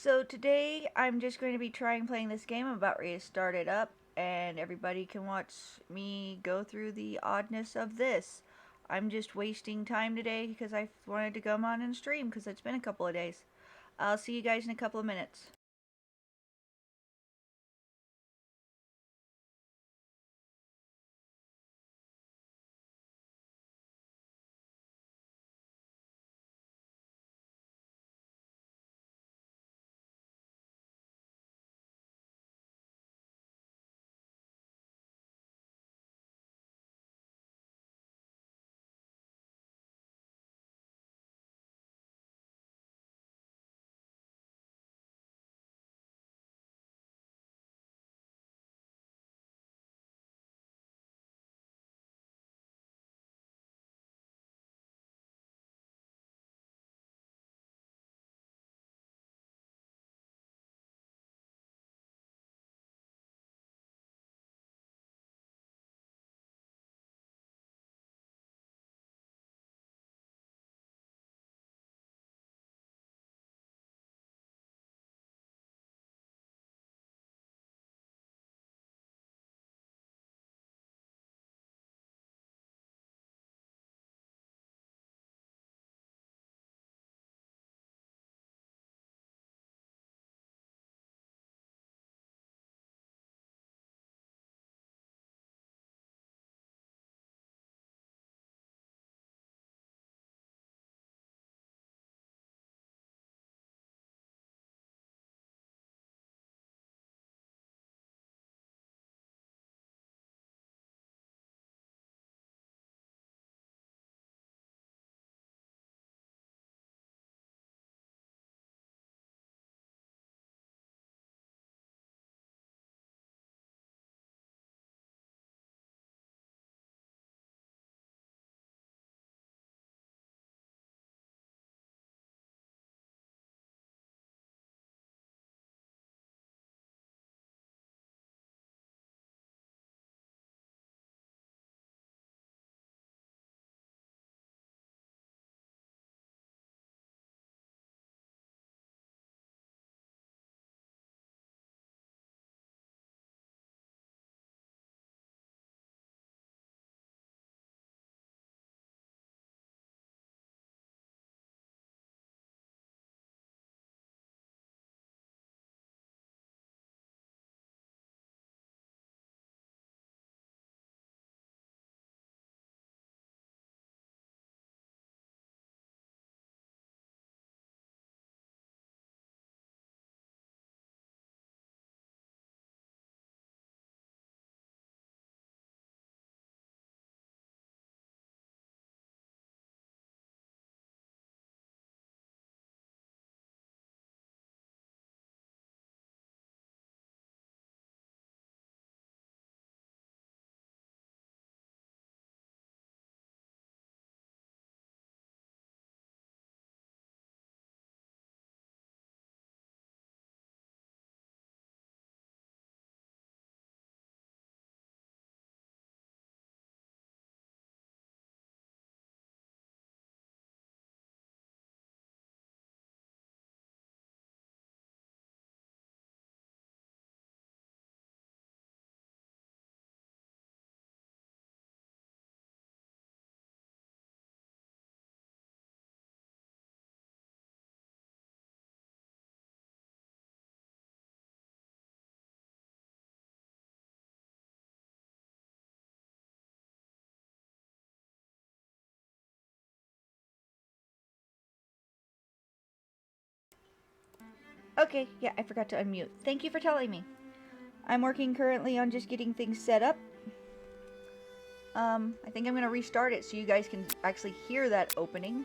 So today I'm just going to be trying playing this game. I'm about ready to start it up, and everybody can watch me go through the oddness of this. I'm just wasting time today because I wanted to come on and stream because it's been a couple of days. I'll see you guys in a couple of minutes. Okay, yeah, I forgot to unmute. Thank you for telling me. I'm working currently on just getting things set up. I think I'm going to restart it so you guys can actually hear that opening.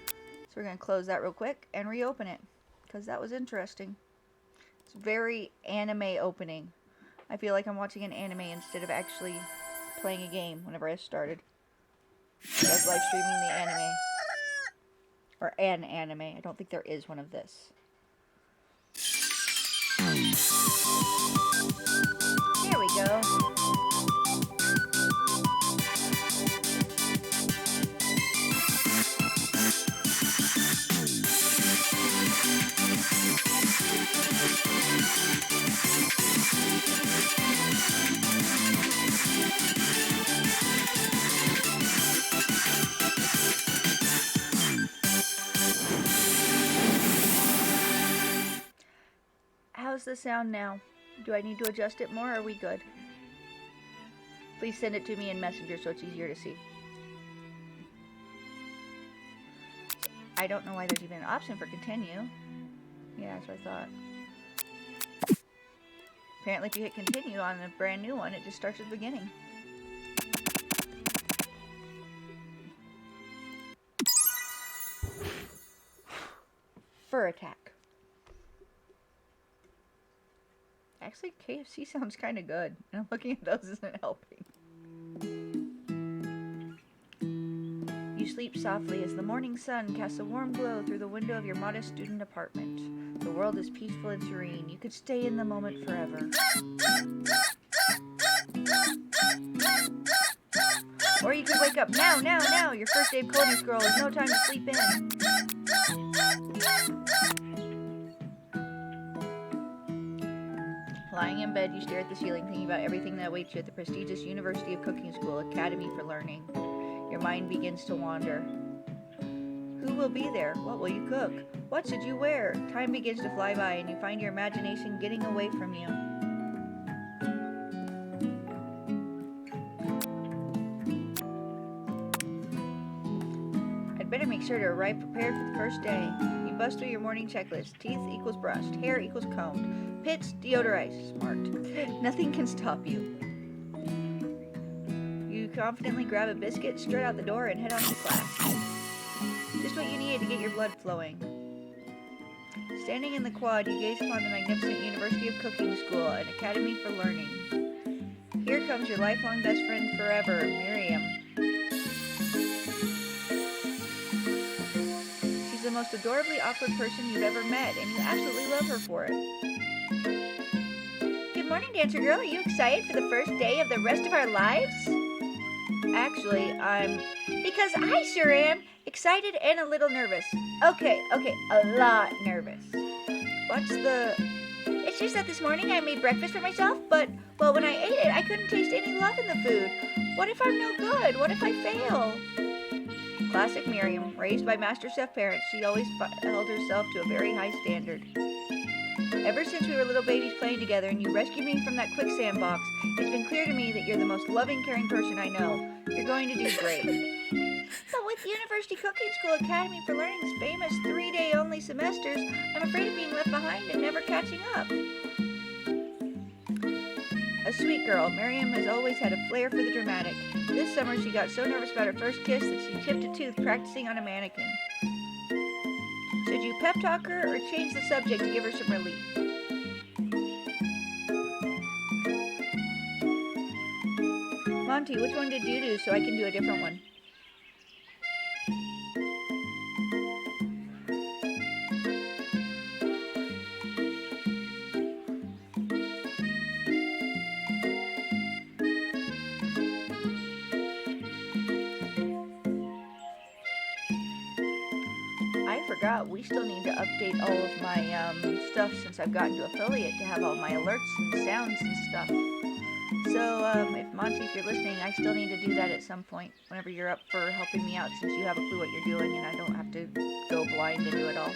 So we're going to close that real quick and reopen it because that was interesting. It's very anime opening. I feel like I'm watching an anime instead of actually playing a game whenever I started. I was live streaming the anime. Or an anime. I don't think there is one of this. Here we go. How's the sound now? Do I need to adjust it more, or are we good? Please send it to me in Messenger so it's easier to see. I don't know why there's even an option for continue. Yeah, that's what I thought. Apparently if you hit continue on a brand new one, it just starts at the beginning. Fur attack. Actually, KFC sounds kind of good. And I'm looking at those isn't helping. You sleep softly as the morning sun casts a warm glow through the window of your modest student apartment. The world is peaceful and serene. You could stay in the moment forever. Or you could wake up now, now, now. Your first day of culinary school is no time to sleep in. Lying in bed, you stare at the ceiling, thinking about everything that awaits you at the prestigious University of Cooking School Academy for Learning. Your mind begins to wander. Who will be there? What will you cook? What should you wear? Time begins to fly by, and you find your imagination getting away from you. I'd better make sure to arrive prepared for the first day. You bust through your morning checklist. Teeth equals brushed. Hair equals combed. Pits deodorized. Smart. Nothing can stop you. You confidently grab a biscuit, strut out the door, and head on to class. Just what you needed to get your blood flowing. Standing in the quad, you gaze upon the magnificent University of Cooking School, an academy for learning. Here comes your lifelong best friend forever, Miriam. She's the most adorably awkward person you've ever met, and you absolutely love her for it. Good morning, Dancer Girl. Are you excited for the first day of the rest of our lives? Actually, because I sure am. Excited and a little nervous. Okay, a lot nervous. It's just that this morning I made breakfast for myself, but, well, when I ate it, I couldn't taste any love in the food. What if I'm no good? What if I fail? Classic Miriam. Raised by master chef parents, she always held herself to a very high standard. Ever since we were little babies playing together and you rescued me from that quicksand box, it's been clear to me that you're the most loving, caring person I know. You're going to do great. But with University Cooking School Academy for Learning's famous 3-day only semesters, I'm afraid of being left behind and never catching up. A sweet girl, Miriam has always had a flair for the dramatic. This summer she got so nervous about her first kiss that she chipped a tooth practicing on a mannequin. Should you pep talk her or change the subject to give her some relief? Monty, which one did you do so I can do a different one? We still need to update all of my stuff since I've gotten to affiliate to have all my alerts and sounds and stuff. So if Monty, if you're listening, I still need to do that at some point whenever you're up for helping me out, since you have a clue what you're doing and I don't have to go blind and do it all.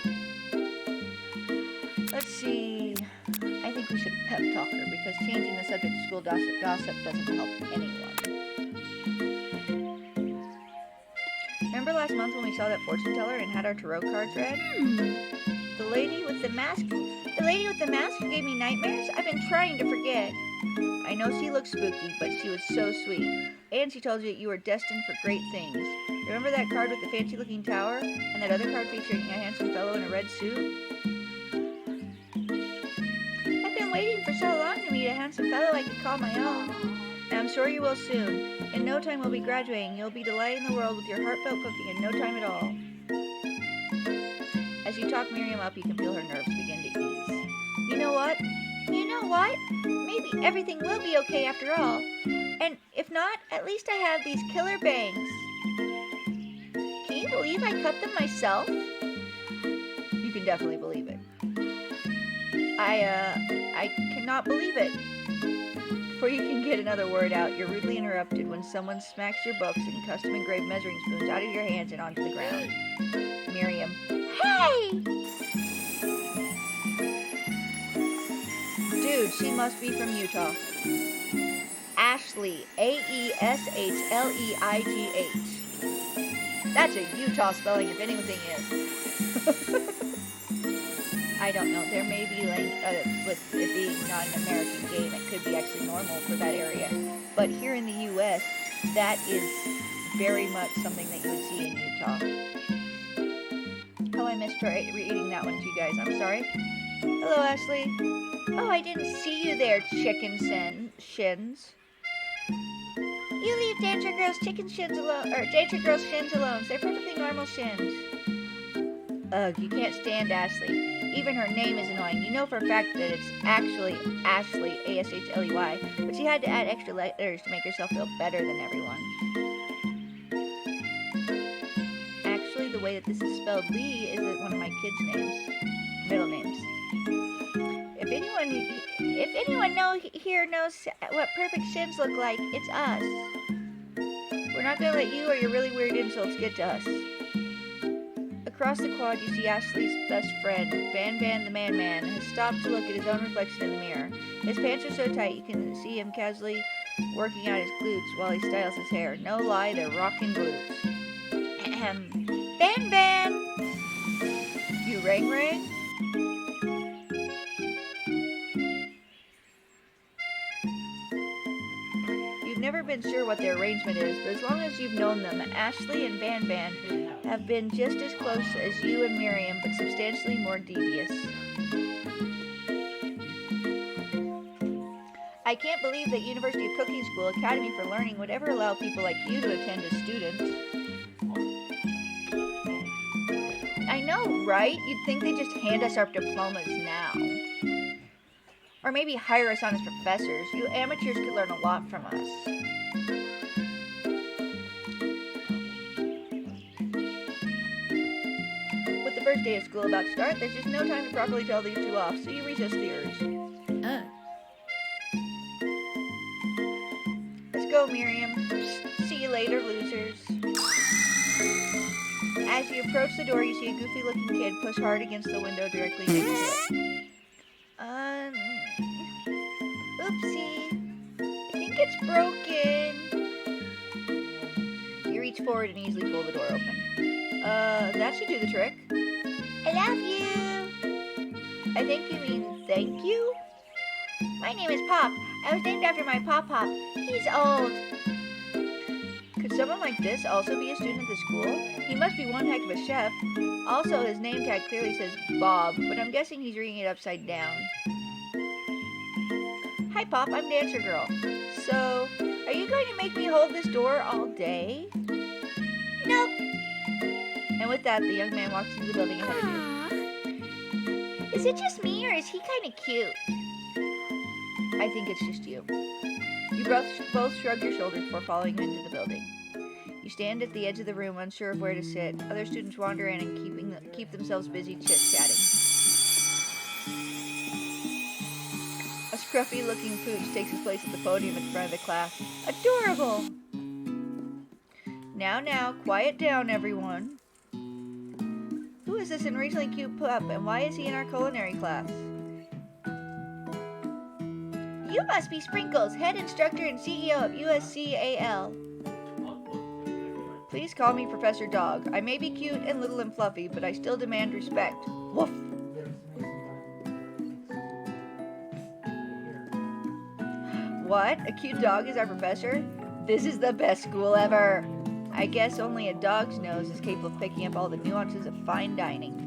Let's see. I think we should pep talk her because changing the subject to school gossip doesn't help anyone. Remember last month when we saw that fortune teller and had our tarot cards read? The lady with the mask who gave me nightmares? I've been trying to forget. I know she looked spooky, but she was so sweet. And she told you that you were destined for great things. Remember that card with the fancy looking tower? And that other card featuring a handsome fellow in a red suit? I've been waiting for so long to meet a handsome fellow I could call my own. And I'm sure you will soon. In no time we'll be graduating. You'll be delighting the world with your heartfelt cooking in no time at all. As you talk Miriam up, you can feel her nerves begin to ease. You know what? Maybe everything will be okay after all. And if not, at least I have these killer bangs. Can you believe I cut them myself? You can definitely believe it. I cannot believe it. Before you can get another word out, you're rudely interrupted when someone smacks your books and custom-engraved measuring spoons out of your hands and onto the ground. Miriam. Hey! Dude, she must be from Utah. Ashley, A-E-S-H-L-E-I-G-H. That's a Utah spelling if anything is. I don't know. There may be, with it being not an American game, it could be actually normal for that area. But here in the U.S., that is very much something that you would see in Utah. Oh, I missed reading that one to you guys. I'm sorry. Hello, Ashley. Oh, I didn't see you there, chicken shins. You leave Dancer Girl's chicken shins alone, or Dancer Girl's shins alone. They're perfectly normal shins. Ugh, you can't stand Ashley. Even her name is annoying. You know for a fact that it's actually Ashley, A-S-H-L-E-Y, but she had to add extra letters to make herself feel better than everyone. Actually, the way that this is spelled, Lee, is one of my kids' names, middle names. If anyone here knows what perfect shins look like, it's us. We're not going to let you or your really weird insults get to us. Across the quad, you see Ashley's best friend, Van the Man, has stopped to look at his own reflection in the mirror. His pants are so tight you can see him casually working out his glutes while he styles his hair. No lie, they're rockin' glutes. Ahem. Van! You ring? You've never been sure what their arrangement is, but as long as you've known them, Ashley and Van have been just as close as you and Miriam, but substantially more devious. I can't believe that University of Cooking School Academy for Learning would ever allow people like you to attend as students. I know, right? You'd think they'd just hand us our diplomas now. Or maybe hire us on as professors. You amateurs could learn a lot from us. With the first day of school about to start, there's just no time to properly tell these two off, so you resist the urge. Let's go, Miriam. See you later, losers. As you approach the door, you see a goofy-looking kid push hard against the window directly next to it. Oopsie. I think it's broken. You reach forward and easily pull the door open. That should do the trick. I love you. I think you mean thank you? My name is Pop. I was named after my Pop. He's old. Could someone like this also be a student at the school? He must be one heck of a chef. Also, his name tag clearly says Bob, but I'm guessing he's reading it upside down. Hi, Pop. I'm Dancer Girl. So, are you going to make me hold this door all day? Nope. And with that, the young man walks into the building ahead of you. Is it just me, or is he kind of cute? I think it's just you. You both shrug your shoulders before following him into the building. You stand at the edge of the room, unsure of where to sit. Other students wander in and keep themselves busy chit-chatting. A scruffy-looking pooch takes his place at the podium in front of the class. Adorable! Now, quiet down, everyone. Who is this unreasonably cute pup, and why is he in our culinary class? You must be Sprinkles, head instructor and CEO of USCAL. Please call me Professor Dog. I may be cute and little and fluffy, but I still demand respect. Woof! What? A cute dog is our professor? This is the best school ever! I guess only a dog's nose is capable of picking up all the nuances of fine dining.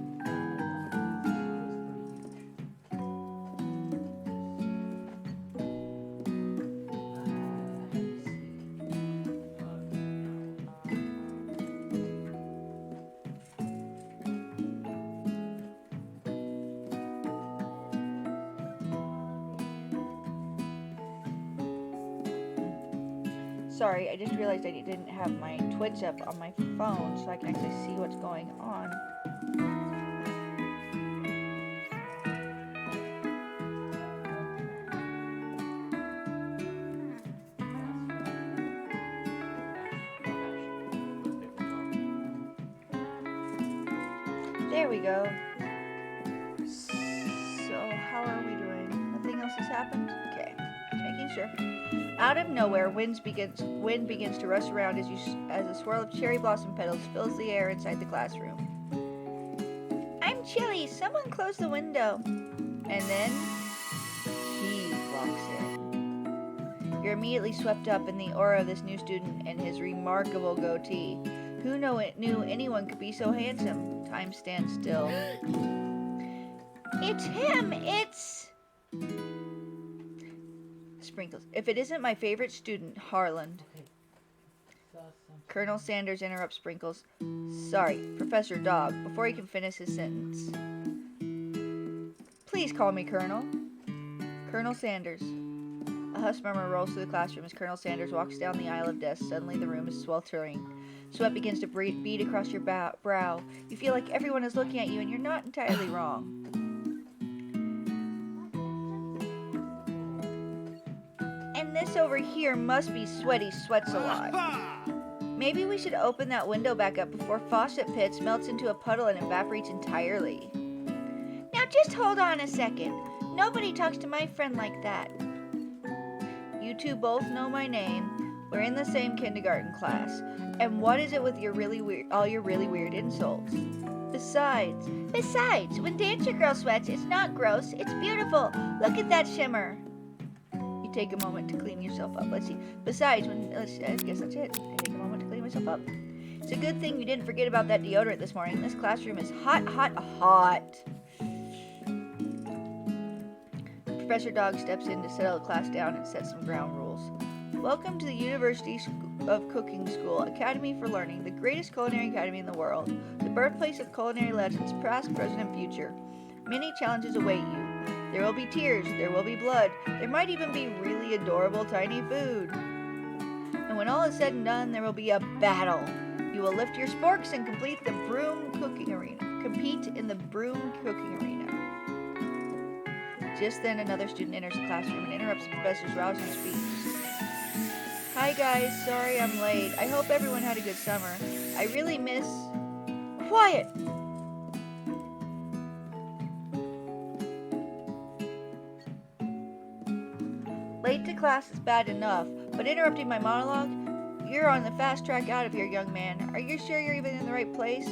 Sorry, I just realized I didn't have my Twitch up on my phone so I can actually see what's going on. There we go. So, how are we doing? Nothing else is happening. happened? Okay, just making sure. Out of nowhere, wind begins to rush around as a swirl of cherry blossom petals fills the air inside the classroom. I'm chilly. Someone close the window. And then he walks in. You're immediately swept up in the aura of this new student and his remarkable goatee. Who knew anyone could be so handsome? Time stands still. It's him! It's... Sprinkles. If it isn't my favorite student, Harland. Colonel Sanders interrupts Sprinkles. Sorry, Professor Dog, before he can finish his sentence. Please call me Colonel. Colonel Sanders. A hushed murmur rolls through the classroom as Colonel Sanders walks down the aisle of desks. Suddenly the room is sweltering. Sweat begins to bead across your brow. You feel like everyone is looking at you, and you're not entirely wrong. And this over here must be Sweaty Sweats-a-Lot. Maybe we should open that window back up before Faucet Pits melts into a puddle and evaporates entirely. Now just hold on a second. Nobody talks to my friend like that. You two both know my name. We're in the same kindergarten class. And what is it with your all your really weird insults? Besides, when Dancer Girl sweats, it's not gross, it's beautiful. Look at that shimmer. You take a moment to clean yourself up. Let's see. Besides, I guess that's it. I take a moment to clean myself up. It's a good thing you didn't forget about that deodorant this morning. This classroom is hot, hot, hot. Professor Dog steps in to settle the class down and set some ground rules. Welcome to the University of Cooking School, Academy for Learning, the greatest culinary academy in the world, the birthplace of culinary legends, past, present, and future. Many challenges await you. There will be tears, there will be blood, there might even be really adorable tiny food. And when all is said and done, there will be a battle. You will lift your sporks and compete in the broom cooking arena. Just then, another student enters the classroom and interrupts the professor's rousing speech. Hi guys, sorry I'm late. I hope everyone had a good summer. I really miss... Quiet! Late to class is bad enough, but interrupting my monologue? You're on the fast track out of here, young man. Are you sure you're even in the right place?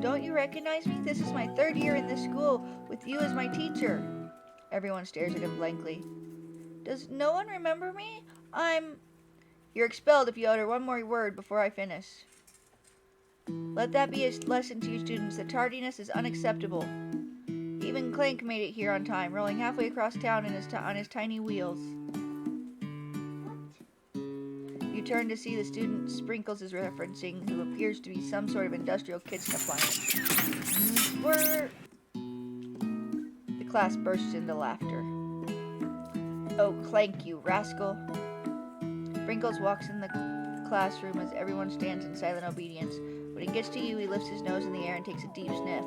Don't you recognize me? This is my 3rd year in this school, with you as my teacher. Everyone stares at him blankly. Does no one remember me? You're expelled if you utter one more word before I finish. Let that be a lesson to you students that tardiness is unacceptable. Even Clank made it here on time, rolling halfway across town on his tiny wheels. You turn to see the student Sprinkles is referencing, who appears to be some sort of industrial kitchen appliance. The class bursts into laughter. Oh, Clank, you rascal. Sprinkles walks in the classroom as everyone stands in silent obedience. When he gets to you, he lifts his nose in the air and takes a deep sniff.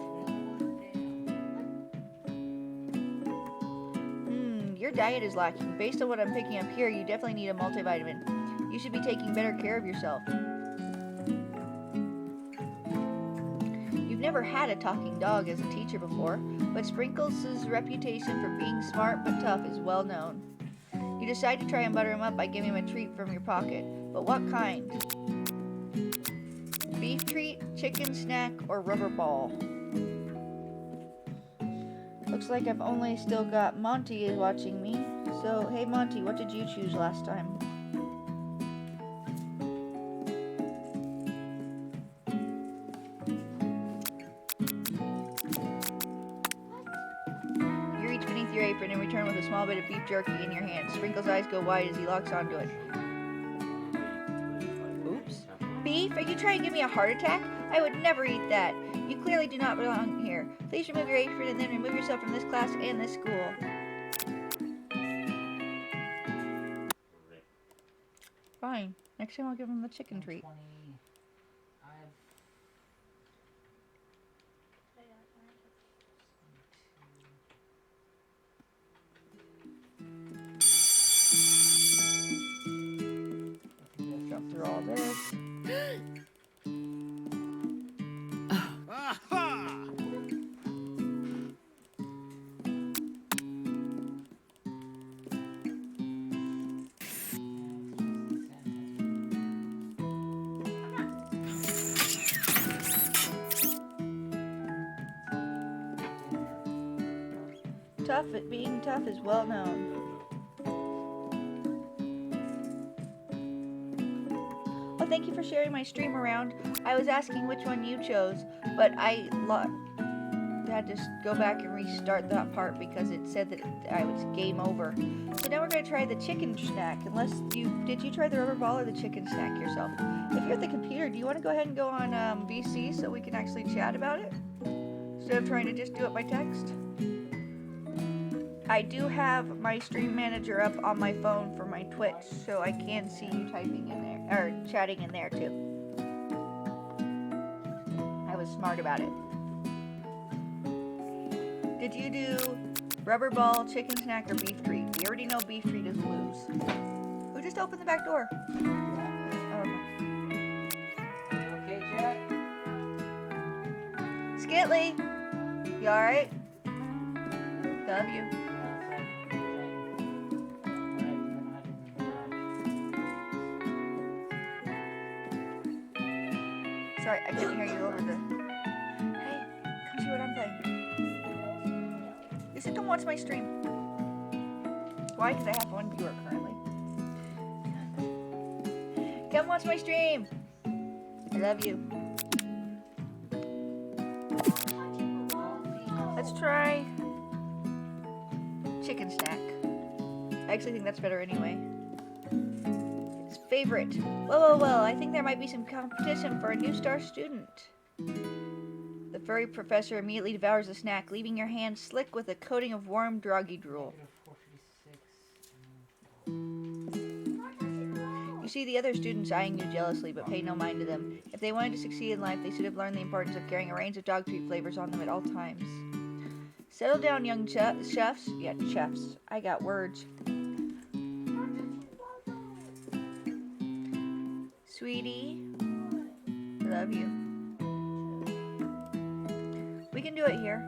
Your diet is lacking. Based on what I'm picking up here, you definitely need a multivitamin. You should be taking better care of yourself. You've never had a talking dog as a teacher before, but Sprinkles' reputation for being smart but tough is well known. You decide to try and butter him up by giving him a treat from your pocket. But what kind? Beef treat, chicken snack, or rubber ball? Looks like I've only still got Monty is watching me. So, hey Monty, what did you choose last time? You reach beneath your apron and return with a small bit of beef jerky in your hand. Sprinkles' eyes go wide as he locks onto it. Oops. Beef? Are you trying to give me a heart attack? I would never eat that. You clearly do not belong here. Please remove your apron and then remove yourself from this class and this school. Fine. Next time I'll give him the chicken treat. Jump through all this. being tough is well known. Well, thank you for sharing my stream around. I was asking which one you chose, but I had to go back and restart that part because it said that I was game over. So now we're going to try the chicken snack. Did you try the rubber ball or the chicken snack yourself? If you're at the computer, do you want to go ahead and go on VC so we can actually chat about it? Instead of trying to just do it by text? I do have my stream manager up on my phone for my Twitch, so I can see you typing in there, or chatting in there too. I was smart about it. Did you do rubber ball, chicken snack, or beef treat? We already know beef treat is lose. Who just opened the back door? Oh, Okay, Jack? Skitley, you alright? Love you. Sorry, I couldn't hear you over the... Hey, come see what I'm playing. You said don't watch my stream. Why? Because I have one viewer currently. Come watch my stream. I love you. Let's try chicken snack. I actually think that's better anyway. It's favorite. Whoa. I think there might be some competition for a new star student. The furry professor immediately devours the snack, leaving your hands slick with a coating of warm, druggy drool. You see the other students eyeing you jealously, but pay no mind to them. If they wanted to succeed in life, they should have learned the importance of carrying a range of dog treat flavors on them at all times. Settle down, young chefs. Yeah, chefs. I got words. Sweetie, I love you. We can do it here.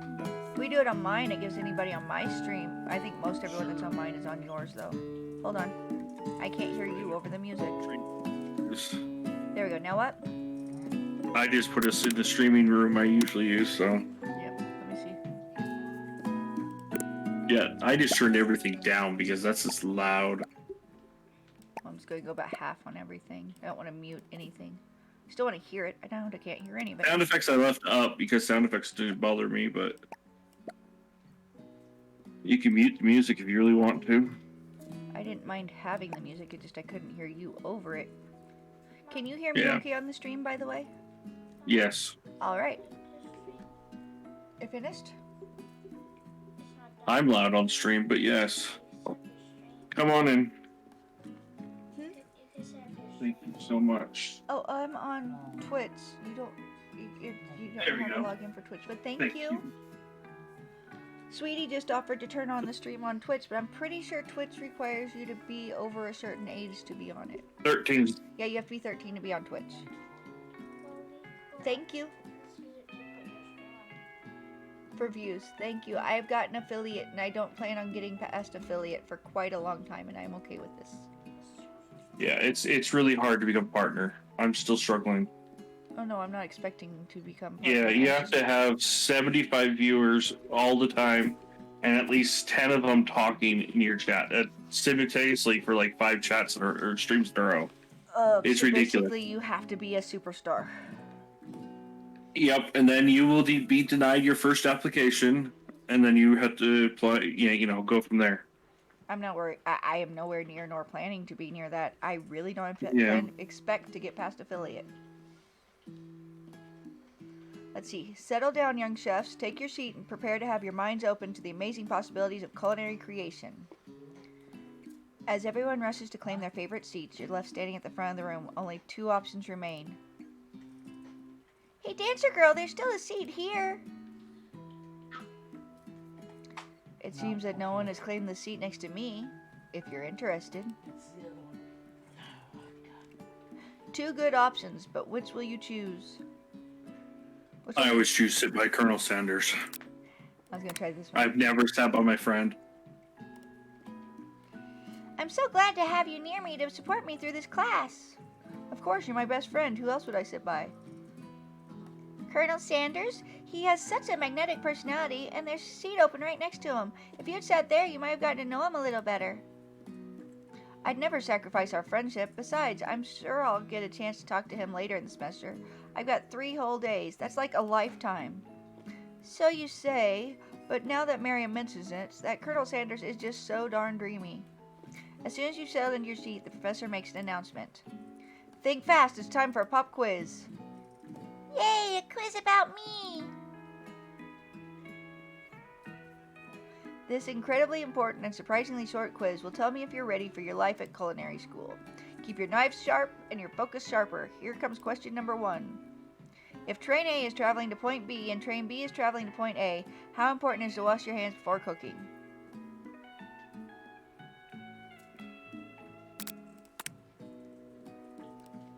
If we do it on mine, it gives anybody on my stream. I think most everyone that's on mine is on yours, though. Hold on. I can't hear you over the music. There we go. Now what? I just put us in the streaming room I usually use, so. Yep. Let me see. Yeah, I just turned everything down because that's just loud. I'm just going to go about half on everything. I don't want to mute anything. I still want to hear it. I can't hear any of it. Sound effects I left up because sound effects didn't bother me, but you can mute the music if you really want to. I didn't mind having the music, it's just I couldn't hear you over it. Can you hear me okay on the stream, by the way? Yes. Alright. You finished? I'm loud on stream, but yes. Come on in. Thank you so much. Oh, I'm on Twitch. You don't know how to log in for Twitch, but thank you. Sweetie just offered to turn on the stream on Twitch, but I'm pretty sure Twitch requires you to be over a certain age to be on it. 13. Yeah, you have to be 13 to be on Twitch. Thank you. For views. Thank you. I've got an affiliate, and I don't plan on getting past affiliate for quite a long time, and I'm okay with this. Yeah, it's really hard to become partner. I'm still struggling. Oh no, I'm not expecting to become partner. Yeah, you have to have 75 viewers all the time, and at least 10 of them talking in your chat simultaneously for like 5 chats or streams in a row. It's so ridiculous. Basically, you have to be a superstar. Yep, and then you will be denied your first application, and then you have to play, go from there. I'm not worried. I am nowhere near nor planning to be near that. I really don't expect to get past affiliate. Let's see. Settle down, young chefs. Take your seat and prepare to have your minds open to the amazing possibilities of culinary creation. As everyone rushes to claim their favorite seats, you're left standing at the front of the room. Only 2 options remain. Hey, dancer girl, there's still a seat here. It seems that no one has claimed the seat next to me, if you're interested. 2 good options, but which will you choose? I always choose sit by Colonel Sanders. I was going to try this one. I've never sat by my friend. I'm so glad to have you near me to support me through this class. Of course, you're my best friend. Who else would I sit by? Colonel Sanders? He has such a magnetic personality, and there's a seat open right next to him. If you had sat there, you might have gotten to know him a little better. I'd never sacrifice our friendship. Besides, I'm sure I'll get a chance to talk to him later in the semester. I've got 3 whole days. That's like a lifetime. So you say, but now that Miriam mentions it, that Colonel Sanders is just so darn dreamy. As soon as you've settled into your seat, the professor makes an announcement. Think fast, it's time for a pop quiz. Yay, a quiz about me! This incredibly important and surprisingly short quiz will tell me if you're ready for your life at culinary school. Keep your knives sharp and your focus sharper. Here comes question number 1. If train A is traveling to point B and train B is traveling to point A, how important is to wash your hands before cooking?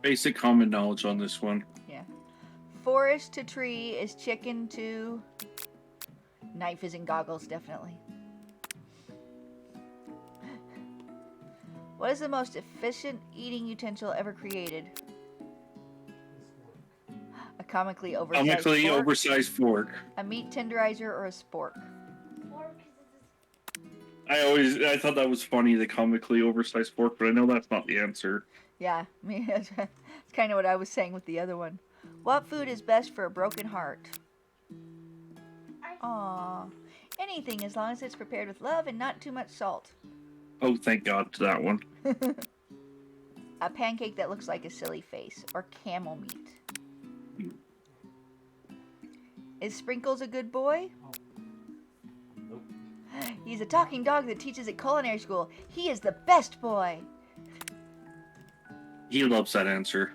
Basic common knowledge on this one. Yeah. Forest to tree is chicken to... Knife is in goggles, definitely. What is the most efficient eating utensil ever created? A comically oversized fork. A meat tenderizer or a spork? I thought that was funny, the comically oversized fork, but I know that's not the answer. Yeah, I mean, that's kind of what I was saying with the other one. What food is best for a broken heart? Aww. Anything as long as it's prepared with love and not too much salt. Oh, thank God to that one. A pancake that looks like a silly face, or camel meat. Is Sprinkles a good boy? Nope. He's a talking dog that teaches at culinary school. He is the best boy. He loves that answer.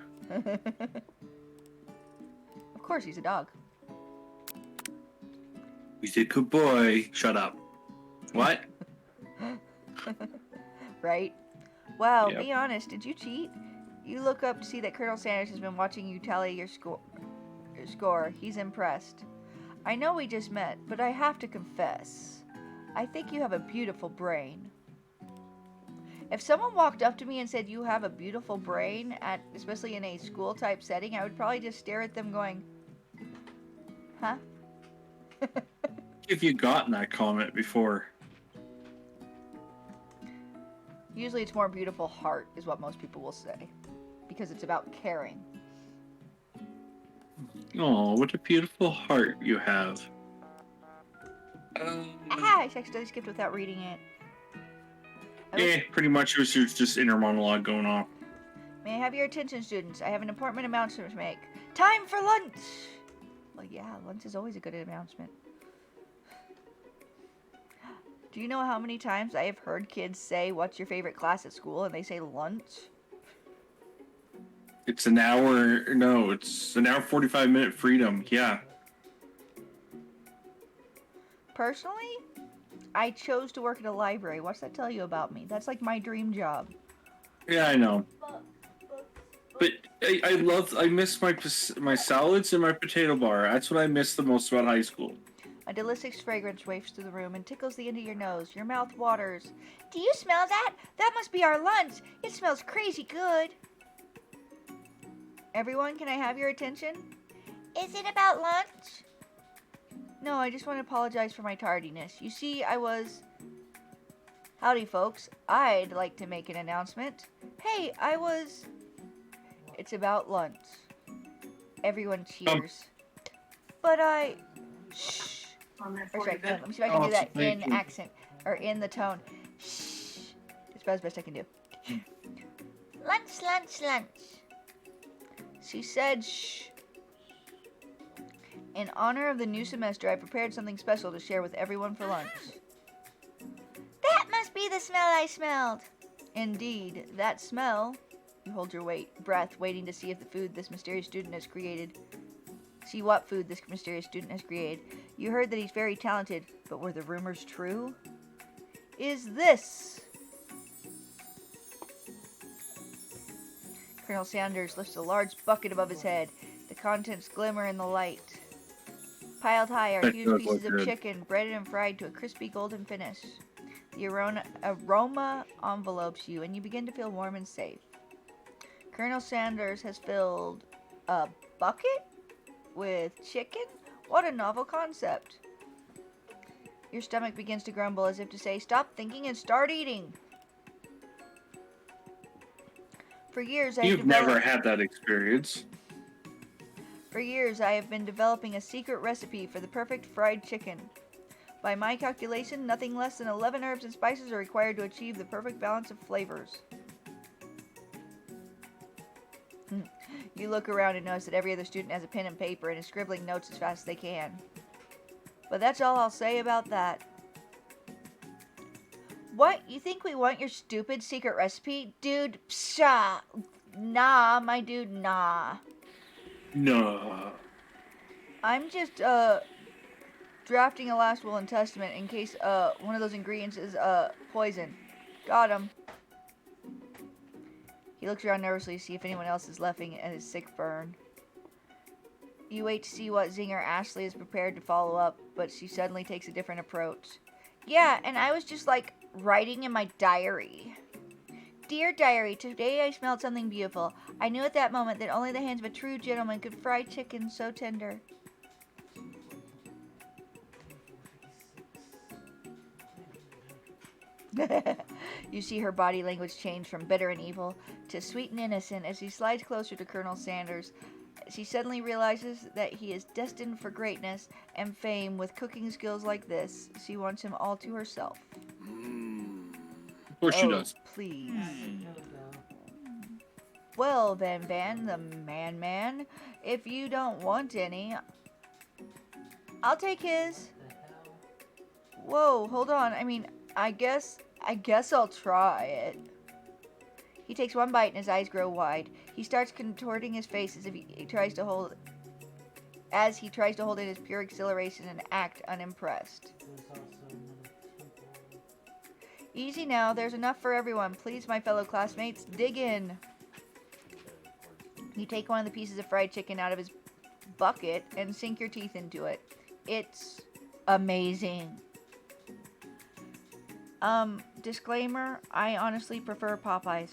Of course he's a dog. He's a good boy. Shut up. What? Right? Wow, Yep. Be honest, did you cheat? You look up to see that Colonel Sanders has been watching you tally your score. He's impressed. I know we just met, but I have to confess, I think you have a beautiful brain. If someone walked up to me and said you have a beautiful brain, especially in a school type setting, I would probably just stare at them going, huh? Have you gotten that comment before? Usually it's more beautiful heart is what most people will say, because it's about caring. Oh, what a beautiful heart you have. I actually skipped without reading it. Pretty much it was just inner monologue going on. May I have your attention, students? I have an important announcement to make. Time for lunch! Well, yeah, lunch is always a good announcement. Do you know how many times I have heard kids say, what's your favorite class at school? And they say lunch? It's an hour 45-minute freedom. Yeah. Personally, I chose to work at a library. What's that tell you about me? That's like my dream job. Yeah, I know. But I miss my salads and my potato bar. That's what I miss the most about high school. A delicious fragrance wafts through the room and tickles the end of your nose. Your mouth waters. Do you smell that? That must be our lunch. It smells crazy good. Everyone, can I have your attention? Is it about lunch? No, I just want to apologize for my tardiness. You see, Howdy, folks. I'd like to make an announcement. Hey, It's about lunch. Everyone cheers. But Shh. Or sorry, let me see if I can do that in accent, or in the tone. Shh. It's about as best I can do. Lunch, lunch, lunch. She said shh. In honor of the new semester, I prepared something special to share with everyone for lunch. That must be the smell I smelled. Indeed, that smell. You hold your breath, waiting to see if the food this mysterious student has created. See what food this mysterious student has created. You heard that he's very talented, but were the rumors true? Is this? Colonel Sanders lifts a large bucket above his head. The contents glimmer in the light. Piled high are huge pieces of chicken, breaded and fried to a crispy golden finish. The aroma envelopes you, and you begin to feel warm and safe. Colonel Sanders has filled a bucket with chicken? What a novel concept. Your stomach begins to grumble as if to say, stop thinking and start eating. For years, You've never had that experience. For years, I have been developing a secret recipe for the perfect fried chicken. By my calculation, nothing less than 11 herbs and spices are required to achieve the perfect balance of flavors. You look around and notice that every other student has a pen and paper and is scribbling notes as fast as they can. But that's all I'll say about that. What? You think we want your stupid secret recipe? Dude, pshaw. Nah, my dude, nah. No. I'm just, drafting a last will and testament in case, one of those ingredients is, poison. Got him. He looks around nervously to see if anyone else is laughing at his sick burn. You wait to see what zinger Ashley is prepared to follow up, but she suddenly takes a different approach. Yeah, and I was just, like, writing in my diary. Dear diary, today I smelled something beautiful. I knew at that moment that only the hands of a true gentleman could fry chicken so tender. You see her body language change from bitter and evil to sweet and innocent as he slides closer to Colonel Sanders. She suddenly realizes that he is destined for greatness and fame with cooking skills like this. She wants him all to herself. Of course she does. Please. Well then, Van, the man, if you don't want any, I'll take his. Whoa, hold on. I mean, I guess I'll try it. He takes one bite and his eyes grow wide. He starts contorting his face as if he tries to hold in his pure exhilaration and act unimpressed. Easy now, there's enough for everyone. Please, my fellow classmates, dig in. You take one of the pieces of fried chicken out of his bucket and sink your teeth into it. It's amazing. Disclaimer, I honestly prefer Popeyes.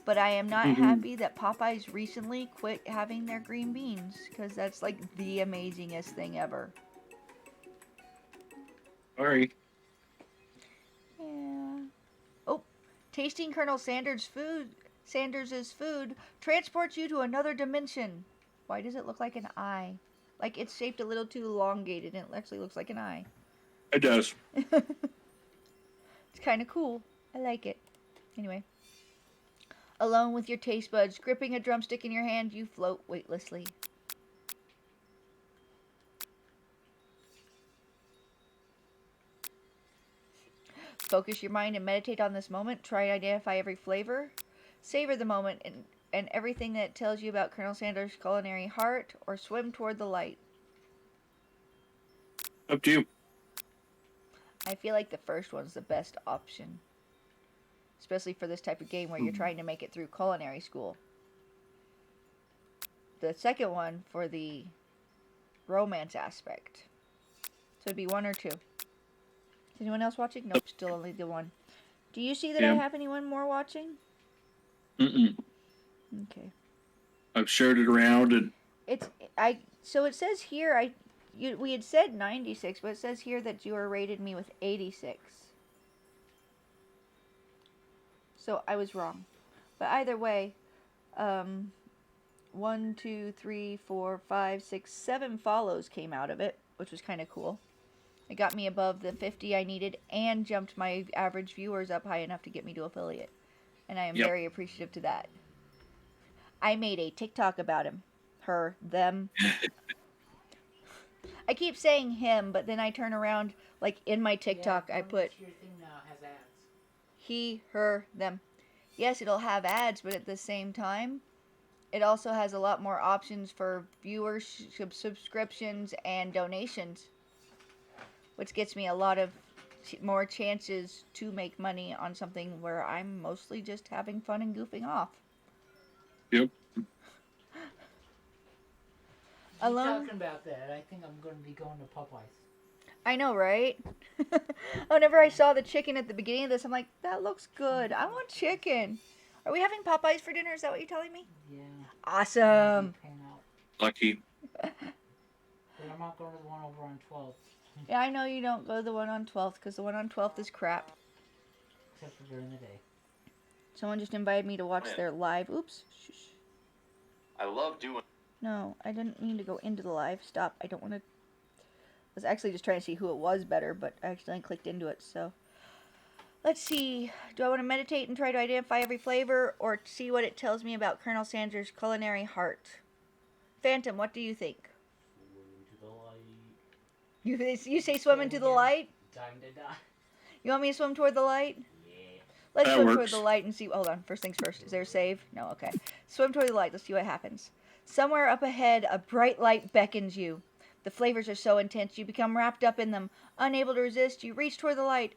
But I am not happy that Popeyes recently quit having their green beans, because that's like the amazingest thing ever. Sorry. Yeah. Oh, tasting Colonel Sanders' food transports you to another dimension. Why does it look like an eye? Like it's shaped a little too elongated and it actually looks like an eye. It does. It's kind of cool. I like it. Anyway. Alone with your taste buds, gripping a drumstick in your hand, you float weightlessly. Focus your mind and meditate on this moment. Try to identify every flavor. Savor the moment and everything that it tells you about Colonel Sanders' culinary heart, or swim toward the light. Up to you. I feel like the first one's the best option. Especially for this type of game where you're trying to make it through culinary school. The second one for the romance aspect. So it'd be 1 or 2. Is anyone else watching? Nope, still only the 1. Do you see that I have anyone more watching? Okay. I've shared it around and so it says here we had said 96, but it says here that you rated me with 86. So I was wrong. But either way, 1, 2, 3, 4, 5, 6, 7 follows came out of it, which was kind of cool. It got me above the 50 I needed and jumped my average viewers up high enough to get me to affiliate. And I am very appreciative to that. I made a TikTok about him. Her, them. I keep saying him, but then I turn around, like in my TikTok, I put your thing now has ads. he, her, them. Yes, it'll have ads, but at the same time, it also has a lot more options for viewers, subscriptions, and donations, which gets me a lot of more chances to make money on something where I'm mostly just having fun and goofing off. Yep. Alone. Talking about that, I think I'm going to be going to Popeyes. I know, right? Whenever I saw the chicken at the beginning of this, I'm like, that looks good. I want chicken. Are we having Popeyes for dinner? Is that what you're telling me? Yeah. Awesome. Lucky. But I'm not going to the one over on 12th. Yeah, I know you don't go to the one on 12th because the one on 12th is crap. Except for during the day. Someone just invited me to watch their live. Oops. Shush. I love doing. No, I didn't mean to go into the live. Stop. I don't want to. I was actually just trying to see who it was better, but I accidentally clicked into it, so. Let's see. Do I want to meditate and try to identify every flavor, or see what it tells me about Colonel Sanders' culinary heart? Phantom, what do you think? Swim into the light. You say swim into the light? Time to die. You want me to swim toward the light? Yeah. Let's That swim toward works. the light and see. Hold on. First things first. Is there a save? No, okay. Swim toward the light. Let's see what happens. Somewhere up ahead, a bright light beckons you. The flavors are so intense, you become wrapped up in them. Unable to resist, you reach toward the light.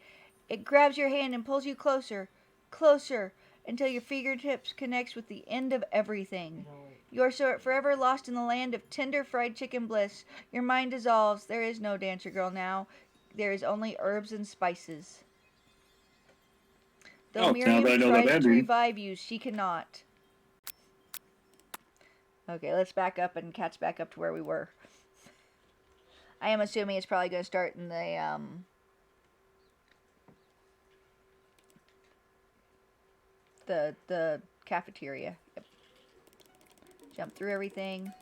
It grabs your hand and pulls you closer, closer, until your fingertips connects with the end of everything. You are forever lost in the land of tender fried chicken bliss. Your mind dissolves. There is no dancer girl now. There is only herbs and spices. Though Oh, now Miriam that I know that tries to ending. revive you, she cannot. Okay, let's back up and catch back up to where we were. I am assuming it's probably going to start in the cafeteria. Yep. Jump through everything.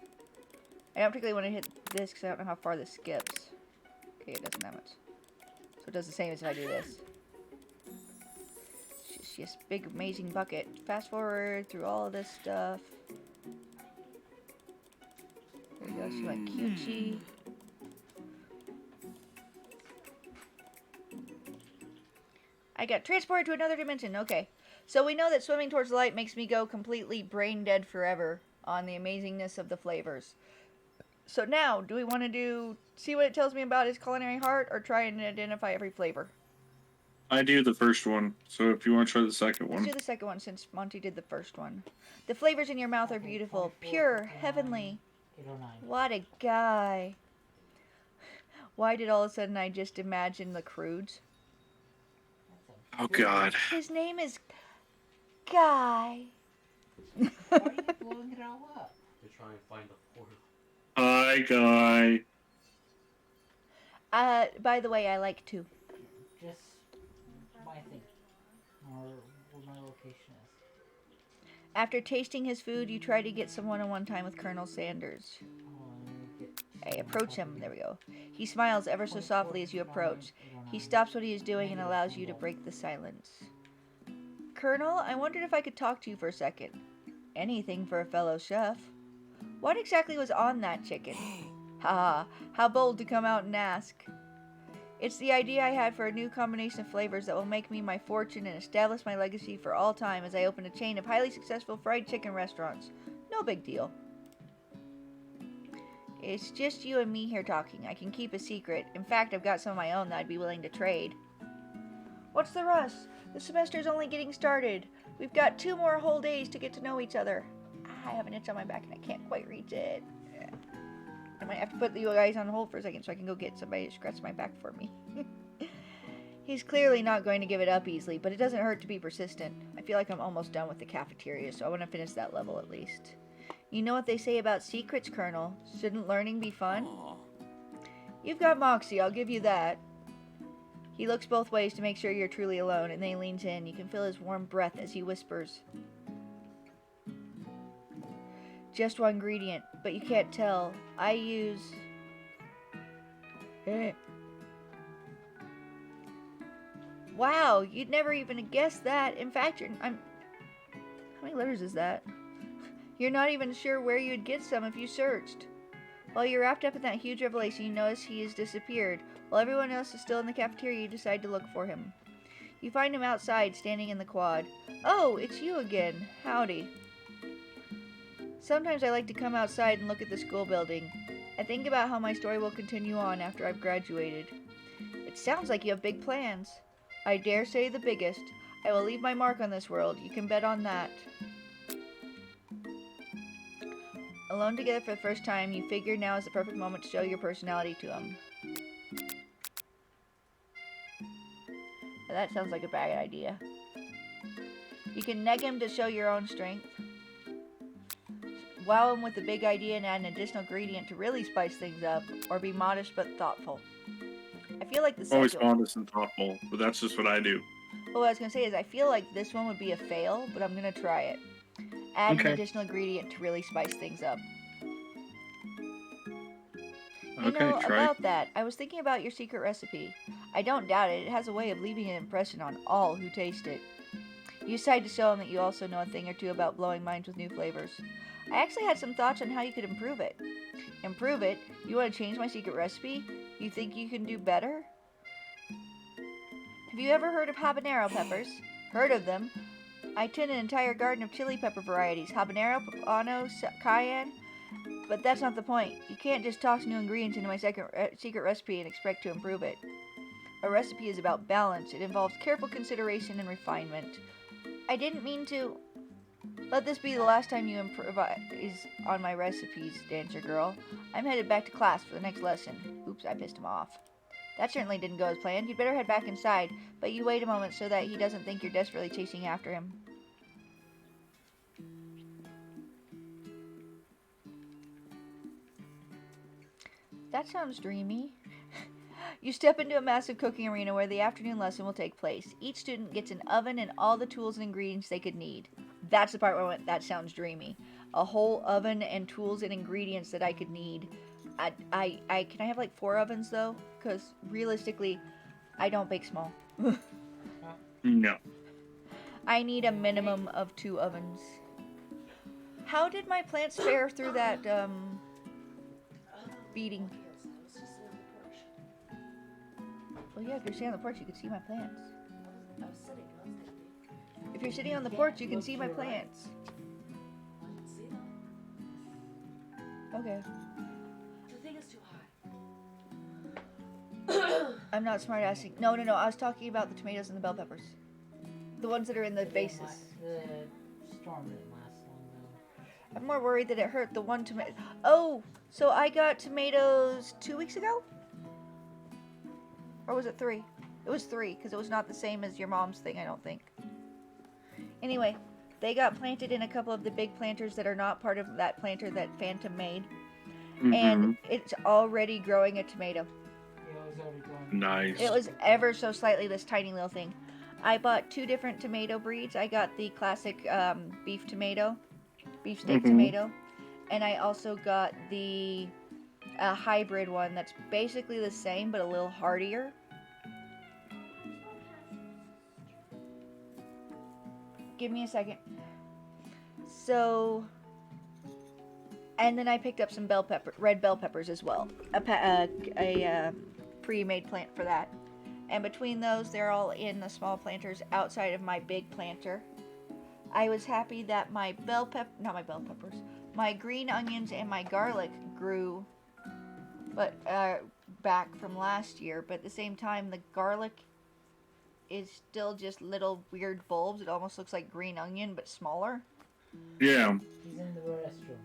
I don't particularly want to hit this because I don't know how far this skips. Okay, it doesn't that much. So it does the same as if I do this. It's just big, amazing bucket. Fast forward through all of this stuff. There you go. She went cutesy. I got transported to another dimension. Okay. So we know that swimming towards the light makes me go completely brain dead forever on the amazingness of the flavors. So now, do we want to see what it tells me about his culinary heart, or try and identify every flavor? I do the first one, so if you want to try the second Let's one. do the second one since Monty did the first one. The flavors in your mouth are beautiful, pure, heavenly. 809. What a guy. Why did all of a sudden I just imagine the Crudes? Oh, God. His name is Guy. Why are you blowing it all up? To try and find the portal. Hi, guy. By the way, I like to. Just my thing. Or where my location is. After tasting his food, you try to get some one-on-one time with Colonel Sanders. Hey, approach him. There we go. He smiles ever so softly as you approach. He stops what he is doing and allows you to break the silence. Colonel, I wondered if I could talk to you for a second. Anything for a fellow chef. What exactly was on that chicken? Haha, how bold to come out and ask. It's the idea I had for a new combination of flavors that will make me my fortune and establish my legacy for all time as I open a chain of highly successful fried chicken restaurants. No big deal. It's just you and me here talking. I can keep a secret. In fact, I've got some of my own that I'd be willing to trade. What's the rush? The semester's only getting started. We've got 2 more whole days to get to know each other. I have an itch on my back and I can't quite reach it. I might have to put you guys on hold for a second so I can go get somebody to scratch my back for me. He's clearly not going to give it up easily, but it doesn't hurt to be persistent. I feel like I'm almost done with the cafeteria, so I want to finish that level at least. You know what they say about secrets, Colonel. Shouldn't learning be fun? Aw. You've got moxie, I'll give you that. He looks both ways to make sure you're truly alone, and then he leans in. You can feel his warm breath as he whispers. Just one ingredient, but you can't tell. I use... Wow, you'd never even guessed that. In fact, How many letters is that? You're not even sure where you'd get some if you searched. While you're wrapped up in that huge revelation, you notice he has disappeared. While everyone else is still in the cafeteria, you decide to look for him. You find him outside, standing in the quad. Oh, it's you again. Howdy. Sometimes I like to come outside and look at the school building. I think about how my story will continue on after I've graduated. It sounds like you have big plans. I dare say the biggest. I will leave my mark on this world. You can bet on that. Alone together for the first time, you figure now is the perfect moment to show your personality to him. Now that sounds like a bad idea. You can neg him to show your own strength. wow him with a big idea and add an additional ingredient to really spice things up, or be modest but thoughtful. I feel like the Always second one. honest and thoughtful, but that's just what I do. What I was gonna say is I feel like this one would be a fail, but I'm gonna try it. Add an Okay. additional ingredient to really spice things up. You Okay, know, try. about that, I was thinking about your secret recipe. I don't doubt it. It has a way of leaving an impression on all who taste it. You decide to show them that you also know a thing or two about blowing minds with new flavors. I actually had some thoughts on how you could improve it. Improve it? You want to change my secret recipe? You think you can do better? Have you ever heard of habanero peppers? Heard of them? I tend an entire garden of chili pepper varieties. Habanero, poblano, cayenne. But that's not the point. You can't just toss new ingredients into my secret recipe and expect to improve it. A recipe is about balance. It involves careful consideration and refinement. I didn't mean to. Let this be the last time you improvise on my recipes, Dancer Girl. I'm headed back to class for the next lesson. Oops, I pissed him off. That certainly didn't go as planned. You'd better head back inside, but you wait a moment so that he doesn't think you're desperately chasing after him. That sounds dreamy. You step into a massive cooking arena where the afternoon lesson will take place. Each student gets an oven and all the tools and ingredients they could need. That's the part where I went, that sounds dreamy. A whole oven and tools and ingredients that I could need. Can I have like 4 ovens though? Because realistically, I don't bake small. No. I need a minimum of 2 ovens. How did my plants fare through that beating? Well, yeah, if you're sitting on the porch, you can see my plants. I was sitting, I was thinking. If you're sitting on the porch, you can see my plants. I can see them. Okay. The thing is too high. I'm not smart assing. No. I was talking about the tomatoes and the bell peppers. The ones that are in the vases. The storm didn't last long though. I'm more worried that it hurt the one tomato. Oh, so I got tomatoes 2 weeks ago? Or was it 3? It was 3, because it was not the same as your mom's thing, I don't think. Anyway, they got planted in a couple of the big planters that are not part of that planter that Phantom made. Mm-hmm. And it's already growing a tomato. Yeah, it was already growing. Nice. It was ever so slightly this tiny little thing. I bought 2 different tomato breeds. I got the classic beef steak tomato. And I also got the hybrid one that's basically the same but a little hardier. Give me a second. So, and then I picked up some red bell peppers as well. A pre-made plant for that. And between those, they're all in the small planters outside of my big planter. I was happy that my my green onions and my garlic grew, but back from last year. But at the same time, the garlic is still just little weird bulbs. It almost looks like green onion, but smaller. Yeah. He's in the restroom.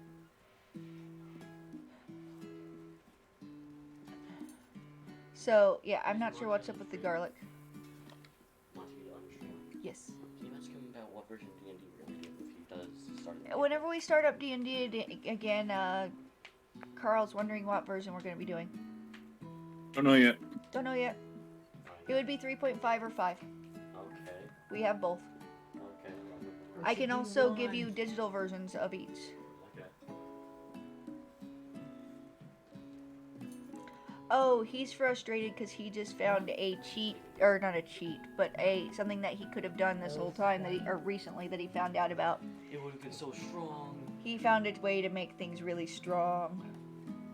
So, yeah, I'm not sure what's up with the garlic. Want you to understand. Yes. Can you ask him about what version D&D we're gonna do if he does start it? Whenever we start up D&D again, Carl's wondering what version we're going to be doing. Don't know yet. Don't know yet. It would be 3.5 or 5. Okay. We have both. Okay. I can also give you digital versions of each. Okay. Oh, he's frustrated because he just found a cheat, or not a cheat, but something that he could have done this whole time recently that he found out about. It would have been so strong. He found its way to make things really strong.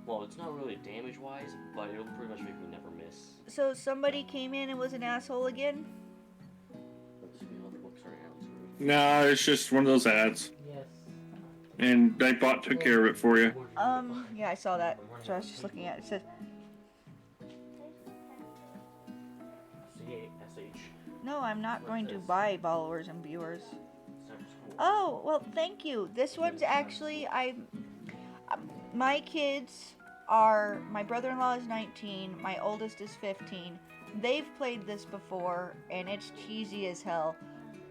Well, it's not really damage-wise, but it'll pretty much make me never miss. So somebody came in and was an asshole again? Let's see how the books are out. Nah, it's just one of those ads. Yes. And Nightbot took care of it for you. Yeah, I saw that. So I was just looking at it. It says, C-A-S-H. no, I'm not going to buy followers and viewers. Sounds cool. Oh, well, thank you. This one's actually, my kids are, my brother-in-law is 19, my oldest is 15. They've played this before, and it's cheesy as hell.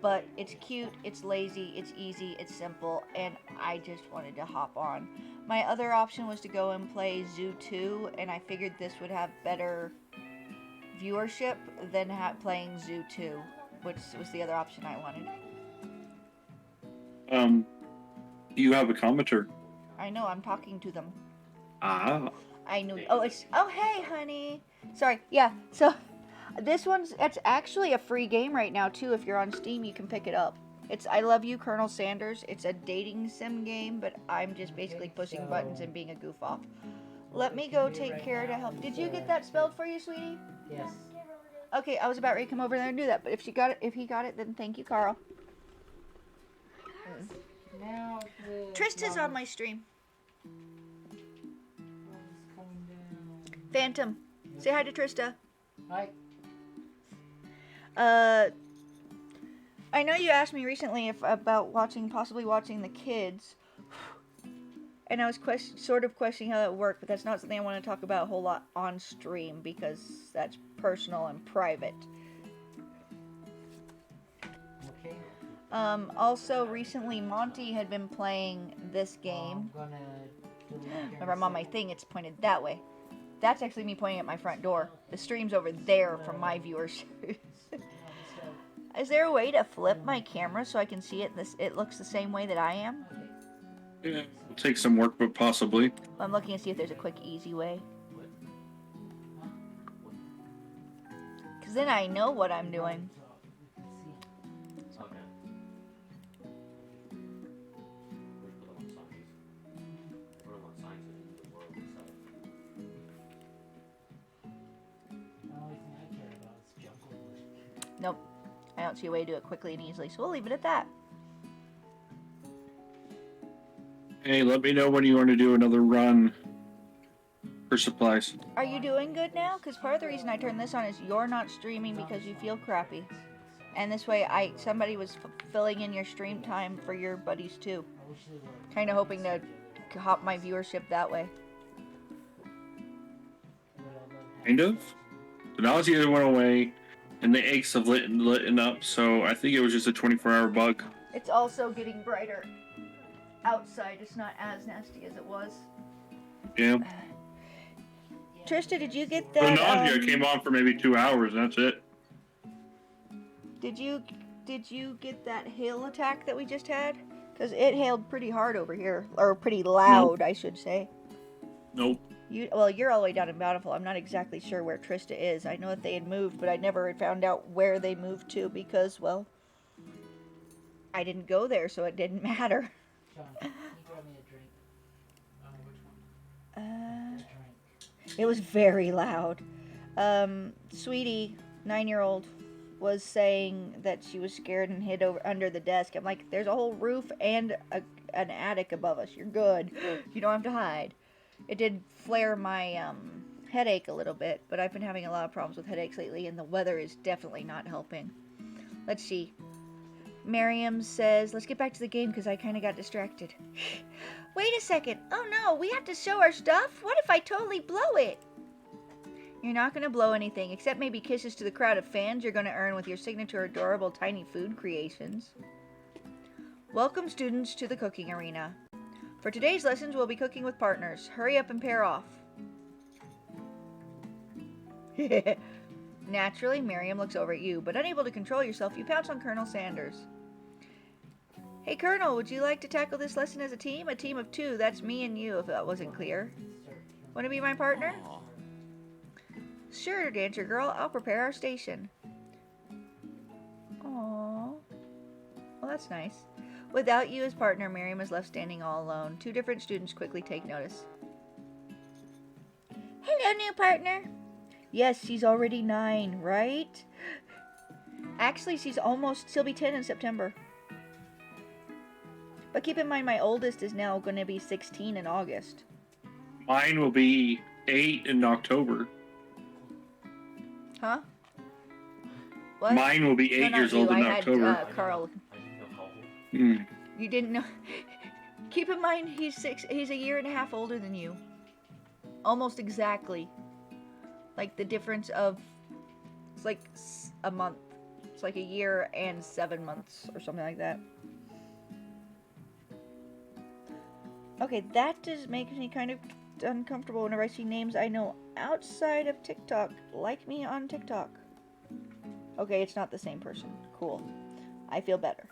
but it's cute, it's lazy, it's easy, it's simple, and I just wanted to hop on. My other option was to go and play Zoo 2, and I figured this would have better viewership than playing Zoo 2, which was the other option I wanted. You have a commenter. I know, I'm talking to them. Ah. I knew. Oh, hey, honey. Sorry. Yeah. So, it's actually a free game right now too. If you're on Steam, you can pick it up. It's I Love You, Colonel Sanders. It's a dating sim game, but I'm just basically pushing buttons and being a goof off. Let me go take care to help. Did you get that spelled for you, sweetie? Yes. Okay, I was about ready to come over there and do that, but if he got it, then thank you, Carl. Now Trista's on my stream. coming down. Phantom, say hi to Trista. Hi. I know you asked me recently about possibly watching the kids, and I was sort of questioning how that worked, but that's not something I want to talk about a whole lot on stream because that's personal and private. Okay. Also, recently Monty had been playing this game. I'm gonna Remember, I'm on my thing, it's pointed that way. That's actually me pointing at my front door. The stream's over there from my viewers. Is there a way to flip my camera so I can see it? It looks the same way that I am? Yeah, it'll take some work, but possibly. I'm looking to see if there's a quick, easy way. Because then I know what I'm doing. Okay. We put on signs. Put on signs in the world itself. The only thing I care about is jungle work. Nope. I don't see a way to do it quickly and easily, so we'll leave it at that. Hey, let me know when you want to do another run for supplies. Are you doing good now? Because part of the reason I turned this on is you're not streaming because you feel crappy. And this way, somebody was filling in your stream time for your buddies too. Kind of hoping to hop my viewership that way. Kind of. The nausea went away, and the aches have lit up, so I think it was just a 24-hour bug. It's also getting brighter outside. It's not as nasty as it was. Yeah. Trista, did you get The that? nausea came on for maybe 2 hours, and that's it. Did you get that hail attack that we just had? Because it hailed pretty hard over here, or pretty loud, I should say. Nope. You're all the way down in Bountiful. I'm not exactly sure where Trista is. I know that they had moved, but I never had found out where they moved to because, well, I didn't go there, so it didn't matter. John, can you grab me a drink? Which one? Drink. It was very loud. Sweetie, 9-year-old, was saying that she was scared and hid under the desk. I'm like, there's a whole roof and an attic above us. You're good. You don't have to hide. It did flare my headache a little bit, but I've been having a lot of problems with headaches lately, and the weather is definitely not helping. Let's see. Miriam says, let's get back to the game because I kind of got distracted. Wait a second. Oh no, we have to show our stuff? What if I totally blow it? You're not going to blow anything, except maybe kisses to the crowd of fans you're going to earn with your signature adorable tiny food creations. Welcome, students, to the cooking arena. For today's lessons, we'll be cooking with partners. Hurry up and pair off. Naturally, Miriam looks over at you, but unable to control yourself, you pounce on Colonel Sanders. Hey, Colonel, would you like to tackle this lesson as a team? A team of 2, that's me and you, if that wasn't clear. Want to be my partner? Aw. Sure, Dancer Girl, I'll prepare our station. Aww. Well, that's nice. Without you as partner, Miriam is left standing all alone. 2 different students quickly take notice. Hello, new partner. Yes, she's already 9, right? Actually, she'll be 10 in September. But keep in mind, my oldest is now going to be 16 in August. Mine will be 8 in October. Huh? What? Mine will be 8 No, years not you. old in I October. had Carl. I didn't know how old. Hmm. You didn't know. Keep in mind, he's a year and a half older than you. Almost exactly. Like the difference of, it's like a month. It's like a year and 7 months or something like that. Okay, that just makes me kind of uncomfortable whenever I see names I know outside of TikTok, like me on TikTok. Okay, it's not the same person. Cool. I feel better.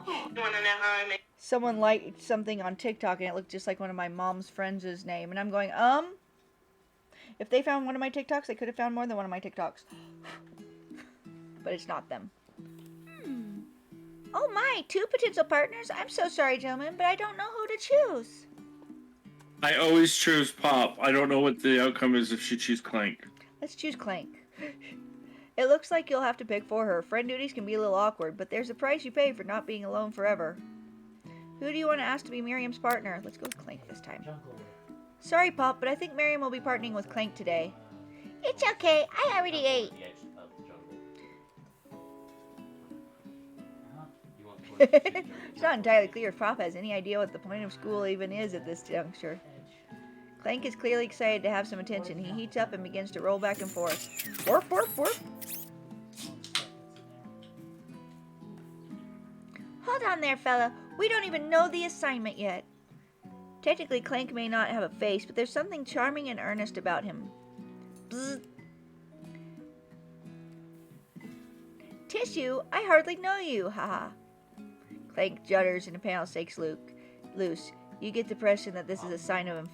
You wanna know how I make? Someone liked something on TikTok and it looked just like one of my mom's friends' name. And I'm going, if they found one of my TikToks, they could have found more than one of my TikToks. But it's not them. Oh my, 2 potential partners? I'm so sorry, gentlemen, but I don't know who to choose. I always choose Pop. I don't know what the outcome is if she chooses Clank. Let's choose Clank. It looks like you'll have to pick for her. Friend duties can be a little awkward, but there's a price you pay for not being alone forever. Who do you want to ask to be Miriam's partner? Let's go with Clank this time. Jungle. Sorry, Pop, but I think Miriam will be partnering with Clank today. It's okay. I already ate. The edge of the jungle. Huh? You want towards the jungle. It's not entirely clear if Pop has any idea what the point of school even is at this juncture. Edge. Clank is clearly excited to have some attention. He heats up and begins to roll back and forth. Warp, warp, warp. Hold on there, fella. We don't even know the assignment yet. Technically, Clank may not have a face, but there's something charming and earnest about him. Bzz. Tissue? I hardly know you, haha. Clank judders and the panel shakes loose. You get the impression that this is a sign of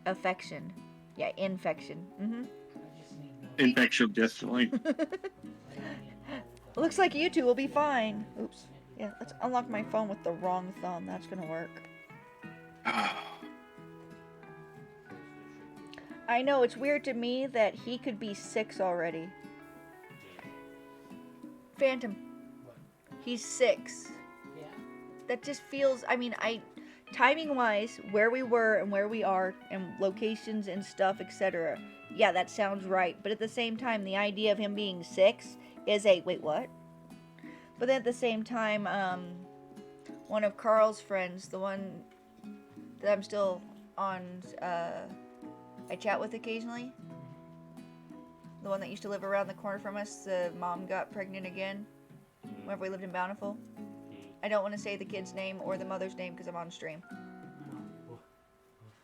affection. Yeah, infection. I just need no. Infection, definitely. Looks like you two will be fine. Oops. Yeah, let's unlock my phone with the wrong thumb. That's gonna work. I know, it's weird to me that he could be 6 already. Phantom. What? He's 6. Yeah. That just feels, timing wise, where we were and where we are and locations and stuff, etc. Yeah, that sounds right. But at the same time, the idea of him being 6 is wait, what? But then at the same time, one of Carl's friends, the one that I'm still on, I chat with occasionally, the one that used to live around the corner from us, the mom got pregnant again whenever we lived in Bountiful. I don't want to say the kid's name or the mother's name because I'm on stream.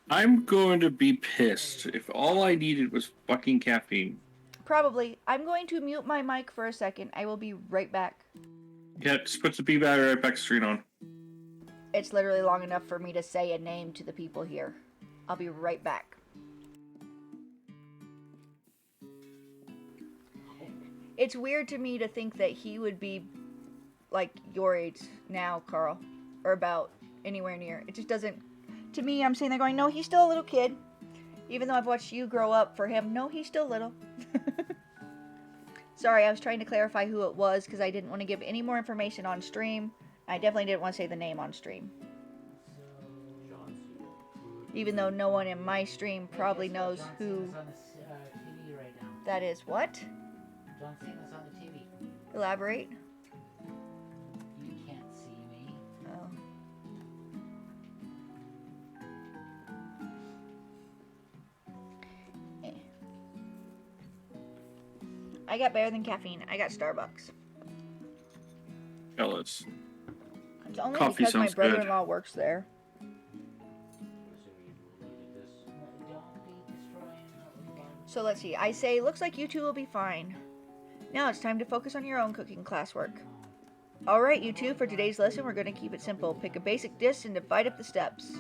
I'm going to be pissed if all I needed was fucking caffeine. Probably. I'm going to mute my mic for a second. I will be right back. Yeah, just put the B battery right back screen on. It's literally long enough for me to say a name to the people here. I'll be right back. It's weird to me to think that he would be like your age now, Carl, or about anywhere near. It just doesn't. To me, I'm sitting there going, no, he's still a little kid. Even though I've watched you grow up, for him, no, he's still little. Sorry, I was trying to clarify who it was because I didn't want to give any more information on stream. I definitely didn't want to say the name on stream. Even though no one in my stream probably knows who John Cena's on the TV right now. that is. What? John Cena's on the TV. Elaborate. You can't see me. Oh. I got better than caffeine. I got Starbucks. Jealous. It's only Coffee because my sounds good. brother-in-law works there. I'm assuming you deleted this. Don't be destroying what we want. So let's see. I say, looks like you two will be fine. Now it's time to focus on your own cooking classwork. Alright, you two, for today's lesson, we're going to keep it simple. Pick a basic dish and divide up the steps.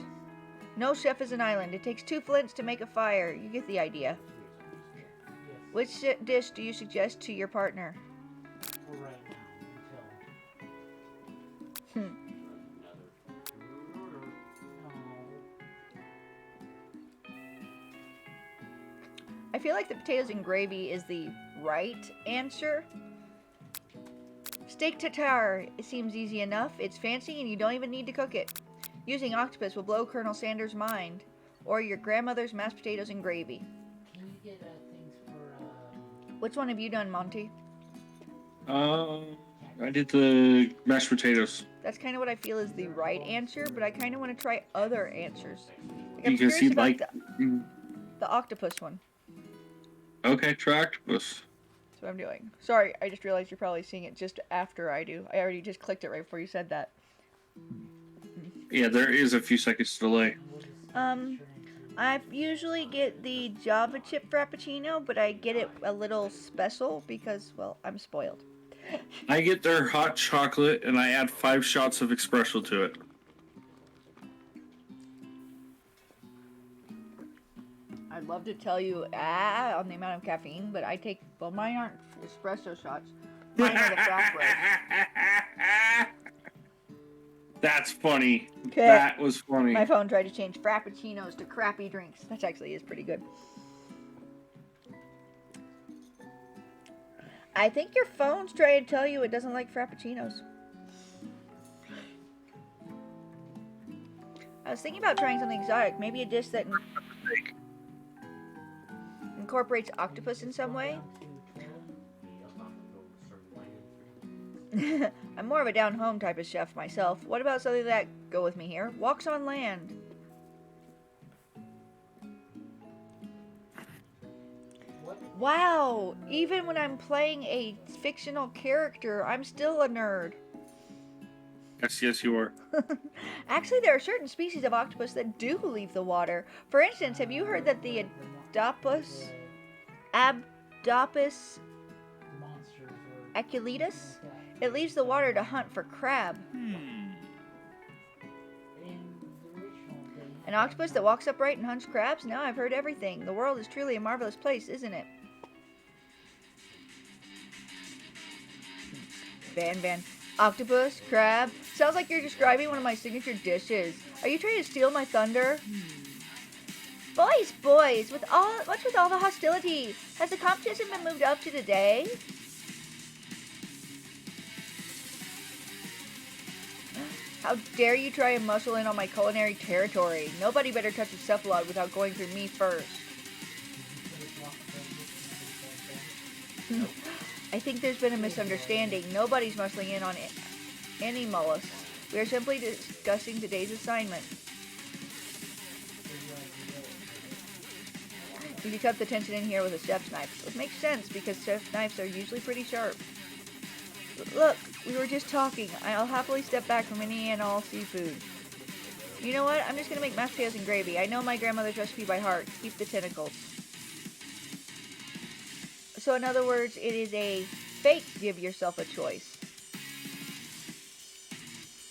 No chef is an island. It takes 2 flints to make a fire. You get the idea. Yes. Which dish do you suggest to your partner? For right now, until. Hmm. Another. No. I feel like the potatoes and gravy is the right answer. Steak tartare. It seems easy enough. It's fancy and you don't even need to cook it. Using octopus will blow Colonel Sanders' mind. Or your grandmother's mashed potatoes and gravy. Can you get things for Which one have you done, Monty? I did the mashed potatoes. That's kind of what I feel is the right answer, but I kind of want to try other answers. Like, Because I'm curious he about the octopus one. Okay, try octopus. That's what I'm doing. Sorry, I just realized you're probably seeing it just after I do. I already just clicked it right before you said that. Yeah, there is a few seconds delay. What is Um, I usually get the Java chip Frappuccino, but I get it a little special because, well, I'm spoiled. I get their hot chocolate and I add 5 shots of espresso to it. I'd love to tell you on the amount of caffeine, but I take, well, mine aren't espresso shots. Mine are the frap roast. That's funny. Okay. That was funny. My phone tried to change Frappuccinos to crappy drinks. That actually is pretty good. I think your phone's trying to tell you it doesn't like Frappuccinos. I was thinking about trying something exotic. Maybe a dish that incorporates octopus in some way. I'm more of a down-home type of chef myself. What about something that, go with me here, walks on land? what? Wow! Even when I'm playing a fictional character, I'm still a nerd. Yes, you are. Actually, there are certain species of octopus that do leave the water. For instance, have you heard that the Abdopus Monsters or aculeatus? like that. It leaves the water to hunt for crab. In the original game, An octopus that walks upright and hunts crabs? Now I've heard everything. The world is truly a marvelous place, isn't it? Van. Octopus, crab. Sounds like you're describing one of my signature dishes. Are you trying to steal my thunder? Boys, what's with all the hostility? Has the competition been moved up to today? How dare you try and muscle in on my culinary territory? Nobody better touch a cephalod without going through me first. I think there's been a misunderstanding. Nobody's muscling in on any mollusks. We are simply discussing today's assignment. You can cut the tension in here with a chef's knife. It makes sense because chef's knives are usually pretty sharp. Look, we were just talking. I'll happily step back from any and all seafood. You know what? I'm just gonna make mashed potatoes and gravy. I know my grandmother's recipe by heart. Keep the tentacles. So in other words, it is a fake give yourself a choice.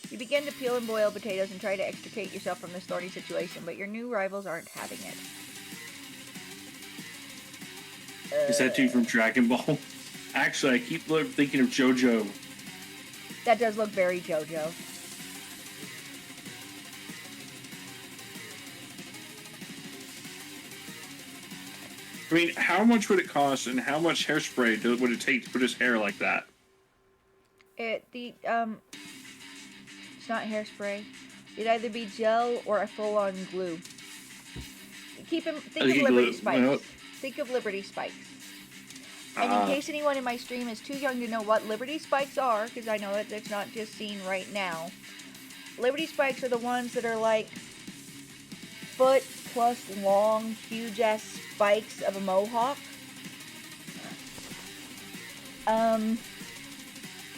You begin to peel and boil potatoes and try to extricate yourself from this thorny situation, but your new rivals aren't having it. Is that dude from Dragon Ball? Actually, I keep thinking of JoJo. That does look very JoJo. I mean, how much would it cost and how much hairspray would it take to put his hair like that? It's not hairspray. It'd either be gel or a full-on glue. Think of Liberty Spikes. Well, Think of Liberty Spikes. And in case anyone in my stream is too young to know what Liberty Spikes are, because I know that it's not just seen right now, Liberty Spikes are the ones that are like foot plus long, huge ass spikes of a mohawk.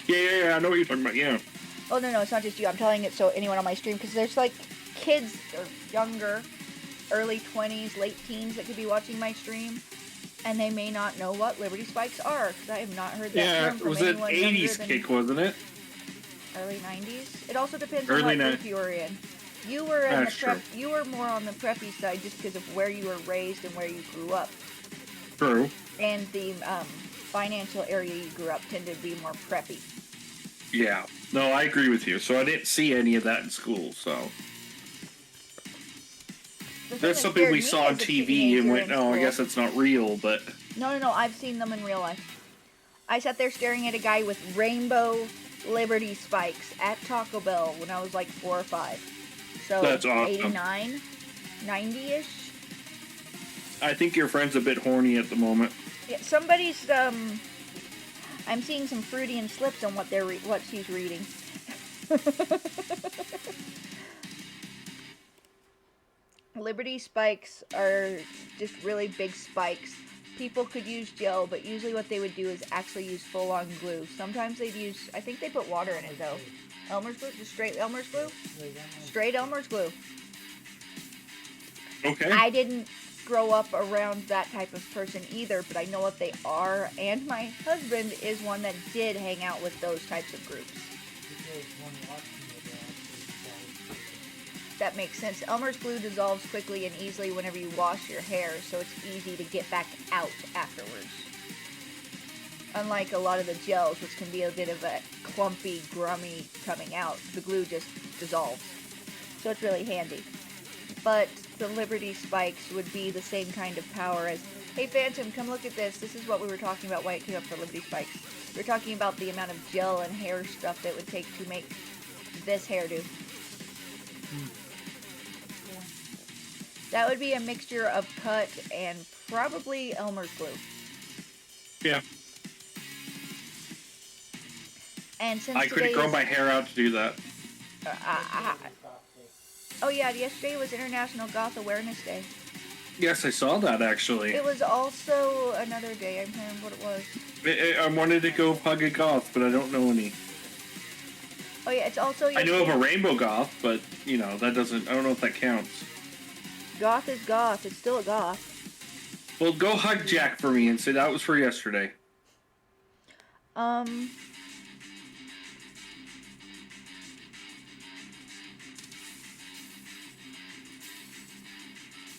Yeah, I know what you're talking about, yeah. Oh, no, it's not just you. I'm telling it so anyone on my stream, because there's like kids or younger, early 20s, late teens that could be watching my stream, and they may not know what Liberty Spikes are, because I have not heard that Yeah, term it from was an anyone younger 80s than kick, wasn't it? early 90s. It also depends Early on what group 90s. you were in. You were in That's the prep. true. You were more on the preppy side just because of where you were raised and where you grew up, True. and the financial area you grew up tended to be more preppy. Yeah. No, I agree with you. So I didn't see any of that in school, so. The thing That's that something scared we me saw on as a TV teenager and went, in no, I school- guess that's not real, but. No, I've seen them in real life. I sat there staring at a guy with rainbow Liberty Spikes at Taco Bell when I was like 4 or 5. So That's awesome. 89, 90-ish. I think your friend's a bit horny at the moment. Yeah, somebody's I'm seeing some Freudian slips on what she's reading. Liberty Spikes are just really big spikes people could use gel, but usually what they would do is actually use full-on glue. Sometimes they'd use, I think they put water in it though. Elmer's glue? Just straight Elmer's glue? Straight Elmer's glue. Okay. I didn't grow up around that type of person either, but I know what they are, and my husband is one that did hang out with those types of groups. That makes sense. Elmer's glue dissolves quickly and easily whenever you wash your hair, so it's easy to get back out afterwards. Unlike a lot of the gels, which can be a bit of a clumpy, grummy coming out, the glue just dissolves. So it's really handy. But the Liberty Spikes would be the same kind of power as, hey Phantom, come look at this. This is what we were talking about, why it came up for Liberty Spikes. We were talking about the amount of gel and hair stuff that it would take to make this hairdo. That would be a mixture of cut and probably Elmer's glue. Yeah. And since I couldn't grow my hair out to do that. Oh yeah, yesterday was International Goth Awareness Day. Yes, I saw that actually. It was also another day. I'm hearing what it was. I wanted to go hug a goth, but I don't know any. Oh yeah, it's also. I know of a rainbow goth, but you know that doesn't. I don't know if that counts. Goth is goth. It's still a goth. Well, go hug Jack for me and say that was for yesterday.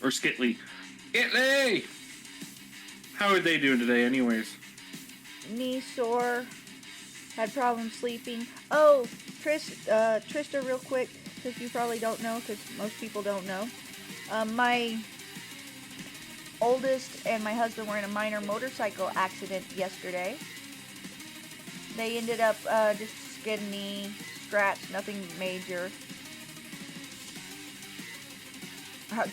Or Skitley. Skitley! How are they doing today, anyways? Knee sore. Had problems sleeping. Oh, Trista, real quick, because you probably don't know, because most people don't know. My oldest and my husband were in a minor motorcycle accident yesterday. They ended up just skin knee, scratch, nothing major.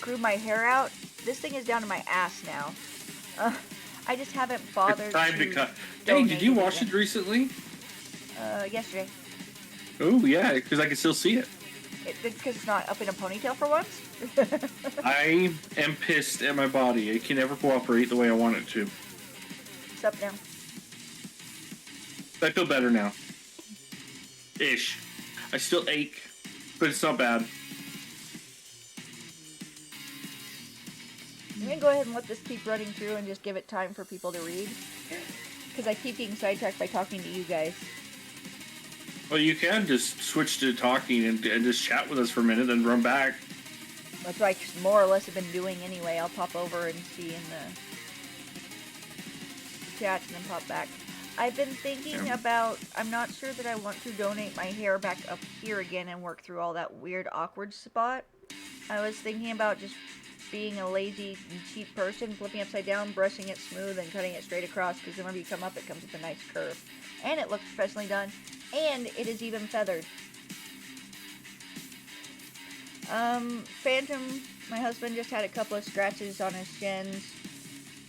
Grew my hair out. This thing is down to my ass now. I just haven't bothered. It's time to cut. Hey, did you wash it recently? Yesterday. Oh yeah, because I can still see it. Because it's not up in a ponytail for once. I am pissed at my body. It can never cooperate the way I want it to. It's up now. I feel better now. Ish. I still ache, but it's not bad. I'm going to go ahead and let this keep running through and just give it time for people to read. Because I keep getting sidetracked by talking to you guys. Well, you can just switch to talking and just chat with us for a minute, then run back. That's what I more or less have been doing anyway. I'll pop over and see in the chat and then pop back. I've been thinking about, I'm not sure that I want to donate my hair back up here again and work through all that weird awkward spot. I was thinking about just being a lazy and cheap person, flipping upside down, brushing it smooth, and cutting it straight across, because whenever you come up, it comes with a nice curve. And it looks professionally done, and it is even feathered. Phantom, my husband, just had a couple of scratches on his shins.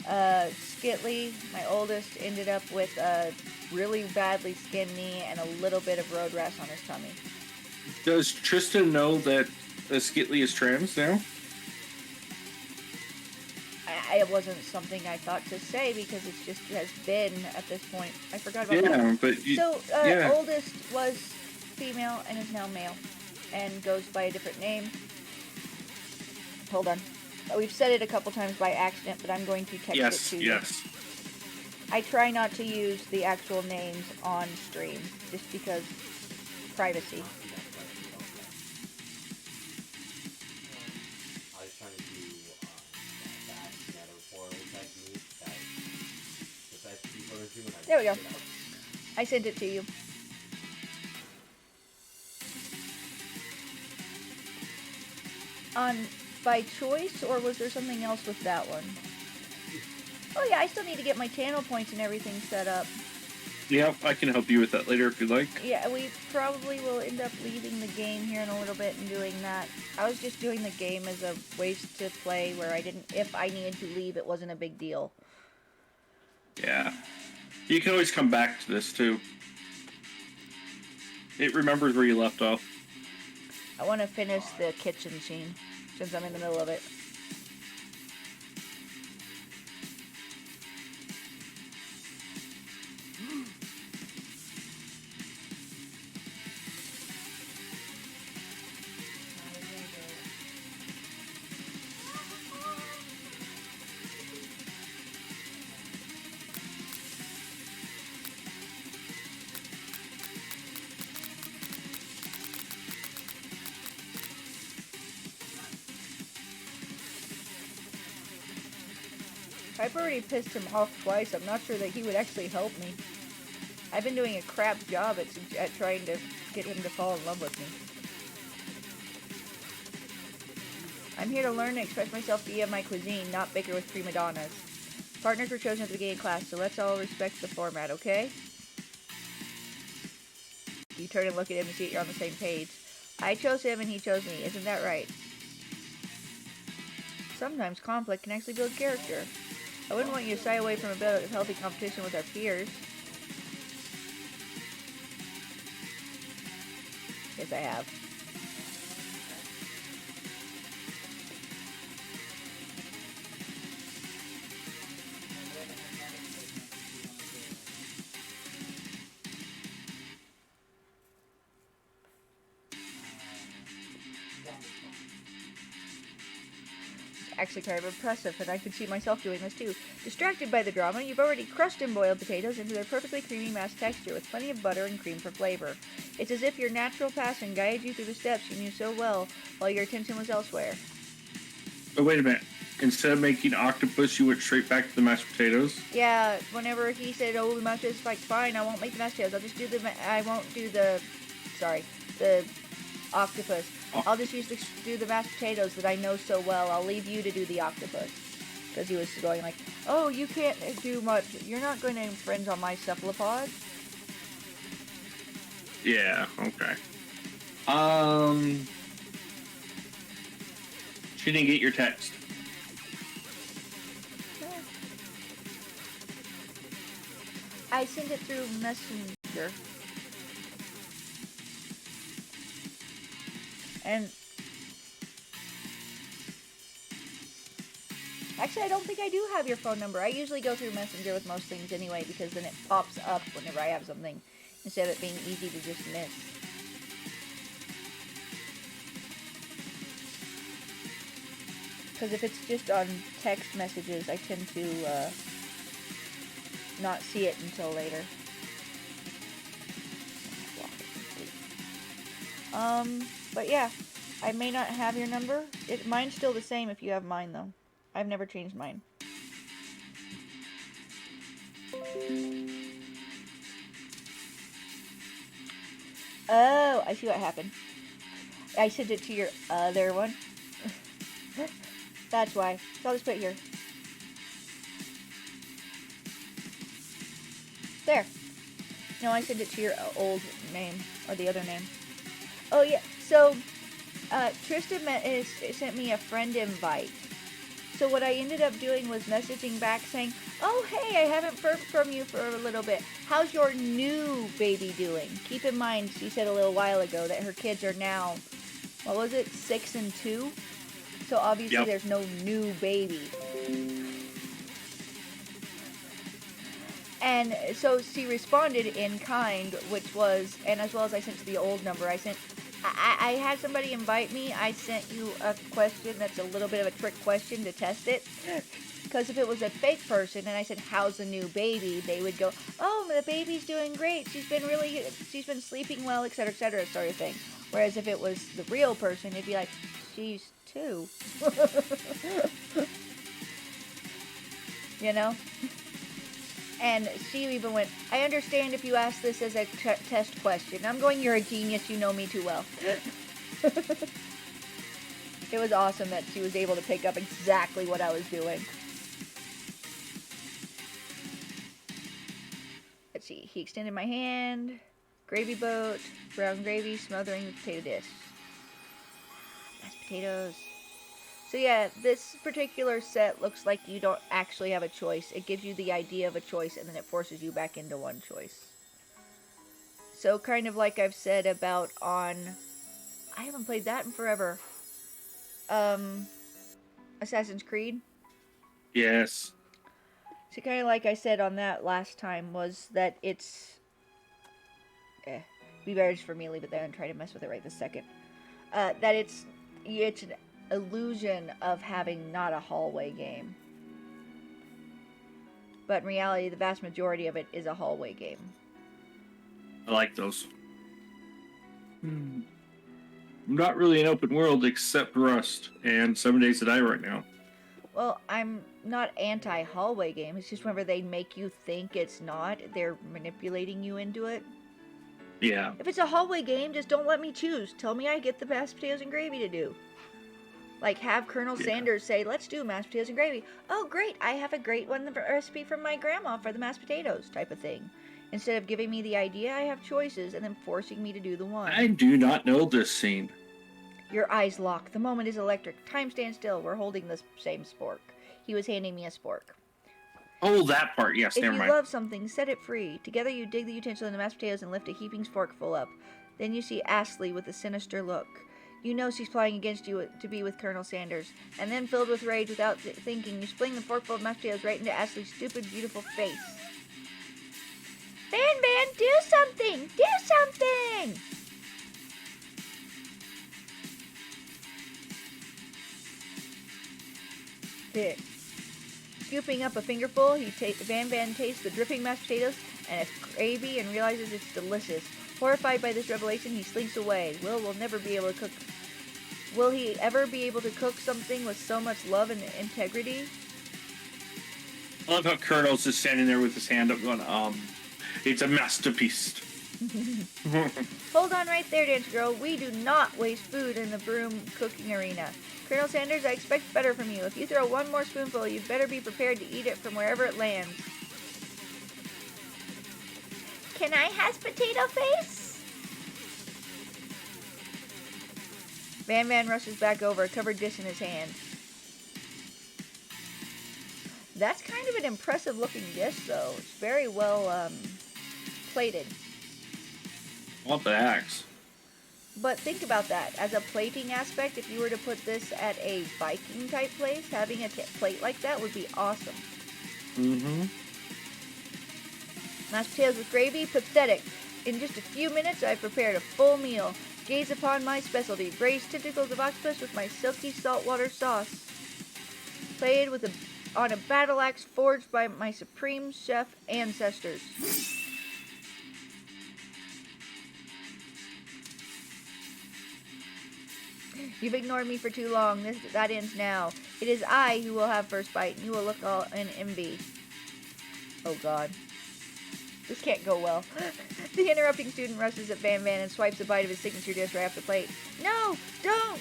Skitley, my oldest, ended up with a really badly skinned knee and a little bit of road rash on his tummy. Does Tristan know that Skitley is trans now? It wasn't something I thought to say because it just has been at this point. I forgot about that. Yeah, but oldest was female and is now male and goes by a different name. Hold on. We've said it a couple times by accident, but I'm going to text it to you. Yes. I try not to use the actual names on stream just because privacy. I was trying to do that nether portal technique that the best people are doing. There we go. I sent it to you. By choice, or was there something else with that one? Oh yeah, I still need to get my channel points and everything set up. Yeah, I can help you with that later if you'd like. Yeah, we probably will end up leaving the game here in a little bit and doing that. I was just doing the game as a ways to play where I didn't, if I needed to leave, it wasn't a big deal. Yeah. You can always come back to this too. It remembers where you left off. I want to finish the kitchen scene since I'm in the middle of it. I've already pissed him off twice. I'm not sure that he would actually help me. I've been doing a crap job at trying to get him to fall in love with me. I'm here to learn and express myself via my cuisine, not bicker with prima donnas. Partners were chosen at the beginning of class, so let's all respect the format, okay? You turn and look at him to see that you're on the same page. I chose him and he chose me, isn't that right? Sometimes conflict can actually build character. I wouldn't want you to shy away from a bit of healthy competition with our peers. Yes, I have. Actually kind of impressive, and I could see myself doing this too. Distracted by the drama, you've already crushed and boiled potatoes into their perfectly creamy mashed texture with plenty of butter and cream for flavor. It's as if your natural passion guided you through the steps you knew so well while your attention was elsewhere. Oh, wait a minute. Instead of making octopus, you went straight back to the mashed potatoes? Yeah, whenever he said, oh, the mashed potatoes, like, fine, I won't make the mashed potatoes. I'll just do the, I won't do the, sorry, the octopus. I'll just do the mashed potatoes that I know so well. I'll leave you to do the octopus. Because he was going like, oh, you can't do much. You're not going to infringe on my cephalopod. Yeah, okay. She didn't get your text. I sent it through Messenger. And actually, I don't think I do have your phone number. I usually go through Messenger with most things anyway, because then it pops up whenever I have something, instead of it being easy to just miss. Because if it's just on text messages, I tend to not see it until later. But yeah, I may not have your number. Mine's still the same if you have mine, though. I've never changed mine. Oh, I see what happened. I sent it to your other one. That's why. So I'll just put it here. There. No, I sent it to your old name, or the other name. Oh, yeah. So, Tristan sent me a friend invite. So what I ended up doing was messaging back saying, oh, hey, I haven't heard from you for a little bit. How's your new baby doing? Keep in mind, she said a little while ago that her kids are now, what was it, 6 and 2? So obviously There's no new baby. And so she responded in kind, which was, and as well as I sent to the old number, I had somebody invite me. I sent you a question that's a little bit of a trick question to test it. Because if it was a fake person and I said, how's the new baby? They would go, oh, the baby's doing great. She's been sleeping well, etc., sort of thing. Whereas if it was the real person, it'd be like, she's 2. You know? And she even went, I understand if you ask this as a test question. I'm going, you're a genius, you know me too well. It was awesome that she was able to pick up exactly what I was doing. Let's see, he extended my hand, gravy boat, brown gravy, smothering the potato dish. Mashed potatoes. So yeah, this particular set looks like you don't actually have a choice. It gives you the idea of a choice, and then it forces you back into one choice. So kind of like I've said about I haven't played that in forever. Assassin's Creed. Yes. So kind of like I said on that last time was that it's... be better just for me to leave it there and try to mess with it right this second. That it's an illusion of having not a hallway game. But in reality, the vast majority of it is a hallway game. I like those. Not really an open world except Rust and 7 Days to Die right now. Well, I'm not anti-hallway game. It's just whenever they make you think it's not, they're manipulating you into it. Yeah. If it's a hallway game, just don't let me choose. Tell me I get the mashed potatoes and gravy to do. Like, have Colonel Sanders say, let's do mashed potatoes and gravy. Oh, great. I have a great one, the recipe from my grandma for the mashed potatoes type of thing. Instead of giving me the idea, I have choices and then forcing me to do the one. I do not know this scene. Your eyes lock. The moment is electric. Time stands still. We're holding the same spork. He was handing me a spork. Oh, that part. Yes, If never you mind. love something, set it free. Together you dig the utensil in the mashed potatoes and lift a heaping forkful up. Then you see Astley with a sinister look. You know she's plotting against you to be with Colonel Sanders. And then, filled with rage without thinking, you fling the forkful of mashed potatoes right into Astley's stupid, beautiful face. Van, do something! Do something! There. Scooping up a fingerful, Van tastes the dripping mashed potatoes and its gravy and realizes it's delicious. Horrified by this revelation, he slinks away. Will never be able to cook. Will he ever be able to cook something with so much love and integrity? I love how Colonel's just standing there with his hand up going, it's a masterpiece. Hold on right there, Dance Girl. We do not waste food in the broom cooking arena. Colonel Sanders, I expect better from you. If you throw one more spoonful, you'd better be prepared to eat it from wherever it lands. Can I has potato face? Van rushes back over, a covered dish in his hand. That's kind of an impressive looking dish, though. It's very well plated. I want the axe. But think about that. As a plating aspect, if you were to put this at a Viking type place, having a plate like that would be awesome. Mm-hmm. Mashed potatoes with gravy? Pathetic. In just a few minutes, I've prepared a full meal. Gaze upon my specialty, braised tentacles of octopus with my silky saltwater sauce. Played with on a battle axe forged by my supreme chef ancestors. You've ignored me for too long. That ends now. It is I who will have first bite, and you will look all in envy. Oh, God. This can't go well. The interrupting student rushes at Van and swipes a bite of his signature dish right off the plate. No, don't!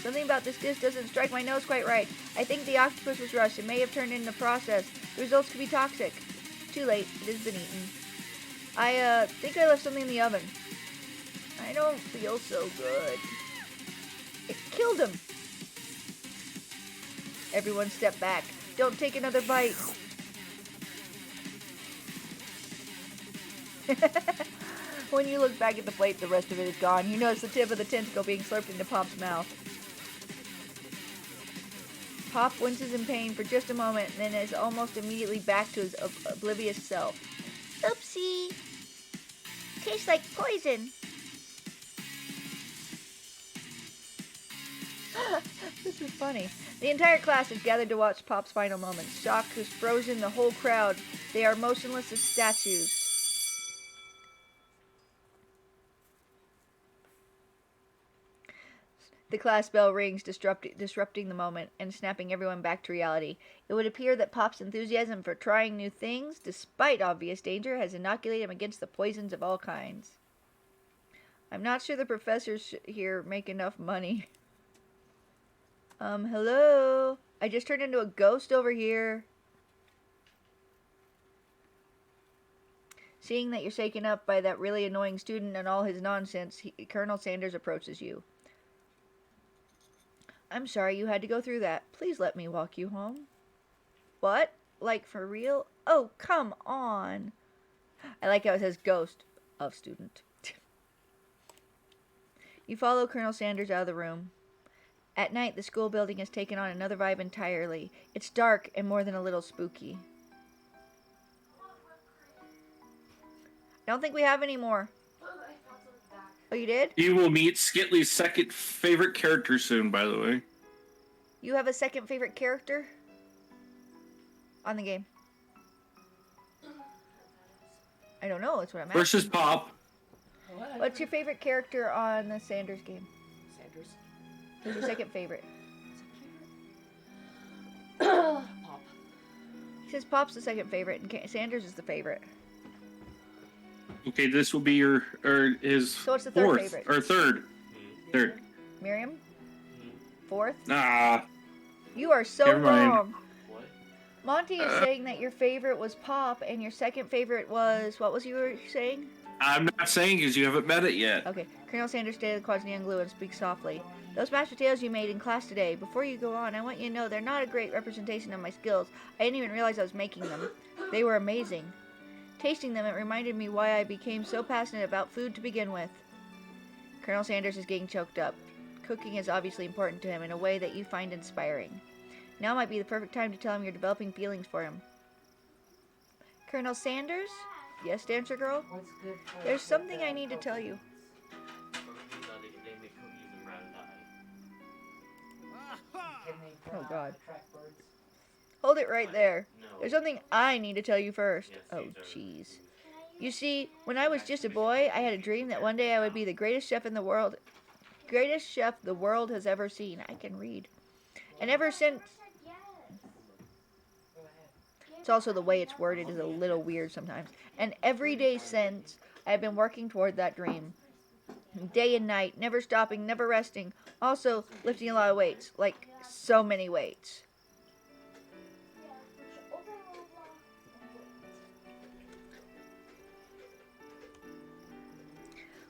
Something about this dish doesn't strike my nose quite right. I think the octopus was rushed. It may have turned into process. The results could be toxic. Too late. It has been eaten. I think I left something in the oven. I don't feel so good. It killed him. Everyone step back. Don't take another bite. When you look back at the plate, the rest of it is gone. You notice the tip of the tentacle being slurped into Pop's mouth. Pop winces in pain for just a moment and then is almost immediately back to his oblivious self. Oopsie. Tastes like poison. This is funny. The entire class is gathered to watch Pop's final moments. Shock has frozen the whole crowd. They are motionless as statues. The class bell rings, disrupting the moment and snapping everyone back to reality. It would appear that Pop's enthusiasm for trying new things, despite obvious danger, has inoculated him against the poisons of all kinds. I'm not sure the professors here make enough money. Hello? I just turned into a ghost over here. Seeing that you're shaken up by that really annoying student and all his nonsense, Colonel Sanders approaches you. I'm sorry you had to go through that. Please let me walk you home. What? Like for real? Oh, come on. I like how it says ghost of student. You follow Colonel Sanders out of the room. At night, the school building has taken on another vibe entirely. It's dark and more than a little spooky. I don't think we have any more. Oh, you did? You will meet Skitley's second favorite character soon, by the way. You have a second favorite character on the game? I don't know. That's what I'm asking. Versus Pop. What's your favorite character on the Sanders game? Sanders. Who's your second favorite? He says Pop's the second favorite and Sanders is the favorite. Okay, this will be his So what's the third fourth favorite? or third. Third. Miriam? Hmm? Fourth? Ah, You are so Never mind. wrong. What? Monty is saying that your favorite was Pop and your second favorite was... What was you were saying? I'm not saying because you haven't met it yet. Okay. Colonel Sanders stated the quads neon glue and speaks softly. Those mashed potatoes you made in class today, before you go on, I want you to know they're not a great representation of my skills. I didn't even realize I was making them. They were amazing. Tasting them, it reminded me why I became so passionate about food to begin with. Colonel Sanders is getting choked up. Cooking is obviously important to him in a way that you find inspiring. Now might be the perfect time to tell him you're developing feelings for him. Colonel Sanders? Yes, Dancer Girl? What's good for There's something I need to tell you. They make cookies and brown dye. Can they Oh, God. attract birds? Hold it right there. No. There's something I need to tell you first. Yes, Oh, these are- jeez. You see, when I was just a boy, I had a dream that one day I would be the greatest chef in the world. Greatest chef the world has ever seen. I can read. And ever since... Go ahead. It's also the way it's worded is a little weird sometimes. And every day since, I have been working toward that dream. Day and night, never stopping, never resting. Also, lifting a lot of weights. Like, so many weights.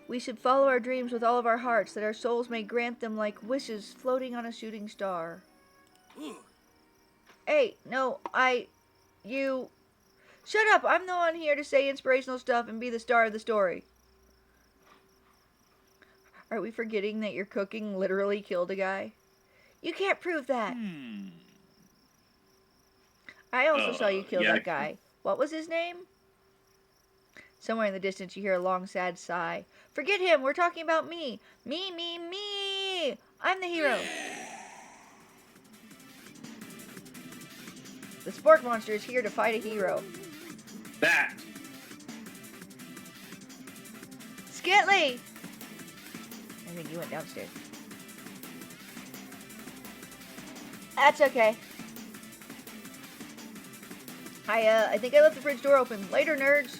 We should follow our dreams with all of our hearts, that our souls may grant them like wishes floating on a shooting star. Hey, no, you... Shut up! I'm the one here to say inspirational stuff and be the star of the story. Are we forgetting that your cooking literally killed a guy? You can't prove that. I also saw you kill yeah. that guy. What was his name? Somewhere in the distance you hear a long, sad sigh. Forget him! We're talking about me! Me, me, me! I'm the hero! The Spork Monster is here to fight a hero. That. Skitley! I think you went downstairs. That's okay. I think I left the fridge door open. Later, nerds!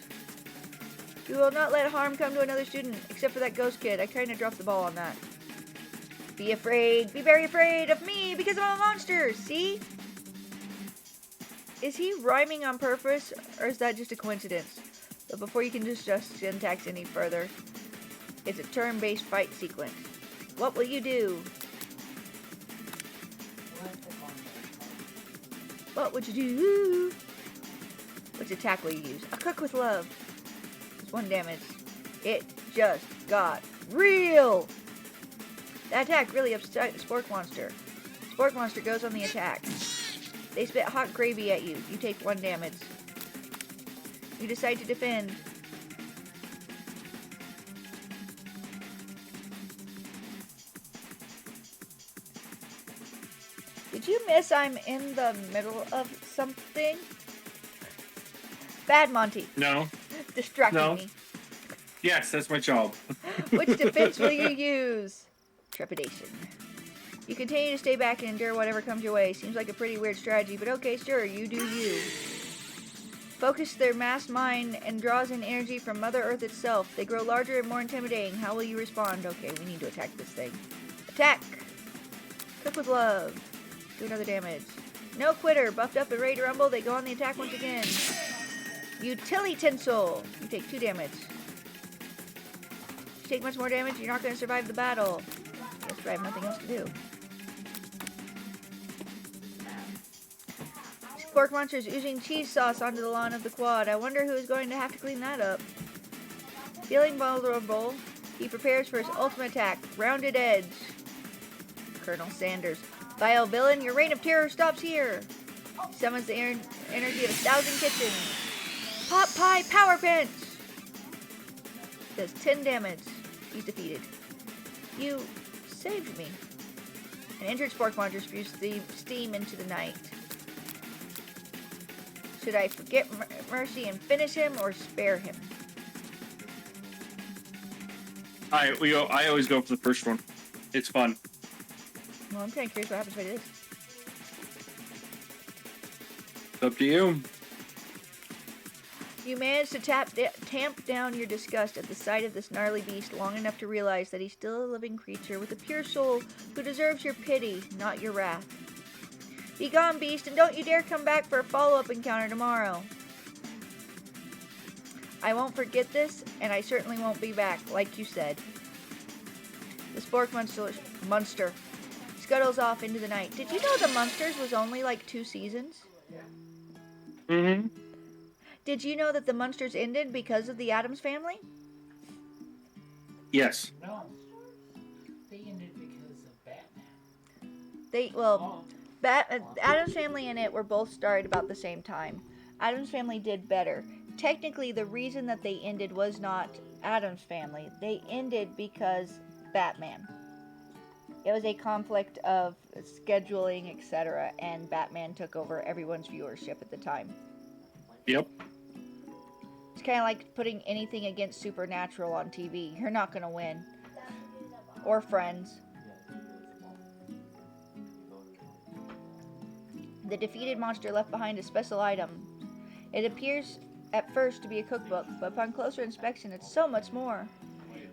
We will not let harm come to another student, except for that ghost kid. I kind of dropped the ball on that. Be afraid, be very afraid of me, because I'm a monster, see? Is he rhyming on purpose, or is that just a coincidence? But before you can discuss syntax any further, it's a turn-based fight sequence. What will you do? What would you do? Which attack will you use? A cook with love. It's 1 damage. It just got real! That attack really upset the Spork Monster. Spork Monster goes on the attack. They spit hot gravy at you. You take 1 damage. You decide to defend. Did you miss I'm in the middle of something? Bad Monty. No. Distracting No. me. Yes, that's my job. Which defense will you use? Trepidation. You continue to stay back and endure whatever comes your way. Seems like a pretty weird strategy, but okay, sure, you do you. Focus their mass mind and draws in energy from Mother Earth itself. They grow larger and more intimidating. How will you respond? Okay, we need to attack this thing. Attack! Cook with love. Do another damage. No quitter. Buffed up and ready to rumble. They go on the attack once again. Utensil. You take 2 damage. If you take much more damage, you're not going to survive the battle. That's right, I have nothing else to do. Spork Monster is oozing cheese sauce onto the lawn of the quad. I wonder who is going to have to clean that up. Feeling vulnerable, he prepares for his ultimate attack. Rounded Edge. Colonel Sanders. Vile villain, your reign of terror stops here. Summons the energy of 1,000 kitchens. Pot Pie Power Pinch! Does 10 damage. He's defeated. You saved me. An injured Spork Monster spews steam into the night. Should I forget mercy and finish him, or spare him? Alright, I always go for the first one. It's fun. Well, I'm kind of curious what happens if I do It's up to you. You manage to tamp down your disgust at the sight of this gnarly beast long enough to realize that he's still a living creature with a pure soul who deserves your pity, not your wrath. Be gone, beast, and don't you dare come back for a follow-up encounter tomorrow. I won't forget this, and I certainly won't be back, like you said. The spork monster scuttles off into the night. Did you know The Munsters was only like 2 seasons? Mm-hmm. Did you know that The Munsters ended because of the Addams Family? Yes. No. They ended because of Batman. Addams Family and it were both started about the same time. Addams Family did better. Technically, the reason that they ended was not Addams Family. They ended because Batman. It was a conflict of scheduling, etc., and Batman took over everyone's viewership at the time. Yep. It's kind of like putting anything against Supernatural on TV. You're not going to win. Or Friends. The defeated monster left behind a special item. It appears at first to be a cookbook, but upon closer inspection it's so much more.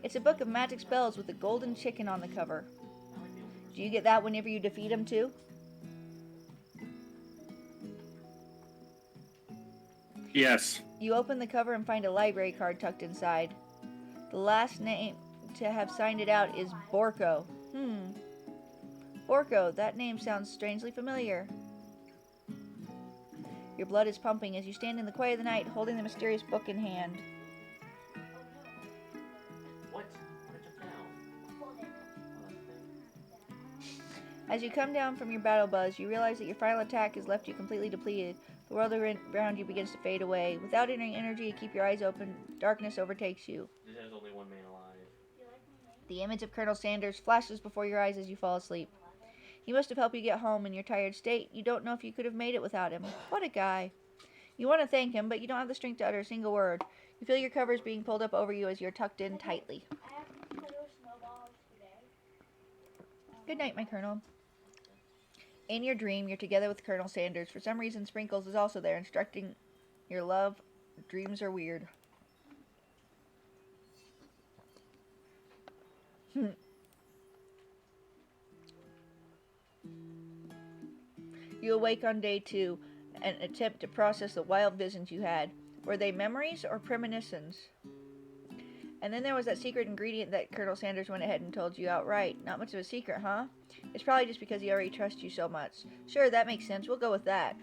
It's a book of magic spells with a golden chicken on the cover. Do you get that whenever you defeat him too? Yes. You open the cover and find a library card tucked inside. The last name to have signed it out is Borko. Borko, that name sounds strangely familiar. Your blood is pumping as you stand in the quiet of the night, holding the mysterious book in hand. What? What took down? As you come down from your battle buzz, you realize that your final attack has left you completely depleted. The world around you begins to fade away. Without any energy to keep your eyes open, darkness overtakes you. There's only one man alive. The image of Colonel Sanders flashes before your eyes as you fall asleep. He must have helped you get home in your tired state. You don't know if you could have made it without him. What a guy. You want to thank him, but you don't have the strength to utter a single word. You feel your covers being pulled up over you as you're tucked in tightly. Good night, my Colonel. In your dream, you're together with Colonel Sanders. For some reason, Sprinkles is also there, instructing your love. Dreams are weird. You awake on day 2 and attempt to process the wild visions you had. Were they memories or premonitions? And then there was that secret ingredient that Colonel Sanders went ahead and told you outright. Not much of a secret, huh? It's probably just because he already trusts you so much. Sure, that makes sense. We'll go with that.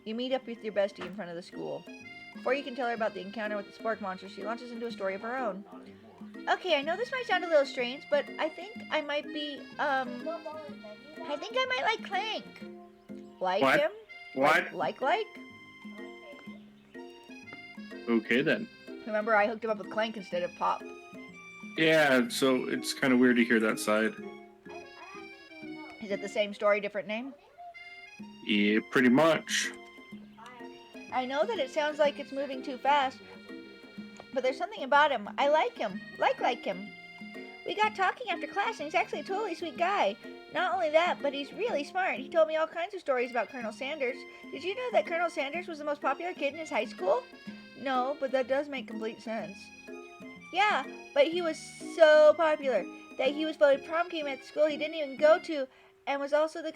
You meet up with your bestie in front of the school. Before you can tell her about the encounter with the spork monster, she launches into a story of her own. Okay, I know this might sound a little strange, but I think I might be, I think I might like Clank. Like What? him? What? Like? Okay then. Remember, I hooked him up with Clank instead of Pop. Yeah, so it's kind of weird to hear that side. Is it the same story, different name? Yeah, pretty much. I know that it sounds like it's moving too fast, but there's something about him. I like him. Like him. We got talking after class, and he's actually a totally sweet guy. Not only that, but he's really smart. He told me all kinds of stories about Colonel Sanders. Did you know that Colonel Sanders was the most popular kid in his high school? No, but that does make complete sense. Yeah, but he was so popular that he was voted prom king at the school he didn't even go to, and was also the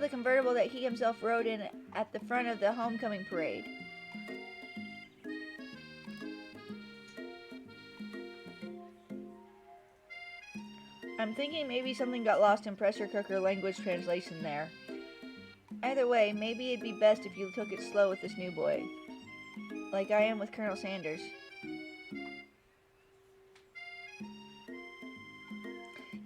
convertible that he himself rode in at the front of the homecoming parade. I'm thinking maybe something got lost in pressure cooker language translation there. Either way, maybe it'd be best if you took it slow with this new boy. Like I am with Colonel Sanders.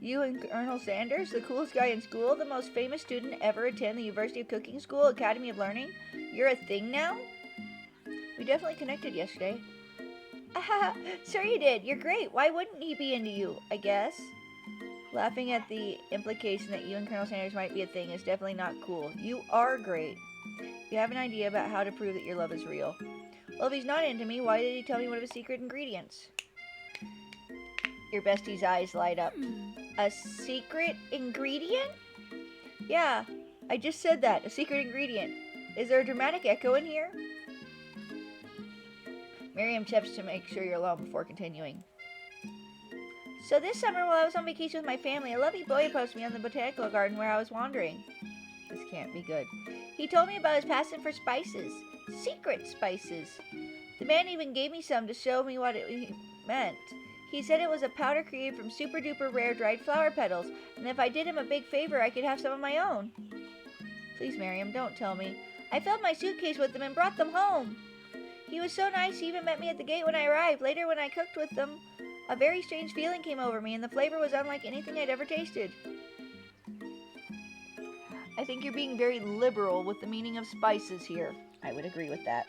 You and Colonel Sanders, the coolest guy in school, the most famous student ever attend the University of Cooking School Academy of Learning? You're a thing now? We definitely connected yesterday. Sure you did. You're great. Why wouldn't he be into you, I guess? Laughing at the implication that you and Colonel Sanders might be a thing is definitely not cool. You are great. You have an idea about how to prove that your love is real. Well, if he's not into me, why did he tell me one of his secret ingredients? Your bestie's eyes light up. A secret ingredient? Yeah, I just said that. A secret ingredient. Is there a dramatic echo in here? Miriam checks to make sure you're alone before continuing. So this summer while I was on vacation with my family, a lovely boy approached me on the botanical garden where I was wandering. This can't be good. He told me about his passion for spices. Secret spices. The man even gave me some to show me what it meant. He said it was a powder created from super duper rare dried flower petals, and if I did him a big favor, I could have some of my own. Please, Miriam, don't tell me. I filled my suitcase with them and brought them home. He was so nice, he even met me at the gate when I arrived. Later, when I cooked with them, a very strange feeling came over me, and the flavor was unlike anything I'd ever tasted. I think you're being very liberal with the meaning of spices here. I would agree with that.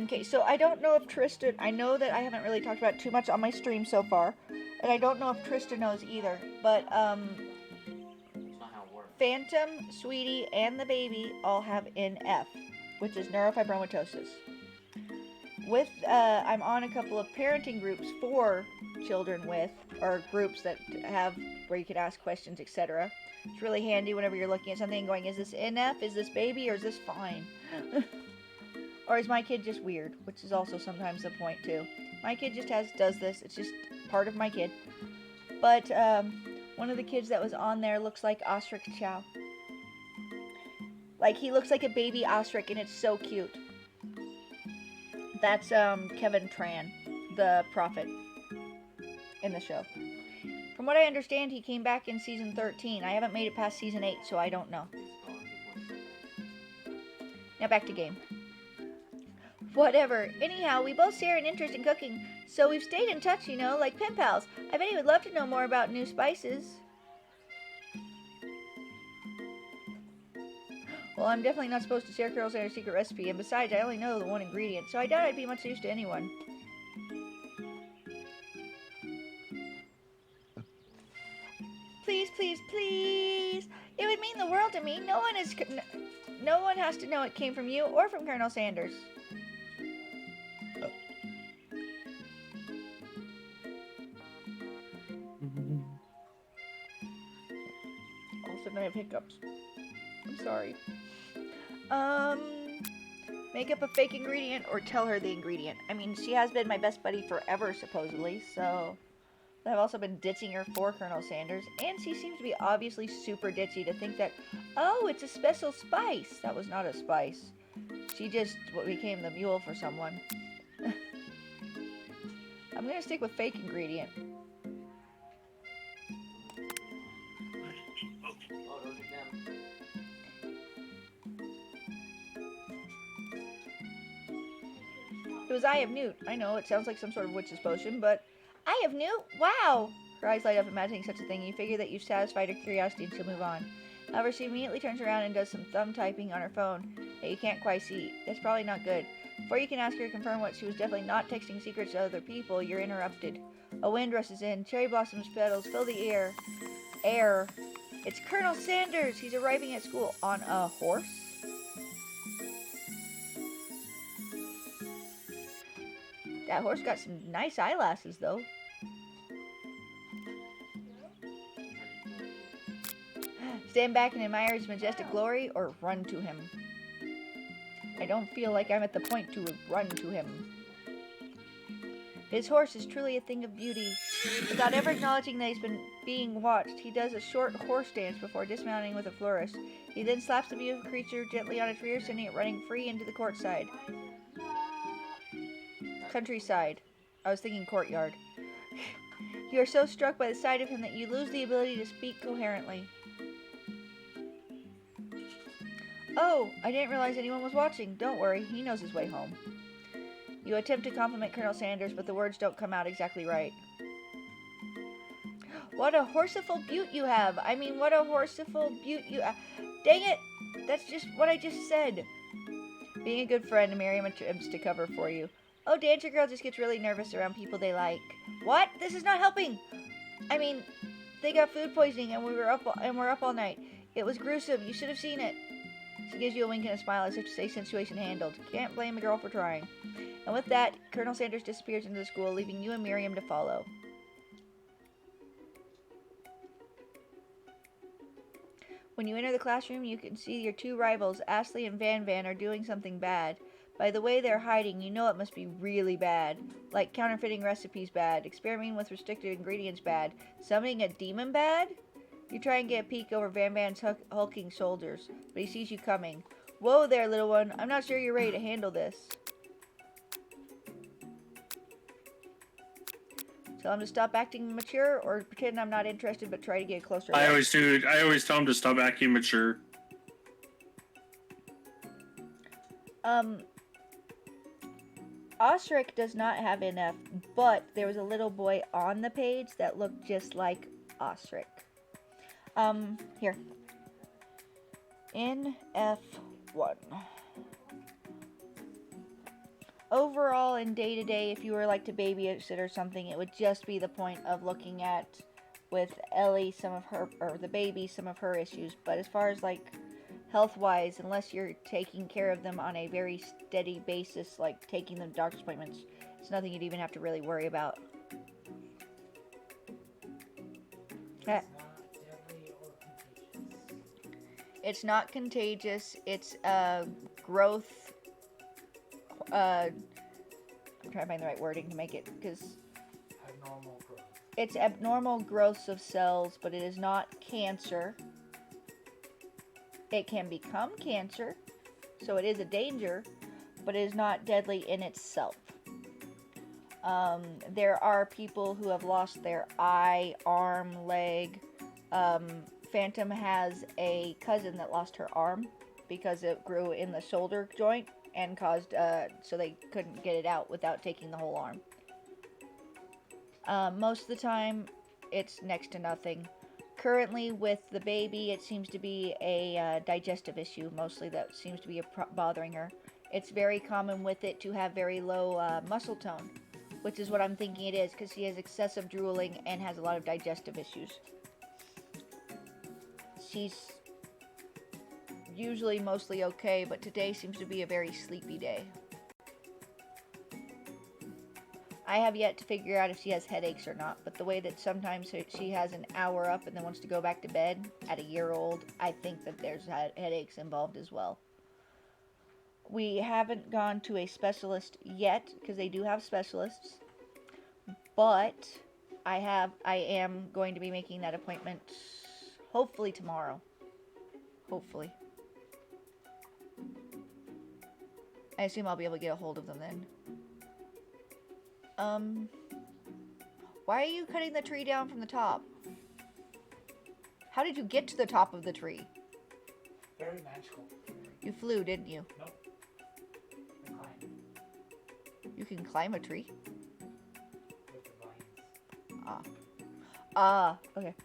Okay, so I don't know if Tristan... I know that I haven't really talked about it too much on my stream so far. And I don't know if Tristan knows either. But, That's not how it works. Phantom, Sweetie, and the baby all have NF, which is neurofibromatosis. With, I'm on a couple of parenting groups for children with, or groups that have, where you can ask questions, etc. It's really handy whenever you're looking at something and going, is this NF, is this baby, or is this fine? Or is my kid just weird, which is also sometimes the point too. My kid just does this, it's just part of my kid. But, one of the kids that was on there looks like Ostrich Chow. Like, he looks like a baby ostrich, and it's so cute. That's Kevin Tran, the prophet in the show. From what I understand, he came back in season 13. I haven't made it past season 8, so I don't know. Now back to game. Whatever. Anyhow, we both share an interest in cooking, so we've stayed in touch, you know, like pen pals. I bet he would love to know more about new spices. Well, I'm definitely not supposed to share Carol Sanders' secret recipe, and besides, I only know the one ingredient, so I doubt I'd be much use to anyone. Please, please, please! It would mean the world to me. No one has to know it came from you or from Colonel Sanders. Also, I have hiccups. I'm sorry. Make up a fake ingredient or tell her the ingredient. I mean, she has been my best buddy forever, supposedly, so... I've also been ditching her for Colonel Sanders, and she seems to be obviously super ditchy to think that, oh, it's a special spice. That was not a spice. She just became the mule for someone. I'm gonna stick with fake ingredient. Oh, those are them. It was Eye of Newt. I know, it sounds like some sort of witch's potion, but... Eye of Newt? Wow! Her eyes light up imagining such a thing. You figure that you've satisfied her curiosity and she'll move on. However, she immediately turns around and does some thumb typing on her phone that you can't quite see. That's probably not good. Before you can ask her to confirm what she was definitely not texting secrets to other people, you're interrupted. A wind rushes in. Cherry blossoms petals fill the air. It's Colonel Sanders! He's arriving at school on a horse? That horse got some nice eyelashes, though. Stand back and admire his majestic glory, or run to him. I don't feel like I'm at the point to run to him. His horse is truly a thing of beauty. Without ever acknowledging that he's been being watched, he does a short horse dance before dismounting with a flourish. He then slaps the beautiful creature gently on its rear, sending it running free into the courtside. Countryside. I was thinking courtyard. You are so struck by the sight of him that you lose the ability to speak coherently. Oh, I didn't realize anyone was watching. Don't worry, he knows his way home. You attempt to compliment Colonel Sanders, but the words don't come out exactly right. What a horseful beaut you have! I mean, what a horseful beaut you have. Dang it! That's just what I just said. Being a good friend, Miriam attempts to cover for you. Oh, Dancer Girl just gets really nervous around people they like. What? This is not helping! I mean, they got food poisoning and we're up all night. It was gruesome. You should have seen it. She gives you a wink and a smile as if to say situation handled. Can't blame a girl for trying. And with that, Colonel Sanders disappears into the school, leaving you and Miriam to follow. When you enter the classroom, you can see your two rivals, Ashley and Van Van, are doing something bad. By the way they're hiding, you know it must be really bad. Like counterfeiting recipes bad, experimenting with restricted ingredients bad, summoning a demon bad? You try and get a peek over Van Van's hulking shoulders, but he sees you coming. Whoa there, little one. I'm not sure you're ready to handle this. Tell him to stop acting mature, or pretend I'm not interested but try to get a closer look. I always do. I always tell him to stop acting mature. Osric does not have NF, but there was a little boy on the page that looked just like Osric. Here. NF1. Overall, in day-to-day, if you were like to babysit or something, it would just be the point of looking at, with Ellie, some of her, or the baby, some of her issues. But as far as like health-wise, unless you're taking care of them on a very steady basis, like taking them to doctor's appointments, it's nothing you'd even have to really worry about. It's not contagious. It's growth. I'm trying to find the right wording to make it, because Abnormal growth. it's abnormal growths of cells, but it is not cancer. It can become cancer, so it is a danger, but it is not deadly in itself. There are people who have lost their eye, arm, leg. Phantom has a cousin that lost her arm because it grew in the shoulder joint and caused, so they couldn't get it out without taking the whole arm. Most of the time, it's next to nothing. Currently, with the baby, it seems to be a digestive issue, mostly, that seems to be bothering her. It's very common with it to have very low muscle tone, which is what I'm thinking it is, because she has excessive drooling and has a lot of digestive issues. She's usually mostly okay, but today seems to be a very sleepy day. I have yet to figure out if she has headaches or not, but the way that sometimes she has an hour up and then wants to go back to bed at a year old, I think that there's headaches involved as well. We haven't gone to a specialist yet, because they do have specialists, but I am going to be making that appointment hopefully tomorrow. Hopefully. I assume I'll be able to get a hold of them then. Why are you cutting the tree down from the top? How did you get to the top of the tree? Very magical. You flew, didn't you? Nope. I climbed You can climb a tree? with the vines. Okay.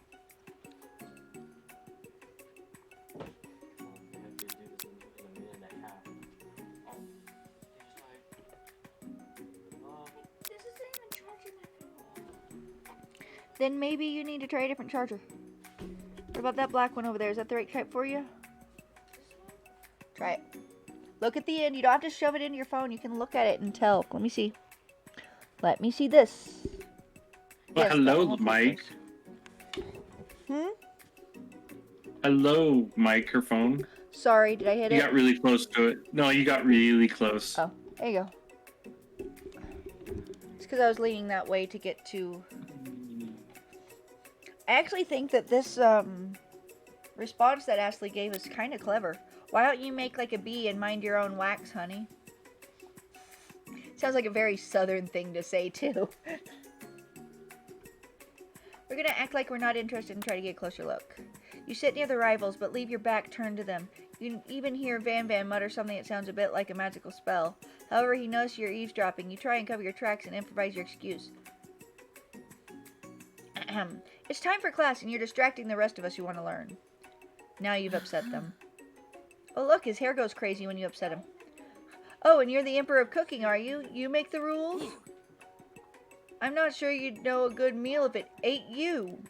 Then maybe you need to try a different charger. What about that black one over there? Is that the right type for you? Try it. Look at the end. You don't have to shove it into your phone. You can look at it and tell. Let me see. Let me see this. Well, Yes, hello, that one Mike. Hmm? Hello, microphone. Sorry, did I hit You it? got really close to it. No, you got really close. Oh, there you go. It's because I was leaning that way to get to... I actually think that this response that Ashley gave is kind of clever. Why don't you make like a bee and mind your own wax, honey? Sounds like a very southern thing to say, too. We're gonna act like we're not interested and try to get a closer look. You sit near the rivals, but leave your back turned to them. You can even hear Van Van mutter something that sounds a bit like a magical spell. However, he knows you're eavesdropping. You try and cover your tracks and improvise your excuse. It's time for class, and you're distracting the rest of us who want to learn. Now you've upset them. Oh, look, his hair goes crazy when you upset him. Oh, and you're the Emperor of Cooking, are you? You make the rules? I'm not sure you'd know a good meal if it ate you.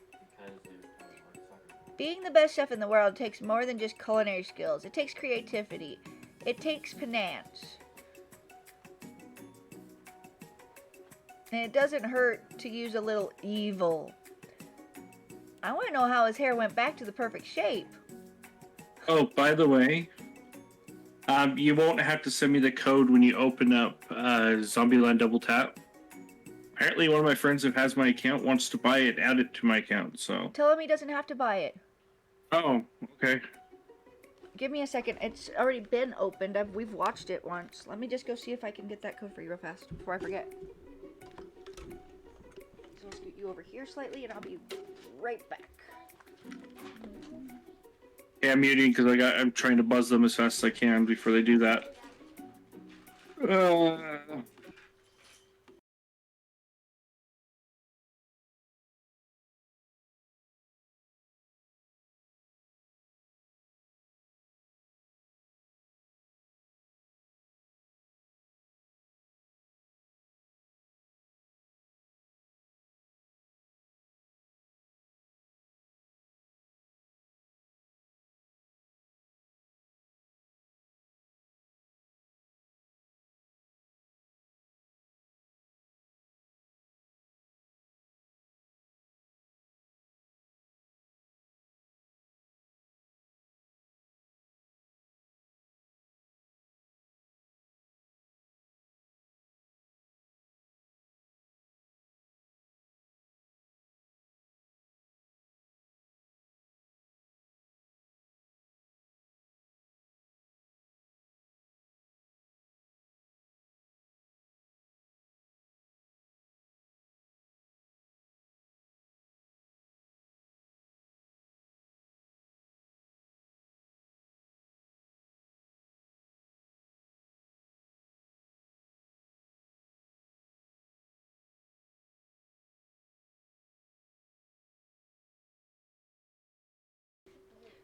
Being the best chef in the world takes more than just culinary skills. It takes creativity. It takes panache. And it doesn't hurt to use a little evil. I want to know how his hair went back to the perfect shape. Oh, by the way, you won't have to send me the code when you open up Zombieland Double Tap. Apparently, one of my friends who has my account wants to buy it, add it to my account. So. Tell him he doesn't have to buy it. Oh, okay. Give me a second. It's already been opened. We've watched it once. Let me just go see if I can get that code for you real fast before I forget. So I'll scoot you over here slightly, and I'll be right back. Yeah, I'm muting because I'm trying to buzz them as fast as I can before they do that.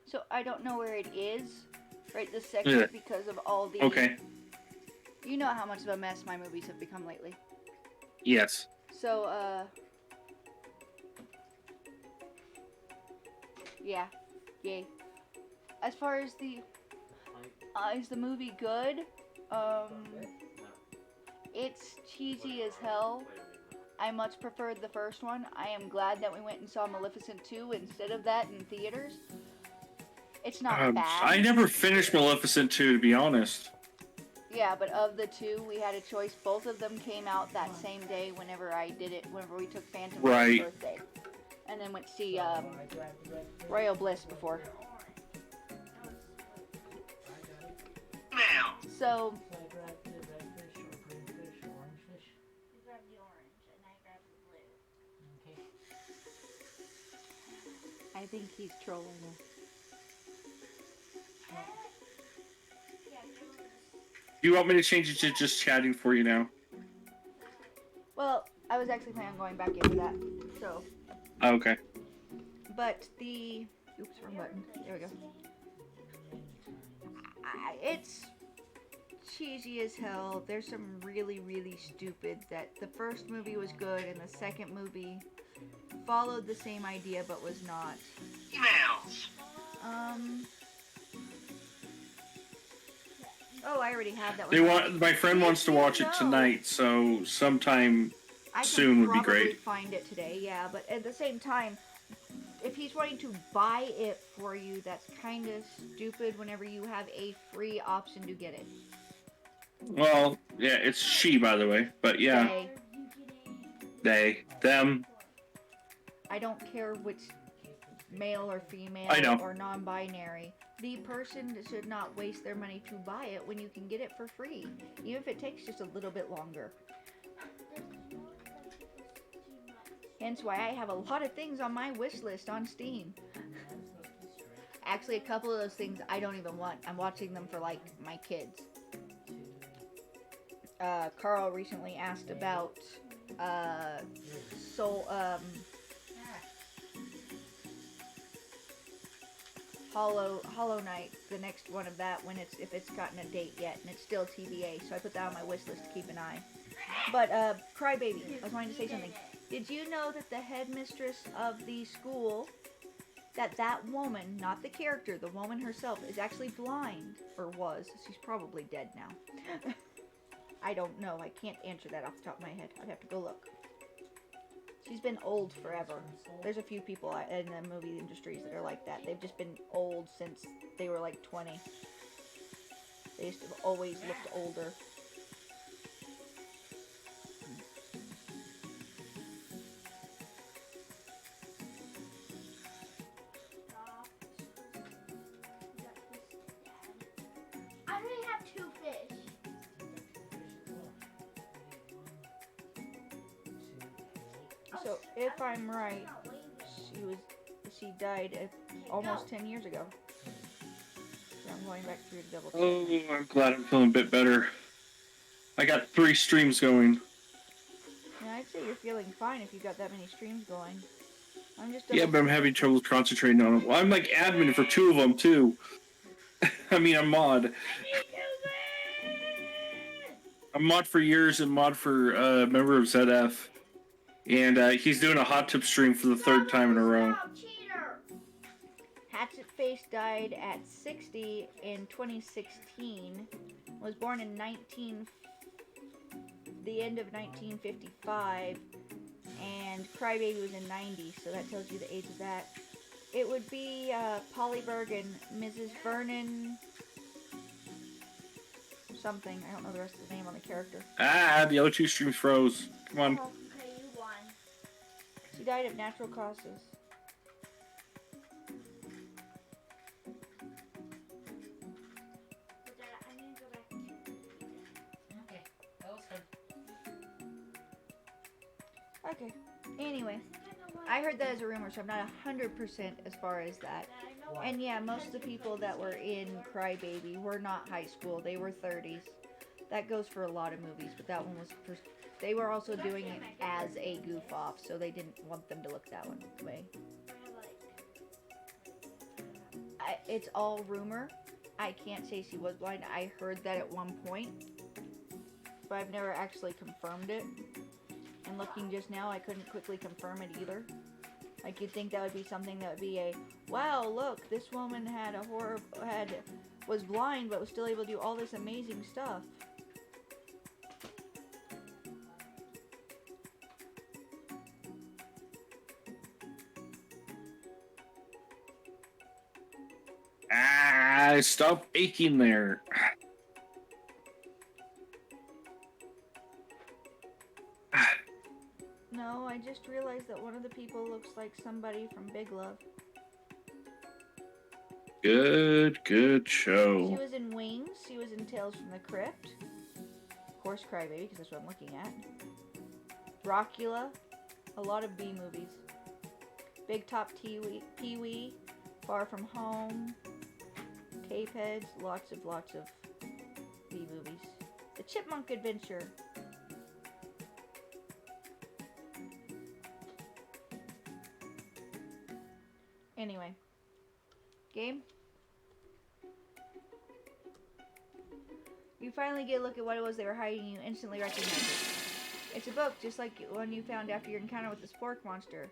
So I don't know where it is right this second Yeah. because of all the... Okay. You know how much of a mess my movies have become lately. Yes. So, yeah. Yay. As far as the... is the movie good? It's cheesy as hell. I much preferred the first one. I am glad that we went and saw Maleficent 2 instead of that in theaters. It's not bad. I never finished Maleficent 2, to be honest. Yeah, but of the two, we had a choice. Both of them came out that same day whenever I did it, whenever we took Phantom for his birthday. And then went to see Royal Bliss before. So, So I grabbed the red fish or green fish or orange fish. You grab the orange, and I grab the blue. Okay. I think he's trolling us. Do you want me to change it to just chatting for you now? Well, I was actually planning on going back into that. So, Okay. but the... Oops, wrong button. There we go. It's cheesy as hell. There's some really, really stupid that the first movie was good and the second movie followed the same idea but was not. Emails. Oh, I already have that one. My friend wants to watch it tonight, so sometime soon would be great. I can probably find it today, yeah, but at the same time, if he's wanting to buy it for you, that's kind of stupid whenever you have a free option to get it. Well, yeah, it's she, by the way, but yeah. Them. I don't care which male or female I know. or non-binary. The person should not waste their money to buy it when you can get it for free, even if it takes just a little bit longer. Hence why I have a lot of things on my wish list on Steam. Actually, a couple of those things I don't even want. I'm watching them for, like, my kids. Carl recently asked about, Hollow Knight, the next one of that, if it's gotten a date yet, and it's still TBA, so I put that on my wish list to keep an eye. But, Crybaby, I was wanting to say something. Did you know that the headmistress of the school that woman, not the character, the woman herself, is actually blind. Or was. She's probably dead now. I don't know. I can't answer that off the top of my head. I'd have to go look. She's been old forever. There's a few people in the movie industries that are like that. They've just been old since they were like 20. They just have always looked older. I already have 2 fish. So if I'm right, she died almost 10 years ago. So I'm going back through to double check. Oh, I'm glad I'm feeling a bit better. I got 3 streams going. Yeah, I'd say you're feeling fine if you got that many streams going. I'm just Yeah, but I'm having trouble concentrating on them. Well, I'm like admin for 2 of them too. I mean, I'm mod. I'm mod for years and mod for member of ZF. And he's doing a hot tip stream for the 3rd time in a row. Hatchet Face died at 60 in 2016. Was born in the end of 1955. And Crybaby was in 90, so that tells you the age of that. It would be Polly Bergen, Mrs. Vernon something. I don't know the rest of the name on the character. Ah, the O2 stream froze. Come on. Oh, okay, you won. She died of natural causes. But Dad, I need to go back to Okay, that was good. Okay. Anyway, I heard that as a rumor, so I'm not 100% as far as that. And yeah, most of the people that were in Crybaby were not high school. They were 30s. That goes for a lot of movies, but that one was for... They were also doing it as a goof off, so they didn't want them to look that way. It's all rumor. I can't say she was blind. I heard that at one point, but I've never actually confirmed it. And looking just now, I couldn't quickly confirm it either. Like, you'd think that would be something that would be a, wow, look, this woman was blind but was still able to do all this amazing stuff. Ah, stop aching there. No, I just realized that one of the people looks like somebody from Big Love. Good She show. was in Wings. She was in Tales from the Crypt. Of course, Crybaby, because that's what I'm looking at. Dracula. A lot of B movies. Big Top Pee-wee. Far From Home. Tapeheads. Lots of B movies. The Chipmunk Adventure. Anyway. Game? You finally get a look at what it was they were hiding and you instantly recognize it. It's a book, just like one you found after your encounter with the spork monster.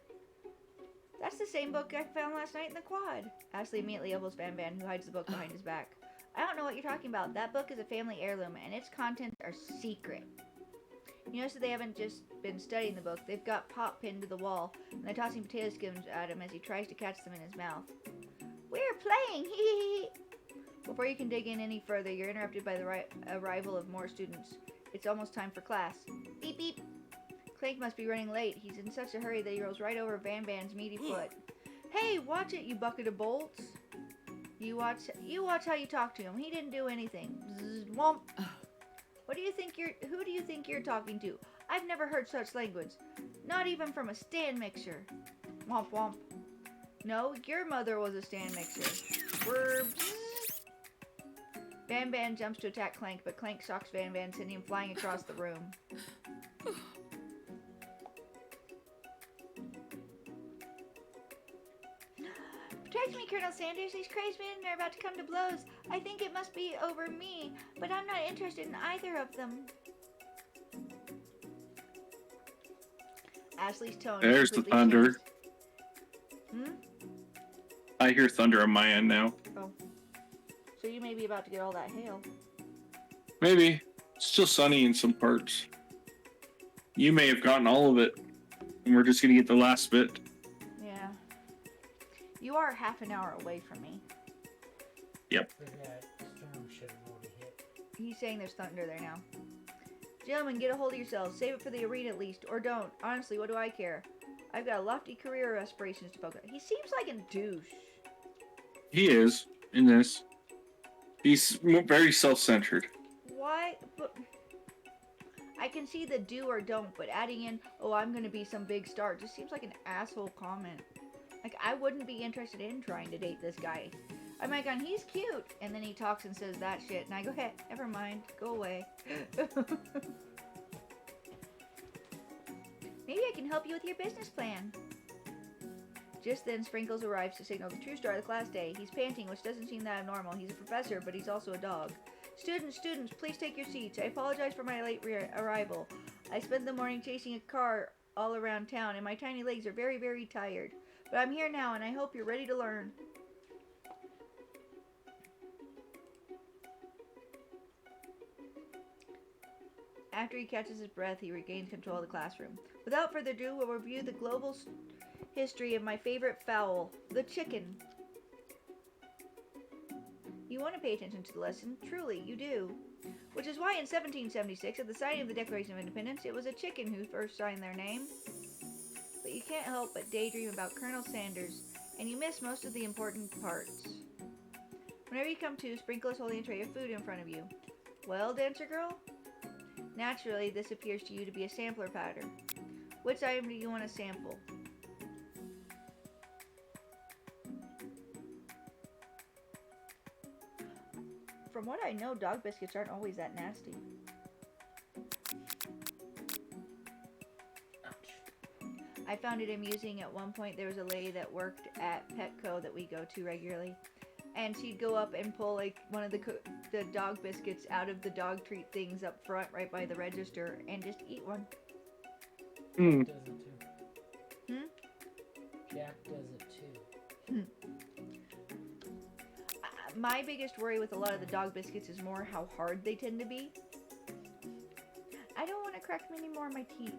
That's the same book I found last night in the quad. Ashley immediately elbows Van Van, who hides the book behind his back. I don't know what you're talking about. That book is a family heirloom, and its contents are secret. You notice that they haven't just been studying the book. They've got Pop pinned to the wall, and they're tossing potato skins at him as he tries to catch them in his mouth. We're playing! Hee hee hee! Before you can dig in any further, you're interrupted by the arrival of more students. It's almost time for class. Beep beep! Clank must be running late. He's in such a hurry that he rolls right over Van Van's meaty foot. Hey, watch it, you bucket of bolts! You watch how you talk to him. He didn't do anything. Zzz, womp. Who do you think you're talking to? I've never heard such language. Not even from a stand mixer. Womp womp. No, your mother was a stand mixer. Verbs. Van Van jumps to attack Clank, but Clank shocks Van Van, sending him flying across the room. Protect me, Colonel Sanders. These crazed men are about to come to blows. I think it must be over me, but I'm not interested in either of them. Ashley's tone. There's the completely thunder. changed. I hear thunder on my end now. Oh. So you may be about to get all that hail. Maybe. It's still sunny in some parts. You may have gotten all of it, and we're just gonna get the last bit. Yeah. You are half an hour away from me. But that storm should have already hit. He's saying there's thunder there now. Gentlemen, get a hold of yourselves. Save it for the arena at least. Or don't. Honestly, what do I care? I've got lofty career aspirations to focus on. He seems like a douche. He is, in this. He's very self-centered. Why? But I can see the do or don't, but adding in, oh, I'm going to be some big star, just seems like an asshole comment. Like, I wouldn't be interested in trying to date this guy. I'm like, he's cute. And then he talks and says that shit. And I go, hey, never mind. Go away. Maybe I can help you with your business plan. Just then, Sprinkles arrives to signal the true star of the class day. He's panting, which doesn't seem that abnormal. He's a professor, but he's also a dog. Students, please take your seats. I apologize for my late arrival. I spent the morning chasing a car all around town, and my tiny legs are very, very tired. But I'm here now, and I hope you're ready to learn. After he catches his breath, he regains control of the classroom. Without further ado, we'll review the global history of my favorite fowl, the chicken. You want to pay attention to the lesson? Truly, you do. Which is why in 1776, at the signing of the Declaration of Independence, it was a chicken who first signed their name. But you can't help but daydream about Colonel Sanders, and you miss most of the important parts. Whenever you come to, Sprinkle is holding a tray of food in front of you. Well, Dancer Girl? Naturally, this appears to you to be a sampler pattern. Which item do you want to sample? From what I know, dog biscuits aren't always that nasty. I found it amusing. At one point, there was a lady that worked at Petco that we go to regularly, and she'd go up and pull like one of the dog biscuits out of the dog treat things up front, right by the register, and just eat one. Jack does it too. Hmm? Jack does it too. My biggest worry with a lot of the dog biscuits is more how hard they tend to be. I don't want to crack many more of my teeth.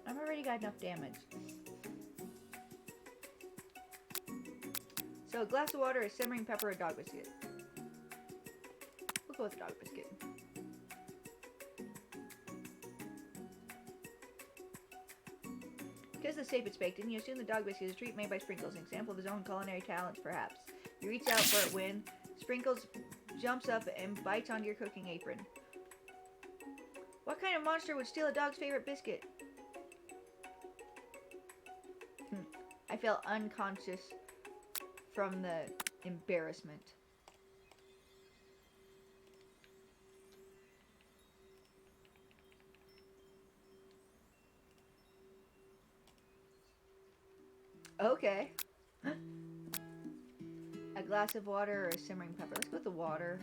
I've already got enough damage. So a glass of water, a simmering pepper, a dog biscuit. We'll go with the dog biscuit. Because the safe it's baked in, you assume the dog biscuit is a treat made by Sprinkles, an example of his own culinary talents, perhaps. You reach out for it when Sprinkles jumps up and bites onto your cooking apron. What kind of monster would steal a dog's favorite biscuit? I felt unconscious from the embarrassment. Okay. A glass of water or a simmering pepper? Let's go with the water.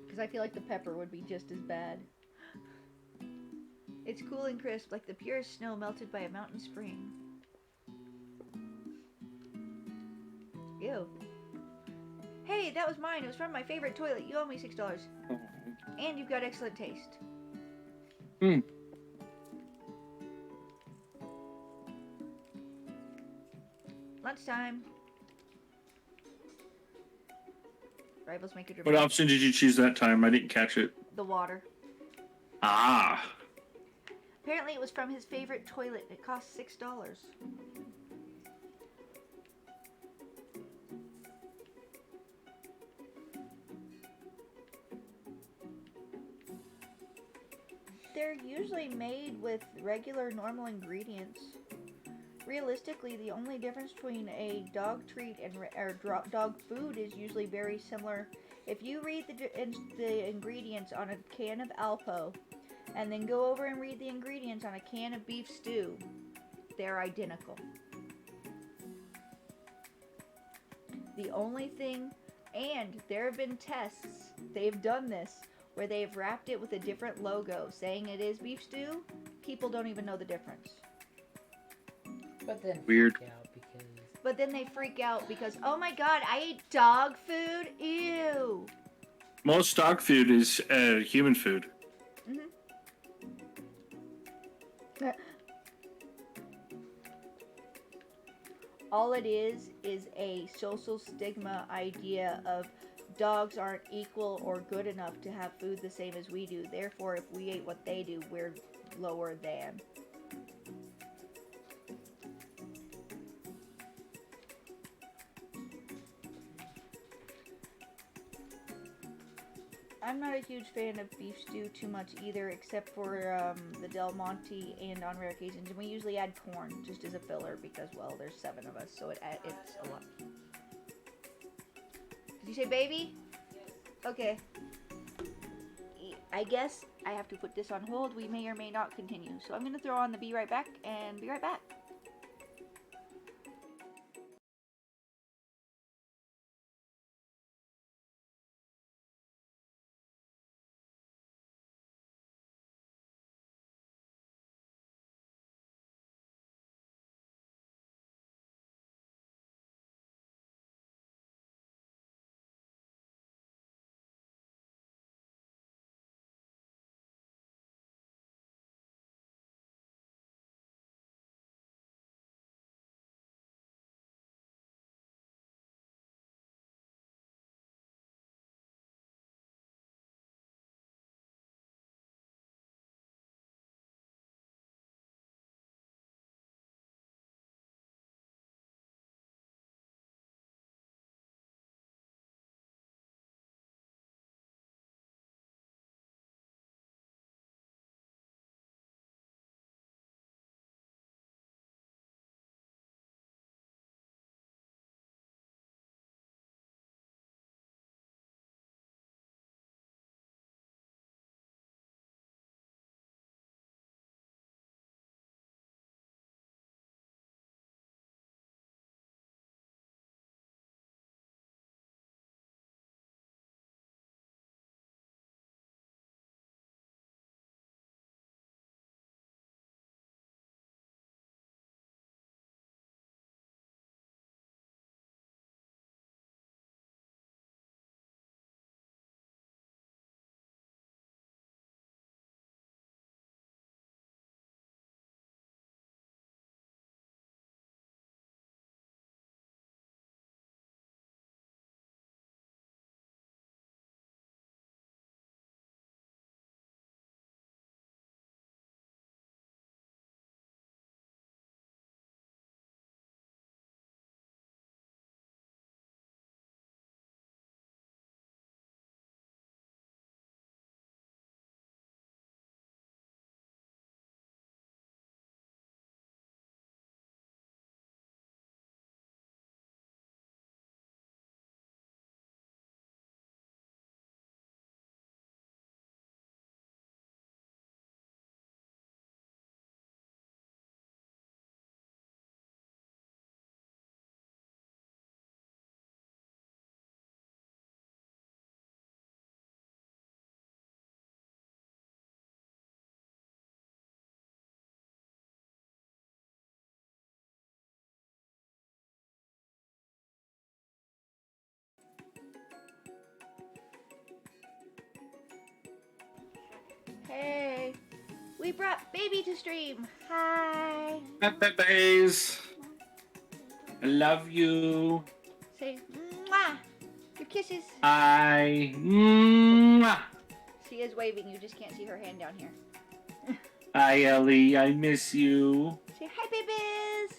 Because I feel like the pepper would be just as bad. It's cool and crisp, like the purest snow melted by a mountain spring. Ew. Hey, that was mine. It was from my favorite toilet. You owe me $6. And you've got excellent taste. Lunchtime. Rivals make a What option did you choose that time? I didn't catch it. The water. Ah. Apparently it was from his favorite toilet. It cost $6. They're usually made with regular, normal ingredients. Realistically, the only difference between a dog treat and dog food is usually very similar. If you read the ingredients on a can of Alpo, and then go over and read the ingredients on a can of beef stew, they're identical. The only thing, and there have been tests, they've done this, where they've wrapped it with a different logo saying it is beef stew. People don't even know the difference. But then Weird. freak out because But then they freak out because, oh my god, I ate dog food? Ew. Most dog food is human food. All it is a social stigma idea of dogs aren't equal or good enough to have food the same as we do. Therefore, if we ate what they do, we're lower than. I'm not a huge fan of beef stew too much either, except for the Del Monte and on rare occasions. And we usually add corn just as a filler because, well, there's 7 of us, so it's a lot. Did you say baby? Yes. Okay. I guess I have to put this on hold. We may or may not continue. So I'm going to throw on the be right back and be right back. Hey, we brought baby to stream. Hi. Pepes. I love you. Say mwah. Your kisses. I. Mwah. She is waving. You just can't see her hand down here. Hi, Ellie. I miss you. Say hi, babies.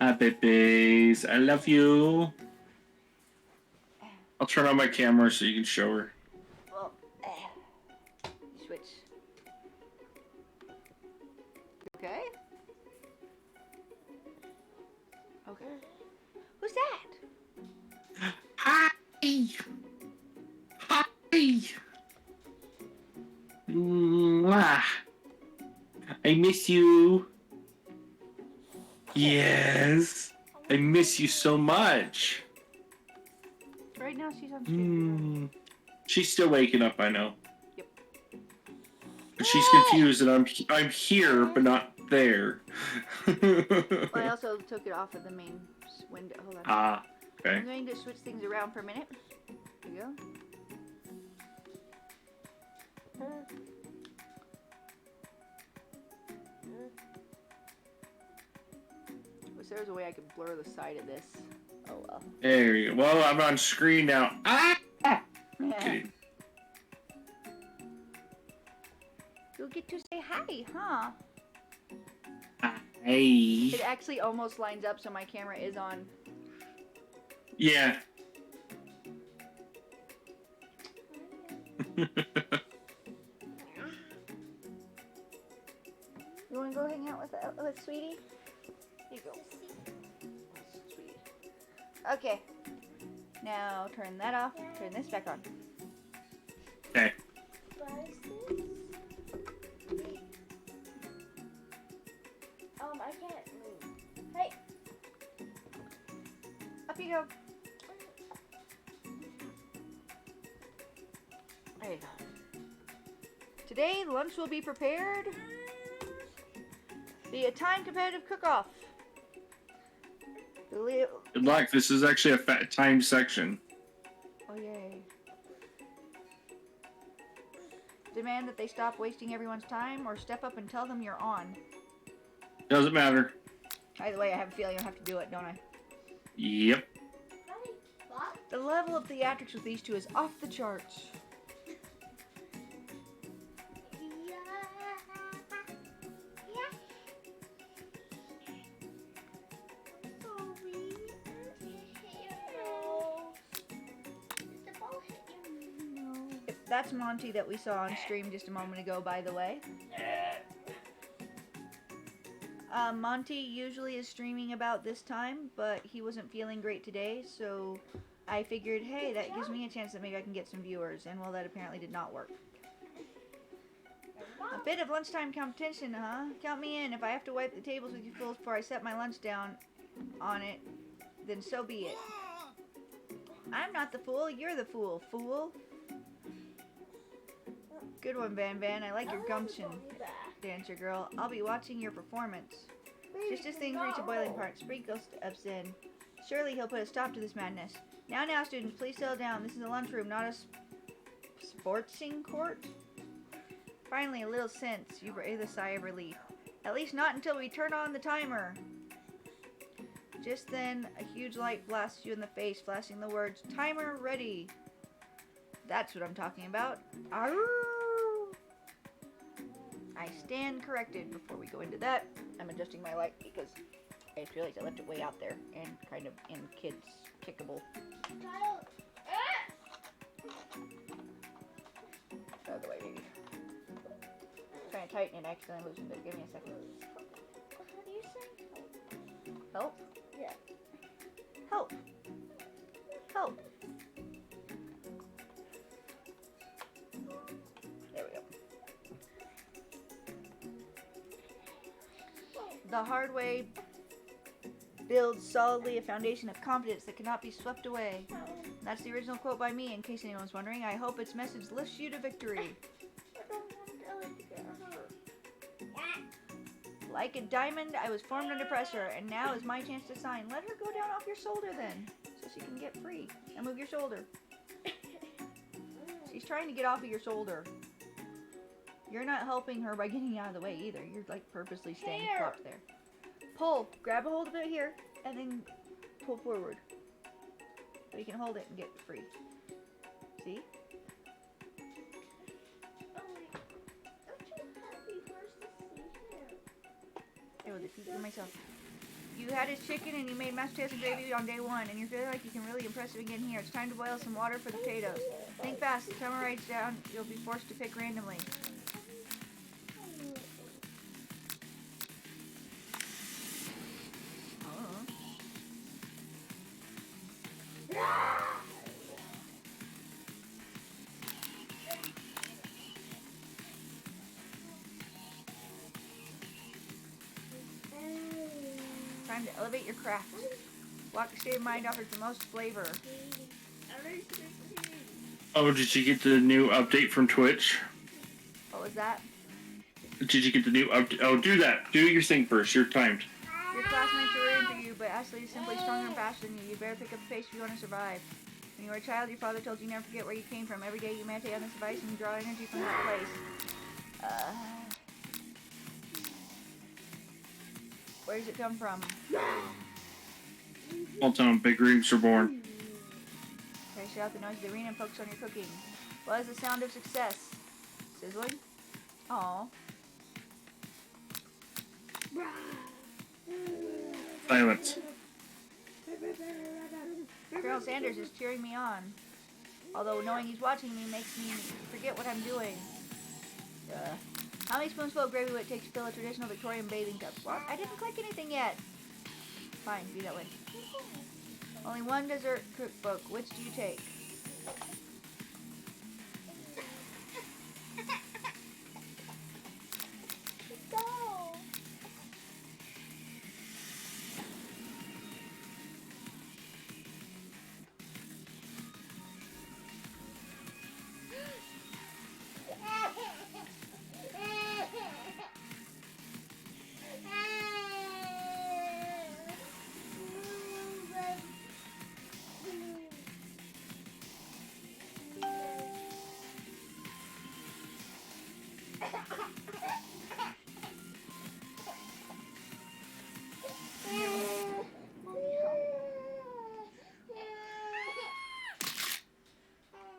Hi, Pepes. I love you. I'll turn on my camera so you can show her. Well, switch. Okay. Okay. Who's that? Hi. Hi. Mwah. I miss you. Yes. I miss you so much. Right now she's on stream. She's still waking up, I know. Yep. But she's confused that I'm here, but not there. Well, I also took it off of the main window. Hold on. Ah, okay. I'm going to switch things around for a minute. There you go. Wish there was a way I could blur the side of this. Oh well. There you go. Well, I'm on screen now. Ah! Kidding. You'll get to say hi, huh? Hey. It actually almost lines up so my camera is on. Yeah. You want to go hang out with Sweetie? Here you go. Sweetie. Okay. Now turn that off. Turn this back on. Okay. I can't move. Hey. Up you go. There you go. Today, lunch will be prepared via time competitive cook-off. Good luck. This is actually a time section. Oh, yay. Demand that they stop wasting everyone's time or step up and tell them you're on. Doesn't matter. Either way, I have a feeling I'll have to do it, don't I? Yep. The level of theatrics with these two is off the charts. That's Monty that we saw on stream just a moment ago, by the way. Monty usually is streaming about this time, but he wasn't feeling great today, so I figured, hey, that gives me a chance that maybe I can get some viewers, and well, that apparently did not work. A bit of lunchtime competition, huh? Count me in. If I have to wipe the tables with you fools before I set my lunch down on it, then so be it. I'm not the fool, you're the fool, fool. Good one, Van Van. I like your gumption, Dancer Girl. I'll be watching your performance. Just as things reach a boiling point, Sprinkle steps in. Surely he'll put a stop to this madness. Now, students, please settle down. This is a lunchroom, not a sportsing court. Finally, a little sense. You breathe a sigh of relief. At least not until we turn on the timer. Just then, a huge light blasts you in the face, flashing the words, "Timer ready." That's what I'm talking about. Arr! I stand corrected. Before we go into that, I'm adjusting my light because I just realized I left it way out there and kind of in kids kickable. Out of the way, baby. Trying to tighten it, I accidentally loosened it. Give me a second. How do you say Help? Yeah. Help! Help! There we go. The hard way builds solidly a foundation of confidence that cannot be swept away. That's the original quote by me, in case anyone's wondering. I hope its message lifts you to victory. Like a diamond, I was formed under pressure, and now is my chance to shine. Let her go down off your shoulder then, so she can get free. Now move your shoulder. She's trying to get off of your shoulder. You're not helping her by getting out of the way either. You're like purposely staying plopped there. Pull. Grab a hold of it here, and then pull forward. So you can hold it and get free. See? I will defeat you myself. You had his chicken and you made mashed potatoes and gravy on day one, and you're feeling like you can really impress him again here. It's time to boil some water for the potatoes. Think fast. The timer writes down. You'll be forced to pick randomly. Time to elevate your craft. Walk the state of mind offers the most flavor. Oh, did you get the new update from Twitch? What was that? Did you get the new? Oh, do that. Do your thing first. You're timed. Your classmates are rooting for you, but Ashley is simply stronger and faster than you. You better pick up the pace if you want to survive. When you were a child, your father told you never forget where you came from. Every day you meditate on this advice and you draw energy from that place. Where does it come from? Small town, big dreams are born. Okay, shut out the noise of the arena and focus on your cooking. What is the sound of success? Sizzling? Aww. Silence. Colonel Sanders is cheering me on. Although knowing he's watching me makes me forget what I'm doing. How many spoonsful of gravy would it take to fill a traditional Victorian bathing tub? What? I didn't click anything yet. Fine, be that way. Only one dessert cookbook. Which do you take?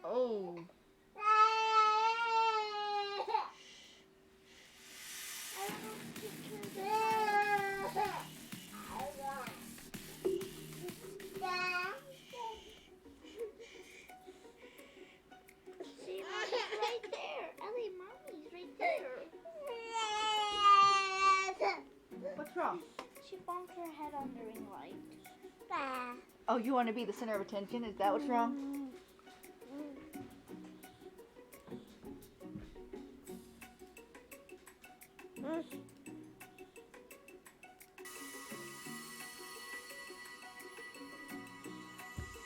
Oh. See, Mommy's right there. Ellie, Mommy's right there. What's wrong? She bonked her head on the ring light. Oh, you want to be the center of attention? Is that what's wrong?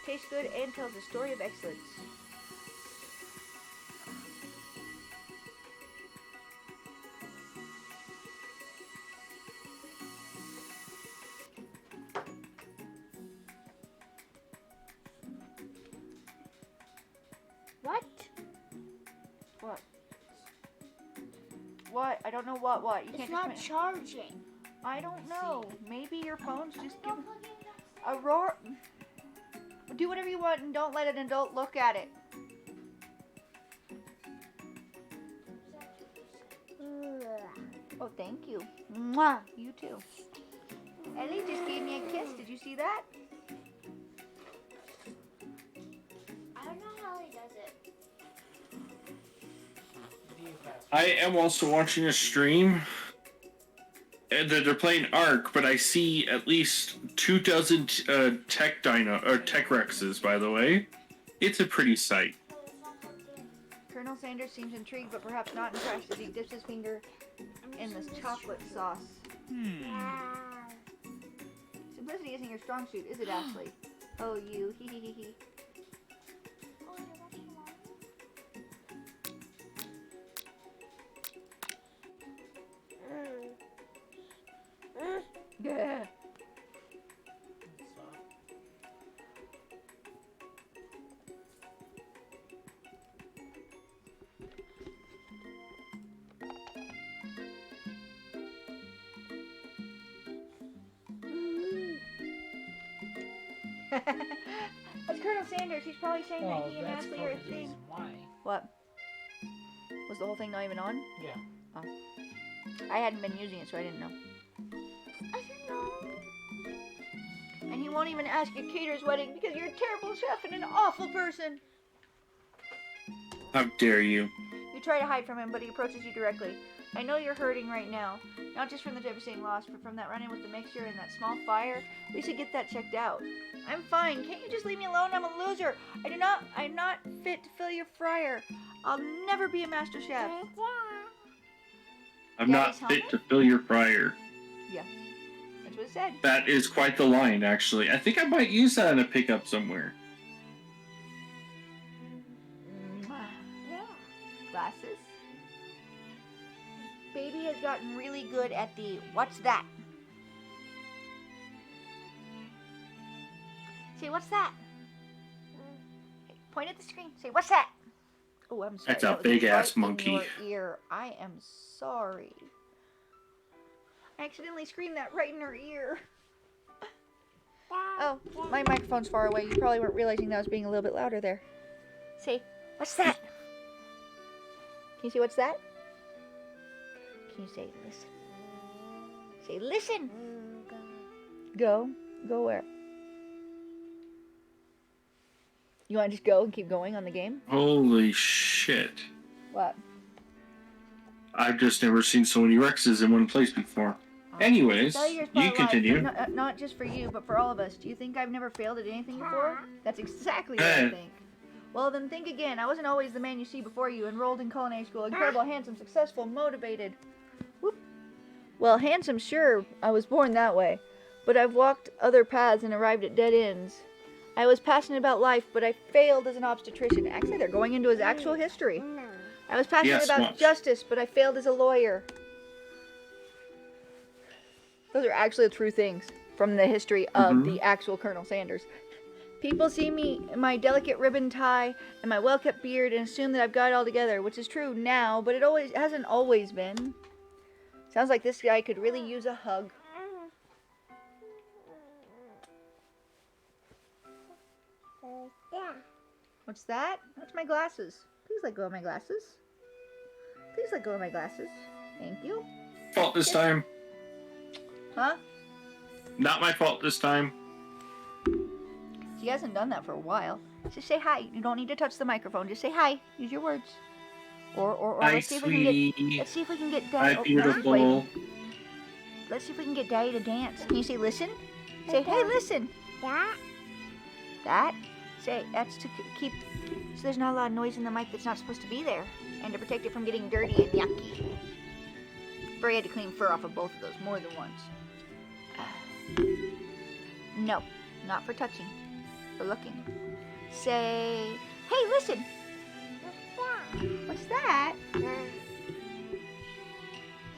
Tastes good and tells a story of excellence. What? What? What? I don't know what. You It's can't not just. charging. I don't know. Maybe your phone's just giving Don't plug in a roar. Do whatever you want and don't let an adult look at it. Oh, thank you. Mwah. You too. Ellie just gave me a kiss. Did you see that? I don't know how he does it. I am also watching a stream. And they're playing Ark, but I see at least 24 tech Rexes, by the way. It's a pretty sight. Colonel Sanders seems intrigued, but perhaps not impressed as he dips his finger in this chocolate sauce. Simplicity isn't your strong suit, is it, Ashley? Oh, you. Hee hee hee hee. Oh, you're watching Mommy? Yeah. That's Colonel Sanders. He's probably saying Well, that he and that's Ashley probably are a the thing. reason why. What? Was the whole thing not even on? Yeah. I hadn't been using it, so I didn't know. I don't know. And he won't even ask at Cater's wedding because you're a terrible chef and an awful person. How dare you? You try to hide from him, but he approaches you directly. I know you're hurting right now. Not just from the devastating loss, but from that run-in with the mixture and that small fire. We should get that checked out. I'm fine. Can't you just leave me alone? I'm a loser. I'm not fit to fill your fryer. I'll never be a master chef. I'm Yeah, not he's fit to fill your fryer. Yes. That's what it said. That is quite the line, actually. I think I might use that in a pickup somewhere. Glasses. baby has gotten really good at the what's that? Say what's that? Okay, point at the screen. Say what's that? Oh, I'm sorry. That's a that was big-ass right in monkey. your ear. I am sorry. I accidentally screamed that right in her ear. Oh, my microphone's far away. You probably weren't realizing that I was being a little bit louder there. Say, what's that? Can you say what's that? Can you say listen? Say listen. Go. Go where? You want to just go and keep going on the game? Holy shit. What? I've just never seen so many Rexes in one place before. Anyways, Failure is you part of life, continue. but not just for you, but for all of us. Do you think I've never failed at anything before? That's exactly what I think. Well, then think again. I wasn't always the man you see before you, enrolled in culinary school, incredible, handsome, successful, motivated. Whoop. Well, handsome, sure, I was born that way. But I've walked other paths and arrived at dead ends. I was passionate about life, but I failed as an obstetrician. Actually, they're going into his actual history. I was passionate about justice, but I failed as a lawyer. Those are actually the true things from the history of the actual Colonel Sanders. People see me in my delicate ribbon tie and my well-kept beard and assume that I've got it all together, which is true now, but it hasn't always been. Sounds like this guy could really use a hug. What's that? That's my glasses. Please let go of my glasses. Please let go of my glasses. Thank you. Fault this time. Huh? Not my fault this time. She hasn't done that for a while. Just say hi. You don't need to touch the microphone. Just say hi. Use your words. Or Hi, let's see if we sweetie. can get. Let's see if we can get Hi, Daddy. beautiful. Let's see if we can get Daddy to dance. Can you say listen? Say hey, listen. That. Say that's to keep so there's not a lot of noise in the mic that's not supposed to be there, and to protect it from getting dirty and yucky. Bray had to clean fur off of both of those more than once. No, not for touching. For looking. Say, hey, listen. What's that? That's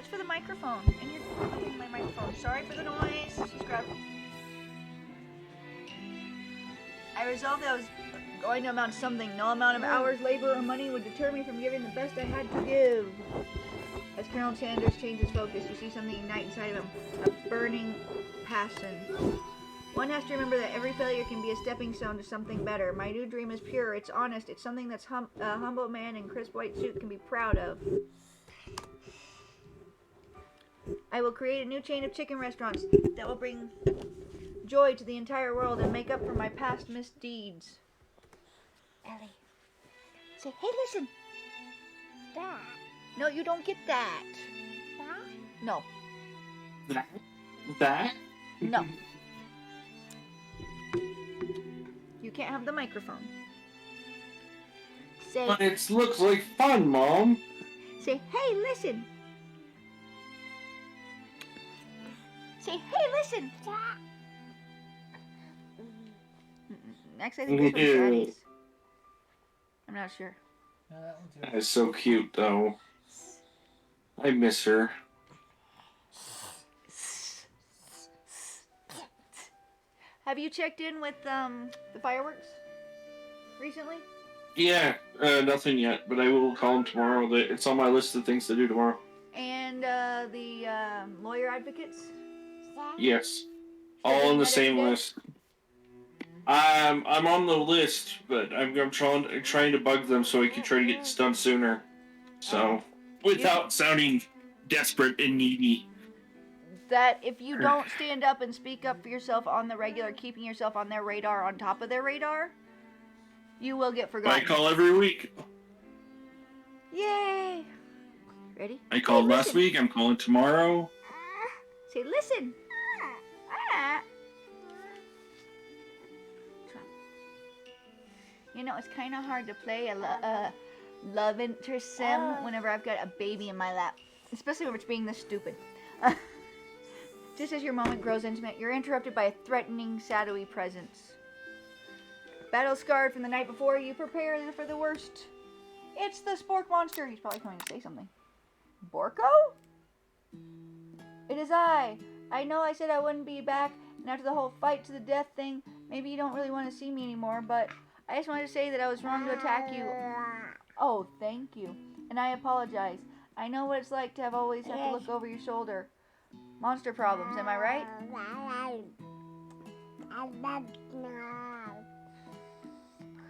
for the microphone. And you're clicking my microphone. Sorry for the noise. Subscribe. I resolved that I was going to amount to something. No amount of hours, labor, or money would deter me from giving the best I had to give. As Colonel Sanders changes focus, you see something ignite inside of him. A burning passion. One has to remember that every failure can be a stepping stone to something better. My new dream is pure. It's honest. It's something that's a humble man in crisp white suit can be proud of. I will create a new chain of chicken restaurants that will bring joy to the entire world and make up for my past misdeeds. Ellie, say, hey, listen. That. No, you don't get that. That. No. That? No. You can't have the microphone. Say, But it looks like fun, Mom. say, hey, listen. Say, hey, listen. Actually, I think this one's Daddy's. I'm not sure. No, that one's yours. That's so cute, though. I miss her. Have you checked in with the fireworks recently? Yeah, nothing yet, but I will call him tomorrow. It's on my list of things to do tomorrow. And the lawyer advocates? Yes. All on the same list. I'm on the list, but I'm trying to bug them so I can try to get this done sooner. So, without sounding desperate and needy. That if you don't stand up and speak up for yourself on the regular, keeping yourself on their radar, on top of their radar, you will get forgotten. I call every week. Yay! Ready? I called Hey, last listen. week. I'm calling tomorrow. Say, listen. Ah. You know, it's kind of hard to play a love interest sim whenever I've got a baby in my lap. Especially when it's being this stupid. Just as your moment grows intimate, you're interrupted by a threatening, shadowy presence. Battle scarred from the night before, you prepare for the worst. It's the spork monster. He's probably going to say something. Borko? It is I. I know I said I wouldn't be back, and after the whole fight to the death thing, maybe you don't really want to see me anymore, but I just wanted to say that I was wrong to attack you. Oh, thank you. And I apologize. I know what it's like to have always have to look over your shoulder. Monster problems, am I right?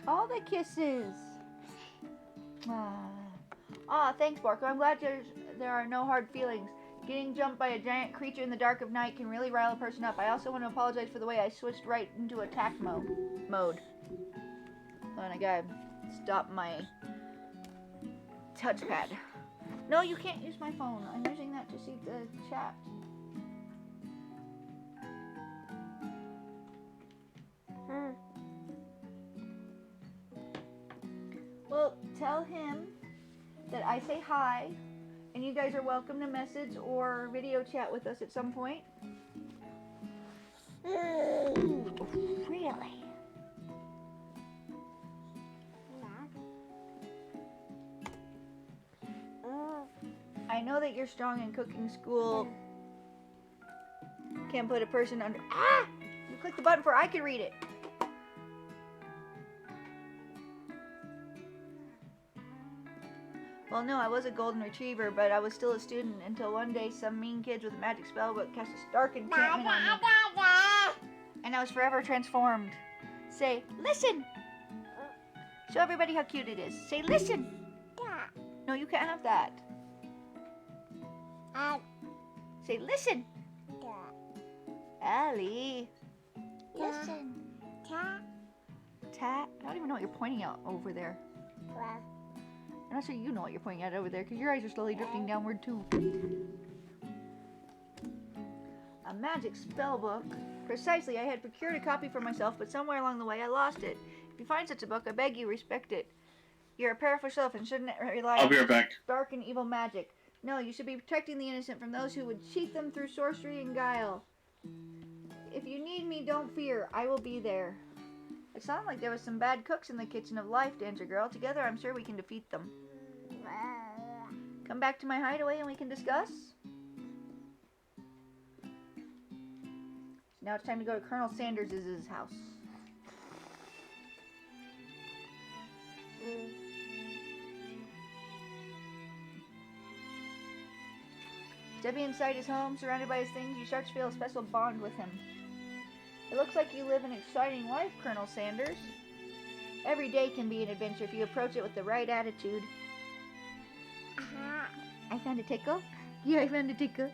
All the kisses. Thanks, Borko. I'm glad there are no hard feelings. Getting jumped by a giant creature in the dark of night can really rile a person up. I also want to apologize for the way I switched right into attack mode. And I gotta stop my touchpad. No, you can't use my phone. I'm using that to see the chat. Well, tell him that I say hi, and you guys are welcome to message or video chat with us at some point. Really? I know that you're strong in cooking school. Can't put a person under. You click the button before I could read it. Well, no, I was a golden retriever, but I was still a student until one day some mean kids with a magic spell book cast a stark enchantment on me. And I was forever transformed. Say, listen! Show everybody how cute it is. Say, listen! No, you can't have that. Say, listen! Allie. Listen. Ta. I don't even know what you're pointing out over there. I'm not sure you know what you're pointing at over there, because your eyes are slowly drifting downward too. A magic spell book. Precisely, I had procured a copy for myself, but somewhere along the way I lost it. If you find such a book, I beg you respect it. You're a powerful self and shouldn't rely I'll on be right back. dark and evil magic. No, you should be protecting the innocent from those who would cheat them through sorcery and guile. If you need me, don't fear. I will be there. It sounded like there was some bad cooks in the kitchen of life, Dancer Girl. Together, I'm sure we can defeat them. Come back to my hideaway and we can discuss. Now it's time to go to Colonel Sanders' house. Stepping inside his home, surrounded by his things, you start to feel a special bond with him. It looks like you live an exciting life, Colonel Sanders. Every day can be an adventure if you approach it with the right attitude. I found a tickle. Yeah, I found a tickle.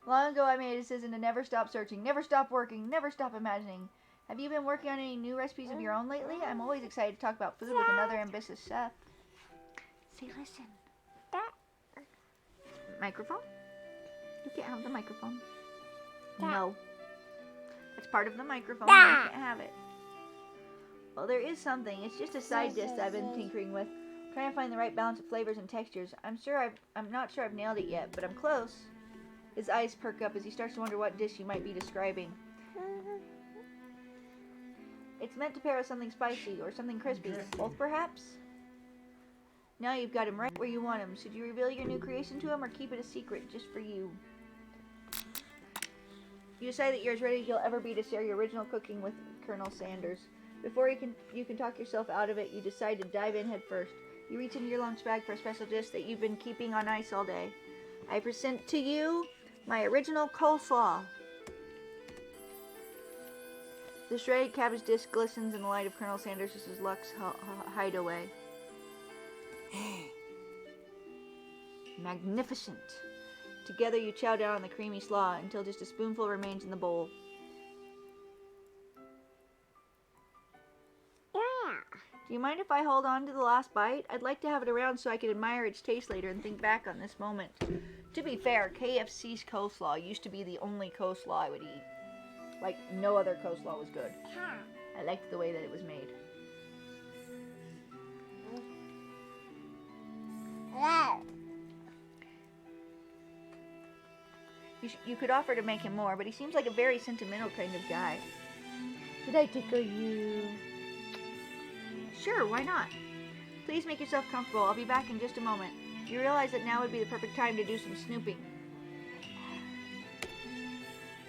Long ago I made a decision to never stop searching, never stop working, never stop imagining. Have you been working on any new recipes of your own lately? I'm always excited to talk about food with another ambitious chef. Say, listen. Microphone? You can't have the microphone. No. That's part of the microphone. You can't have it. Well, there is something. It's just a side dish I've been tinkering with. Trying to find the right balance of flavors and textures. I'm not sure I've nailed it yet, but I'm close. His eyes perk up as he starts to wonder what dish you might be describing. It's meant to pair with something spicy or something crispy. Both, perhaps? Now you've got him right where you want him. Should you reveal your new creation to him or keep it a secret just for you? You decide that you're as ready as you'll ever be to share your original cooking with Colonel Sanders. Before you can talk yourself out of it, you decide to dive in head first. You reach into your lunch bag for a special dish that you've been keeping on ice all day. I present to you my original coleslaw. The shredded cabbage dish glistens in the light of Colonel Sanders' luxe hideaway. Magnificent. Together you chow down on the creamy slaw until just a spoonful remains in the bowl. Do you mind if I hold on to the last bite? I'd like to have it around so I could admire its taste later and think back on this moment. To be fair, KFC's coleslaw used to be the only coleslaw I would eat. Like, no other coleslaw was good. I liked the way that it was made. You could offer to make him more, but he seems like a very sentimental kind of guy. Did I tickle you? Sure, why not? Please make yourself comfortable. I'll be back in just a moment. You realize that now would be the perfect time to do some snooping.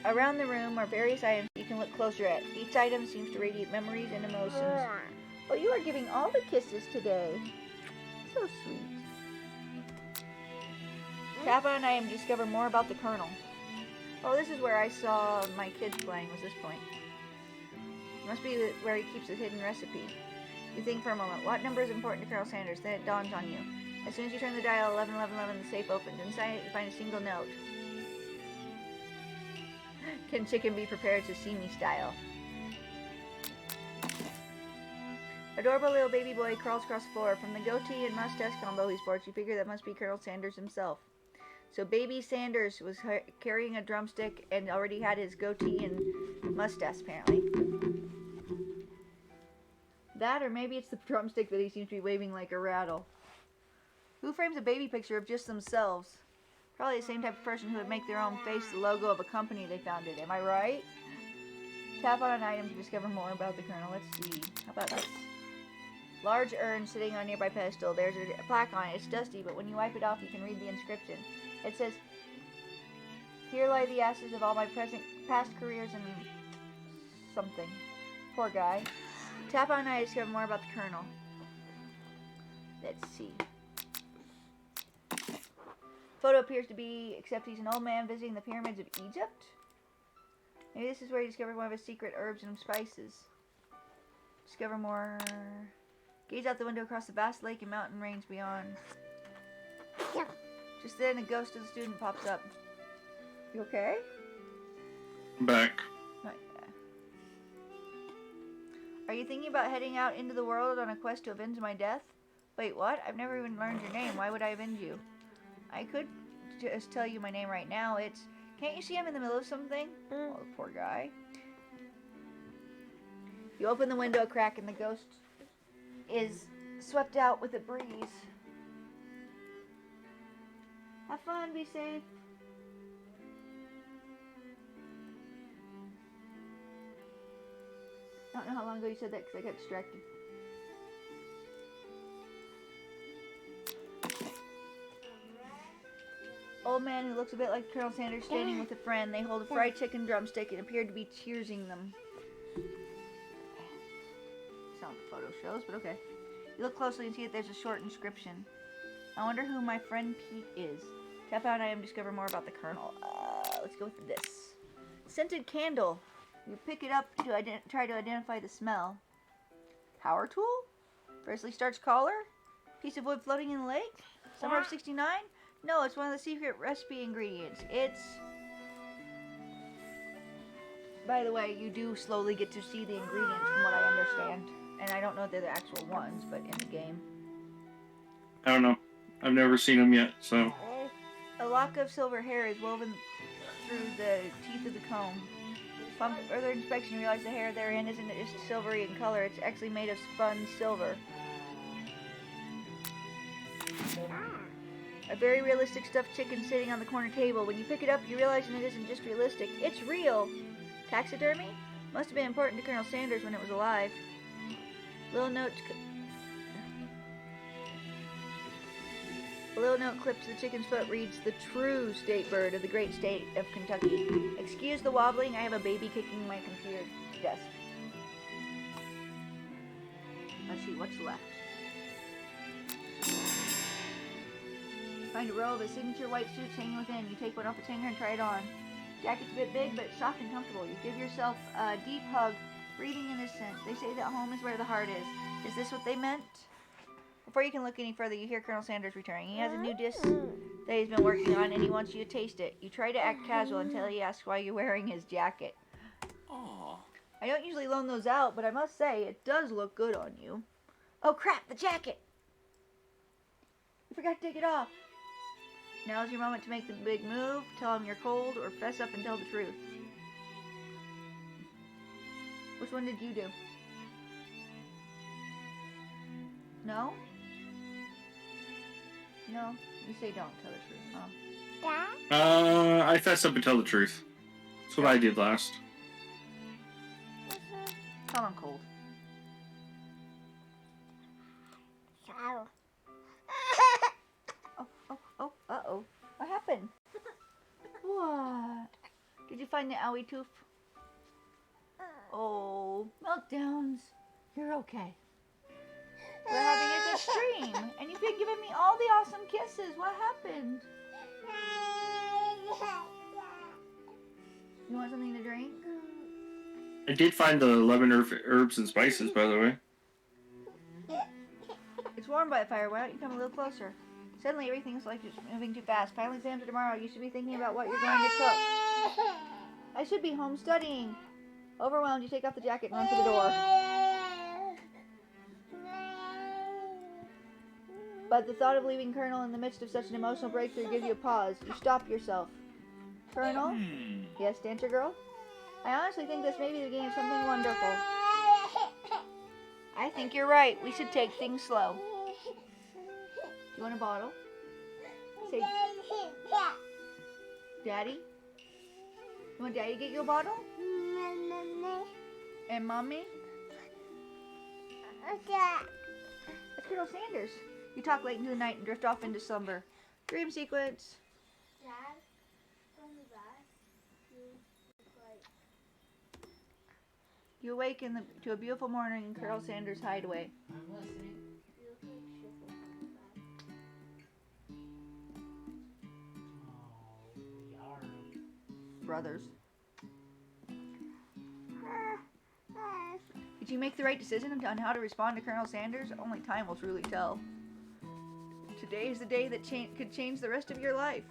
Around the room are various items you can look closer at. Each item seems to radiate memories and emotions. Oh, you are giving all the kisses today. So sweet. Tap on an item to discover more about the kernel. Oh, this is where I saw my kids playing, was this point. Must be where he keeps his hidden recipe. You think for a moment, what number is important to Colonel Sanders? Then it dawns on you. As soon as you turn the dial 1111, the safe opens. Inside it, you find a single note. Can chicken be prepared sashimi style? Adorable little baby boy crawls across the floor. From the goatee and mustache combo he sports, you figure that must be Colonel Sanders himself. So baby Sanders was carrying a drumstick and already had his goatee and mustache, apparently. That, or maybe it's the drumstick that he seems to be waving like a rattle. Who frames a baby picture of just themselves? Probably the same type of person who would make their own face the logo of a company they founded. Am I right? Tap on an item to discover more about the kernel. Let's see. How about this? Large urn sitting on a nearby pedestal. There's a plaque on it. It's dusty, but when you wipe it off, you can read the inscription. It says, "Here lie the ashes of all my past careers and something." Poor guy. Tap on it to discover more about the kernel. Let's see. Photo appears to be, except he's an old man visiting the pyramids of Egypt. Maybe this is where he discovered one of his secret herbs and spices. Discover more. Gaze out the window across the vast lake and mountain range beyond. Just then, a ghost of the student pops up. You okay? I'm back. Right. Are you thinking about heading out into the world on a quest to avenge my death? Wait, what? I've never even learned your name. Why would I avenge you? I could just tell you my name right now. It's... Can't you see I'm in the middle of something? Oh, poor guy. You open the window crack and the ghost is swept out with a breeze. Have fun, be safe. I don't know how long ago you said that because I got distracted. Old man who looks a bit like Colonel Sanders standing with a friend. They hold a fried chicken drumstick and appear to be cheersing them. That's not what the photo shows, but okay. You look closely and see that there's a short inscription. I wonder who my friend Pete is. Tap out item, discover more about the kernel. Let's go with this. Scented candle. You pick it up to try to identify the smell. Power tool? Presley starch collar? Piece of wood floating in the lake? Summer of 69? No, it's one of the secret recipe ingredients. It's... By the way, you do slowly get to see the ingredients from what I understand. And I don't know if they're the actual ones, but in the game. I don't know. I've never seen them yet, so. A lock of silver hair is woven through the teeth of the comb. Upon further inspection, you realize the hair therein isn't just silvery in color, it's actually made of spun silver. A very realistic stuffed chicken sitting on the corner table. When you pick it up, you realize that it isn't just realistic, it's real. Taxidermy? Must have been important to Colonel Sanders when it was alive. Little note clipped to the chicken's foot reads, "The true state bird of the great state of Kentucky." Excuse the wobbling, I have a baby kicking my computer desk. Let's see, what's left? Find a row of his signature white suits hanging within. You take one off its hanger and try it on. Jacket's a bit big, but it's soft and comfortable. You give yourself a deep hug, breathing innocent. They say that home is where the heart is. Is this what they meant? Before you can look any further, you hear Colonel Sanders returning. He has a new dish that he's been working on, and he wants you to taste it. You try to act casual until he asks why you're wearing his jacket. Aww. I don't usually loan those out, but I must say, it does look good on you. Oh crap, the jacket! You forgot to take it off. Now's your moment to make the big move. Tell him you're cold, or fess up and tell the truth. Which one did you do? No? No? You say don't tell the truth, huh? I fess up and tell the truth. That's what I did last. Tell him cold. Oh, happened? What? Did you find the owie tooth? Oh, meltdowns. You're okay. We're having a good stream, and you've been giving me all the awesome kisses. What happened? You want something to drink? I did find the 11 herbs and spices, by the way. It's warm by the fire. Why don't you come a little closer? Suddenly everything's like it's moving too fast. Final exams are tomorrow. You should be thinking about what you're going to cook. I should be home studying. Overwhelmed, you take off the jacket and run for the door. But the thought of leaving Colonel in the midst of such an emotional breakthrough gives you a pause. You stop yourself. Colonel? Yes, dancer girl? I honestly think this may be the beginning of something wonderful. I think you're right. We should take things slow. Do you want a bottle? Say, Daddy? You want Daddy to get you a bottle? And Mommy? That's Colonel Sanders. You talk late into the night and drift off into slumber. Dream sequence. Dad, from the back, you look like... You awaken to a beautiful morning in Colonel Sanders' hideaway. I'm listening. You look like Shipple from the back. Oh, yarr. Brothers. Did you make the right decision on how to respond to Colonel Sanders? Only time will truly tell. Today is the day that could change the rest of your life.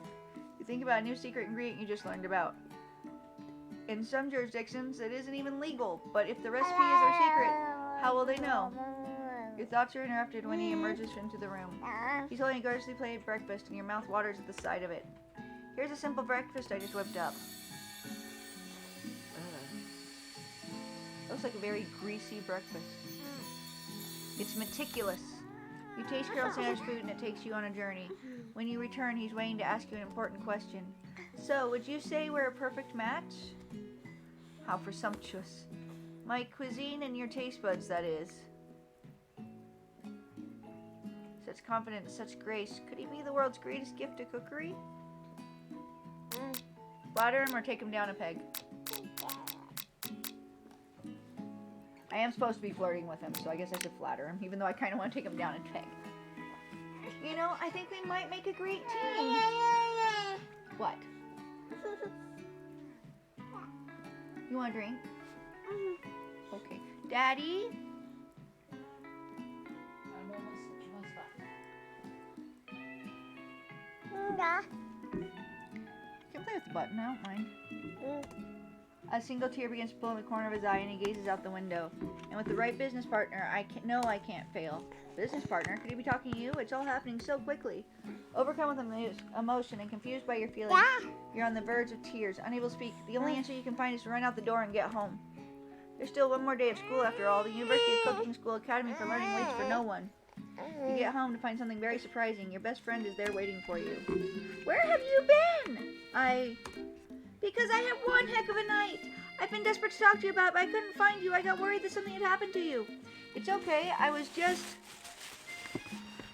You think about a new secret ingredient you just learned about. In some jurisdictions, it isn't even legal, but if the recipe is their secret, how will they know? Your thoughts are interrupted when he emerges into the room. He's holding a gorgeously plated breakfast, and your mouth waters at the sight of it. Here's a simple breakfast I just whipped up. Looks like a very greasy breakfast. It's meticulous. You taste Colonel Sanders' food and it takes you on a journey. When you return, he's waiting to ask you an important question. So, would you say we're a perfect match? How presumptuous. My cuisine and your taste buds, that is. Such confidence, such grace. Could he be the world's greatest gift to cookery? Flatter him or take him down a peg. I am supposed to be flirting with him, so I guess I should flatter him, even though I kind of want to take him down a peg. You know, I think we might make a great team. What? You want a drink? Okay. Daddy? I'm almost Dad. You can play with the button, I don't mind. A single tear begins to flow in the corner of his eye, and he gazes out the window. And with the right business partner, I can't fail. Business partner? Could he be talking to you? It's all happening so quickly. Overcome with emotion and confused by your feelings, you're on the verge of tears, unable to speak. The only answer you can find is to run out the door and get home. There's still one more day of school after all. The University of Cooking School Academy for Learning waits for no one. You get home to find something very surprising. Your best friend is there waiting for you. Where have you been? Because I had one heck of a night. I've been desperate to talk to you about it, but I couldn't find you. I got worried that something had happened to you. It's okay. I was just...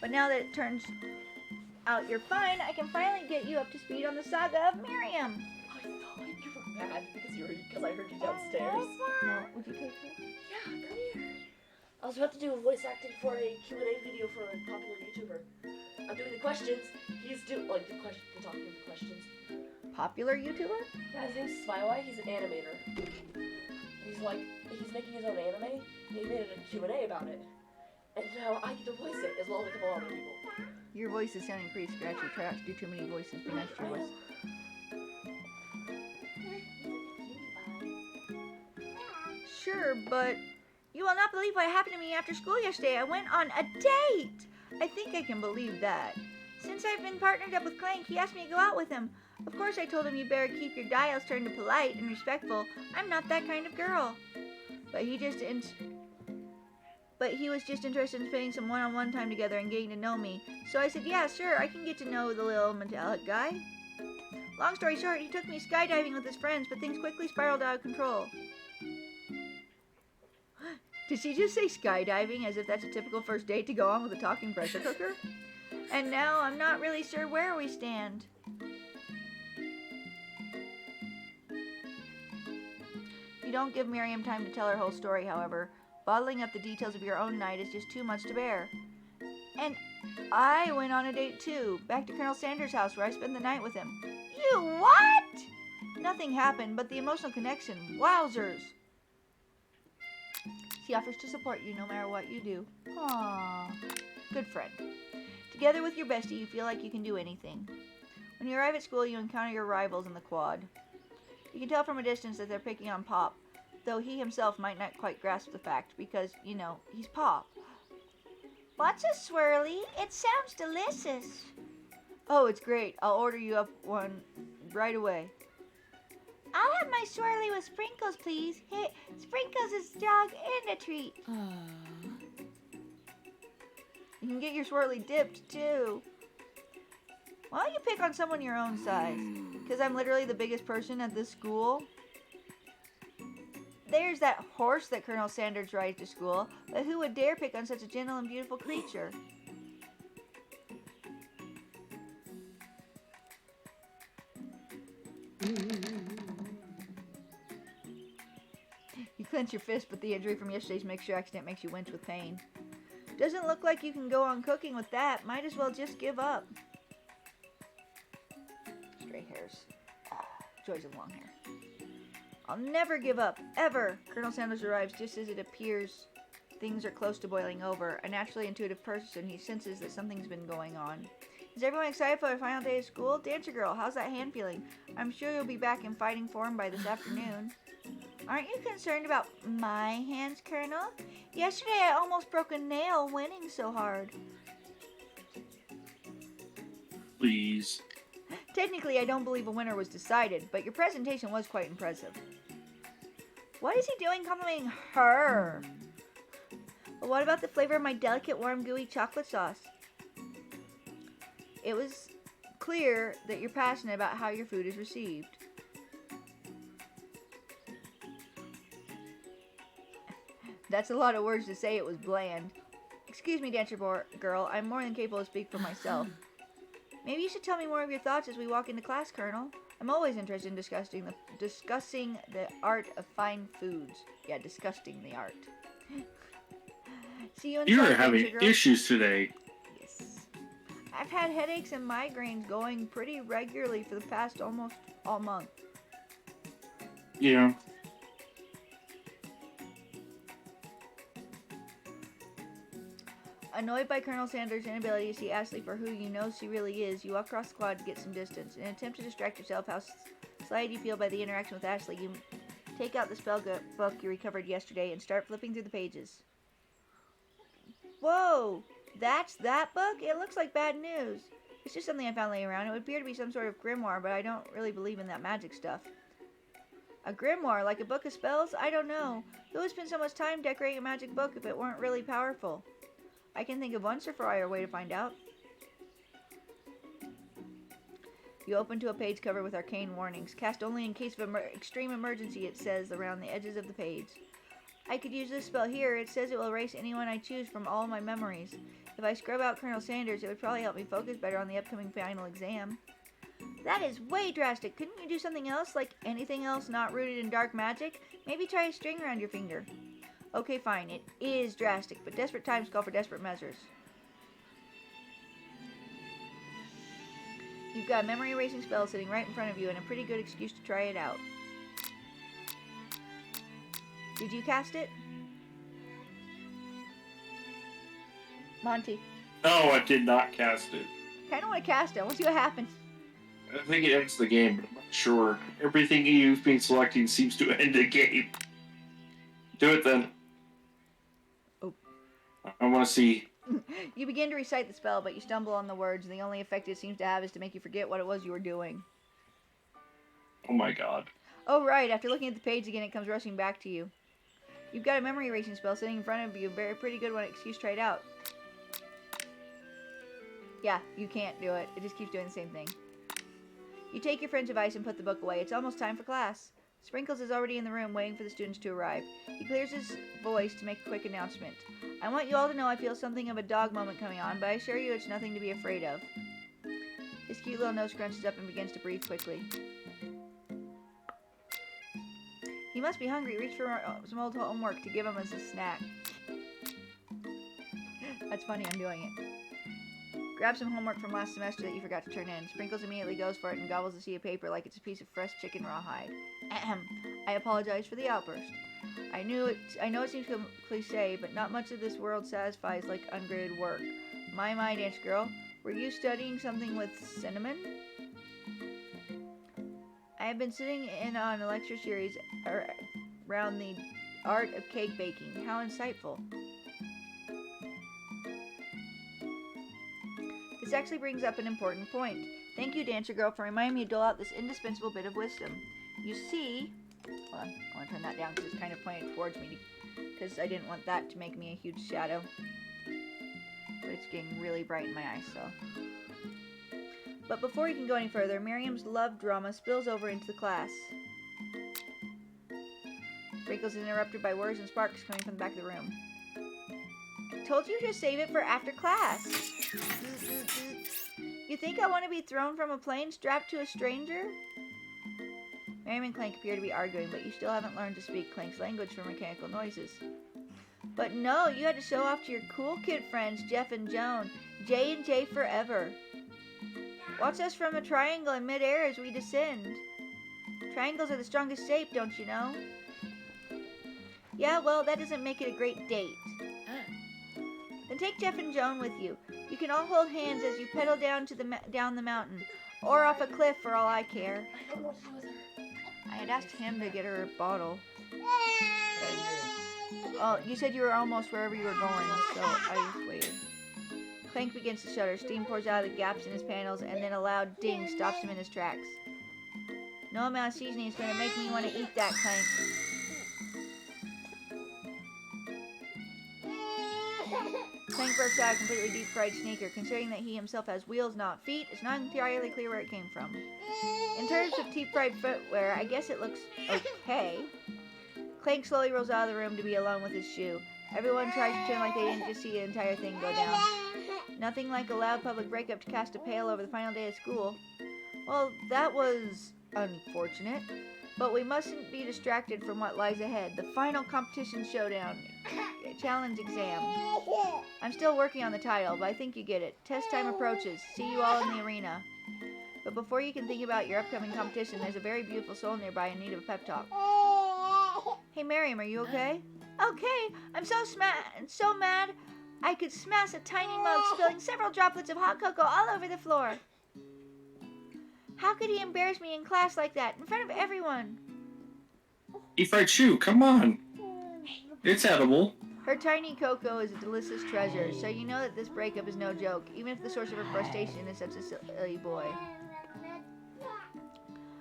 But now that it turns out you're fine, I can finally get you up to speed on the saga of Miriam. I thought you were mad because I heard you downstairs. No, would you take it? Yeah, come here. I was about to do voice acting for a Q&A video for a popular YouTuber. I'm doing the questions. He's doing the talking of the questions. Popular YouTuber? Yeah, his name's Smiley. He's an animator. He's making his own anime. And he made a Q&A about it. And now I get to voice it as well as a couple other people. Your voice is sounding pretty scratchy. Try not to do too many voices. Be nice to your voice. Sure, but you will not believe what happened to me after school yesterday. I went on a date. I think I can believe that. Since I've been partnered up with Clank, he asked me to go out with him. Of course, I told him you better keep your dials turned to polite and respectful. I'm not that kind of girl. But he was just interested in spending some one-on-one time together and getting to know me. So I said, yeah, sure, I can get to know the little metallic guy. Long story short, he took me skydiving with his friends, but things quickly spiraled out of control. Did she just say skydiving as if that's a typical first date to go on with a talking pressure cooker? And now I'm not really sure where we stand. you don't give Miriam time to tell her whole story, however, bottling up the details of your own night is just too much to bear. And I went on a date too, back to Colonel Sanders' house where I spent the night with him. You what? Nothing happened, but the emotional connection, wowzers. She offers to support you no matter what you do. Aww. Good friend. Together with your bestie, you feel like you can do anything. When you arrive at school, you encounter your rivals in the quad. You can tell from a distance that they're picking on Pop, though he himself might not quite grasp the fact because, you know, he's Pop. What's a swirly? It sounds delicious. Oh, it's great. I'll order you up one right away. I'll have my swirly with sprinkles, please. Hey, sprinkles is dog and a treat. You can get your swirly dipped, too. Why don't you pick on someone your own size? Because I'm literally the biggest person at this school. There's that horse that Colonel Sanders rides to school, but who would dare pick on such a gentle and beautiful creature? You clench your fist, but the injury from yesterday's mixture accident makes you wince with pain. Doesn't look like you can go on cooking with that. Might as well just give up. Stray hairs. Joys of long hair. I'll never give up, ever. Colonel Sanders arrives just as it appears things are close to boiling over. A naturally intuitive person, he senses that something's been going on. Is everyone excited for the final day of school? Dancer girl, how's that hand feeling? I'm sure you'll be back in fighting form by this afternoon. Aren't you concerned about my hands, Colonel? Yesterday I almost broke a nail winning so hard. Please. Technically, I don't believe a winner was decided, but your presentation was quite impressive. What is he doing complimenting her? But what about the flavor of my delicate, warm, gooey chocolate sauce? It was clear that you're passionate about how your food is received. That's a lot of words to say it was bland. Excuse me, dancer girl, I'm more than capable to speak for myself. Maybe you should tell me more of your thoughts as we walk into class, Colonel. I'm always interested in discussing the art of fine foods. Yeah, disgusting the art. See you inside, You're having dancer girl. issues today. Yes. I've had headaches and migraines going pretty regularly for the past almost all month. Yeah. Annoyed by Colonel Sanders' inability to see Ashley for who you know she really is, you walk across the quad to get some distance. In an attempt to distract yourself how slighted you feel by the interaction with Ashley, you take out the spell book you recovered yesterday and start flipping through the pages. Whoa! That's that book? It looks like bad news. It's just something I found laying around. It would appear to be some sort of grimoire, but I don't really believe in that magic stuff. A grimoire? Like a book of spells? I don't know. Who would spend so much time decorating a magic book if it weren't really powerful? I can think of one surefire way to find out. You open to a page covered with arcane warnings. Cast only in case of extreme emergency, it says around the edges of the page. I could use this spell here. It says it will erase anyone I choose from all my memories. If I scrub out Colonel Sanders, it would probably help me focus better on the upcoming final exam. That is way drastic. Couldn't you do something else, like anything else not rooted in dark magic? Maybe try a string around your finger. Okay, fine. It is drastic, but desperate times call for desperate measures. You've got a memory erasing spell sitting right in front of you and a pretty good excuse to try it out. Did you cast it? Monty. No, I did not cast it. Kinda wanna cast it. I wanna see what happens. I think it ends the game, but I'm not sure. Everything you've been selecting seems to end the game. Do it then. Oh. I want to see. You begin to recite the spell, but you stumble on the words, and the only effect it seems to have is to make you forget what it was you were doing. Oh my god. Oh right, after looking at the page again, it comes rushing back to you. You've got a memory erasing spell sitting in front of you, very pretty good one, excuse, try it out. Yeah, you can't do it. It just keeps doing the same thing. You take your friend's advice and put the book away. It's almost time for class. Sprinkles is already in the room waiting for the students to arrive. He clears his voice to make a quick announcement. I want you all to know I feel something of a dog moment coming on, but I assure you it's nothing to be afraid of. His cute little nose scrunches up and begins to breathe quickly. He must be hungry. Reach for some old homework to give him as a snack. That's funny, I'm doing it. Grab some homework from last semester that you forgot to turn in. Sprinkles immediately goes for it and gobbles a sheet of paper like it's a piece of fresh chicken rawhide. Ahem. I apologize for the outburst. I know it seems cliche, but not much of this world satisfies like ungraded work. My dance girl, were you studying something with cinnamon? I have been sitting in on a lecture series around the art of cake baking. How insightful. This actually brings up an important point. Thank you, Dancer Girl, for reminding me to dole out this indispensable bit of wisdom. You see... Hold on, I want to turn that down because it's kind of pointed towards me because I didn't want that to make me a huge shadow. But it's getting really bright in my eyes, so... But before you can go any further, Miriam's love drama spills over into the class. Sprinkles is interrupted by whirs and sparks coming from the back of the room. I told you to save it for after class. You think I want to be thrown from a plane strapped to a stranger? Miriam and Clank appear to be arguing, but you still haven't learned to speak Clank's language for mechanical noises. But no, you had to show off to your cool kid friends, Jeff and Joan. J and J forever. Watch us from a triangle in midair as we descend. Triangles are the strongest shape, don't you know? Yeah, well, that doesn't make it a great date. Then take Jeff and Joan with you. You can all hold hands as you pedal down to down the mountain, or off a cliff for all I care. I don't know what to do with her. I had asked him to get her a bottle. Oh, you said you were almost wherever you were going, so I just waited. Clank begins to shudder. Steam pours out of the gaps in his panels, and then a loud ding stops him in his tracks. No amount of seasoning is going to make me want to eat that, Clank. Clank bursts out a completely deep-fried sneaker. Considering that he himself has wheels, not feet, it's not entirely clear where it came from. In terms of deep-fried footwear, I guess it looks okay. Clank slowly rolls out of the room to be alone with his shoe. Everyone tries to pretend like they didn't just see the entire thing go down. Nothing like a loud public breakup to cast a pale over the final day of school. Well, that was unfortunate. But we mustn't be distracted from what lies ahead. The final competition showdown. Challenge exam. I'm still working on the title, but I think you get it. Test time approaches. See you all in the arena. But before you can think about your upcoming competition, there's a very beautiful soul nearby in need of a pep talk. Hey, Miriam, are you okay? Okay, I'm so mad. I could smash a tiny mug, spilling several droplets of hot cocoa all over the floor. How could he embarrass me in class like that, in front of everyone? Deep fried shoe, come on. It's edible. Her tiny cocoa is a delicious treasure, so you know that this breakup is no joke, even if the source of her frustration is such a silly boy.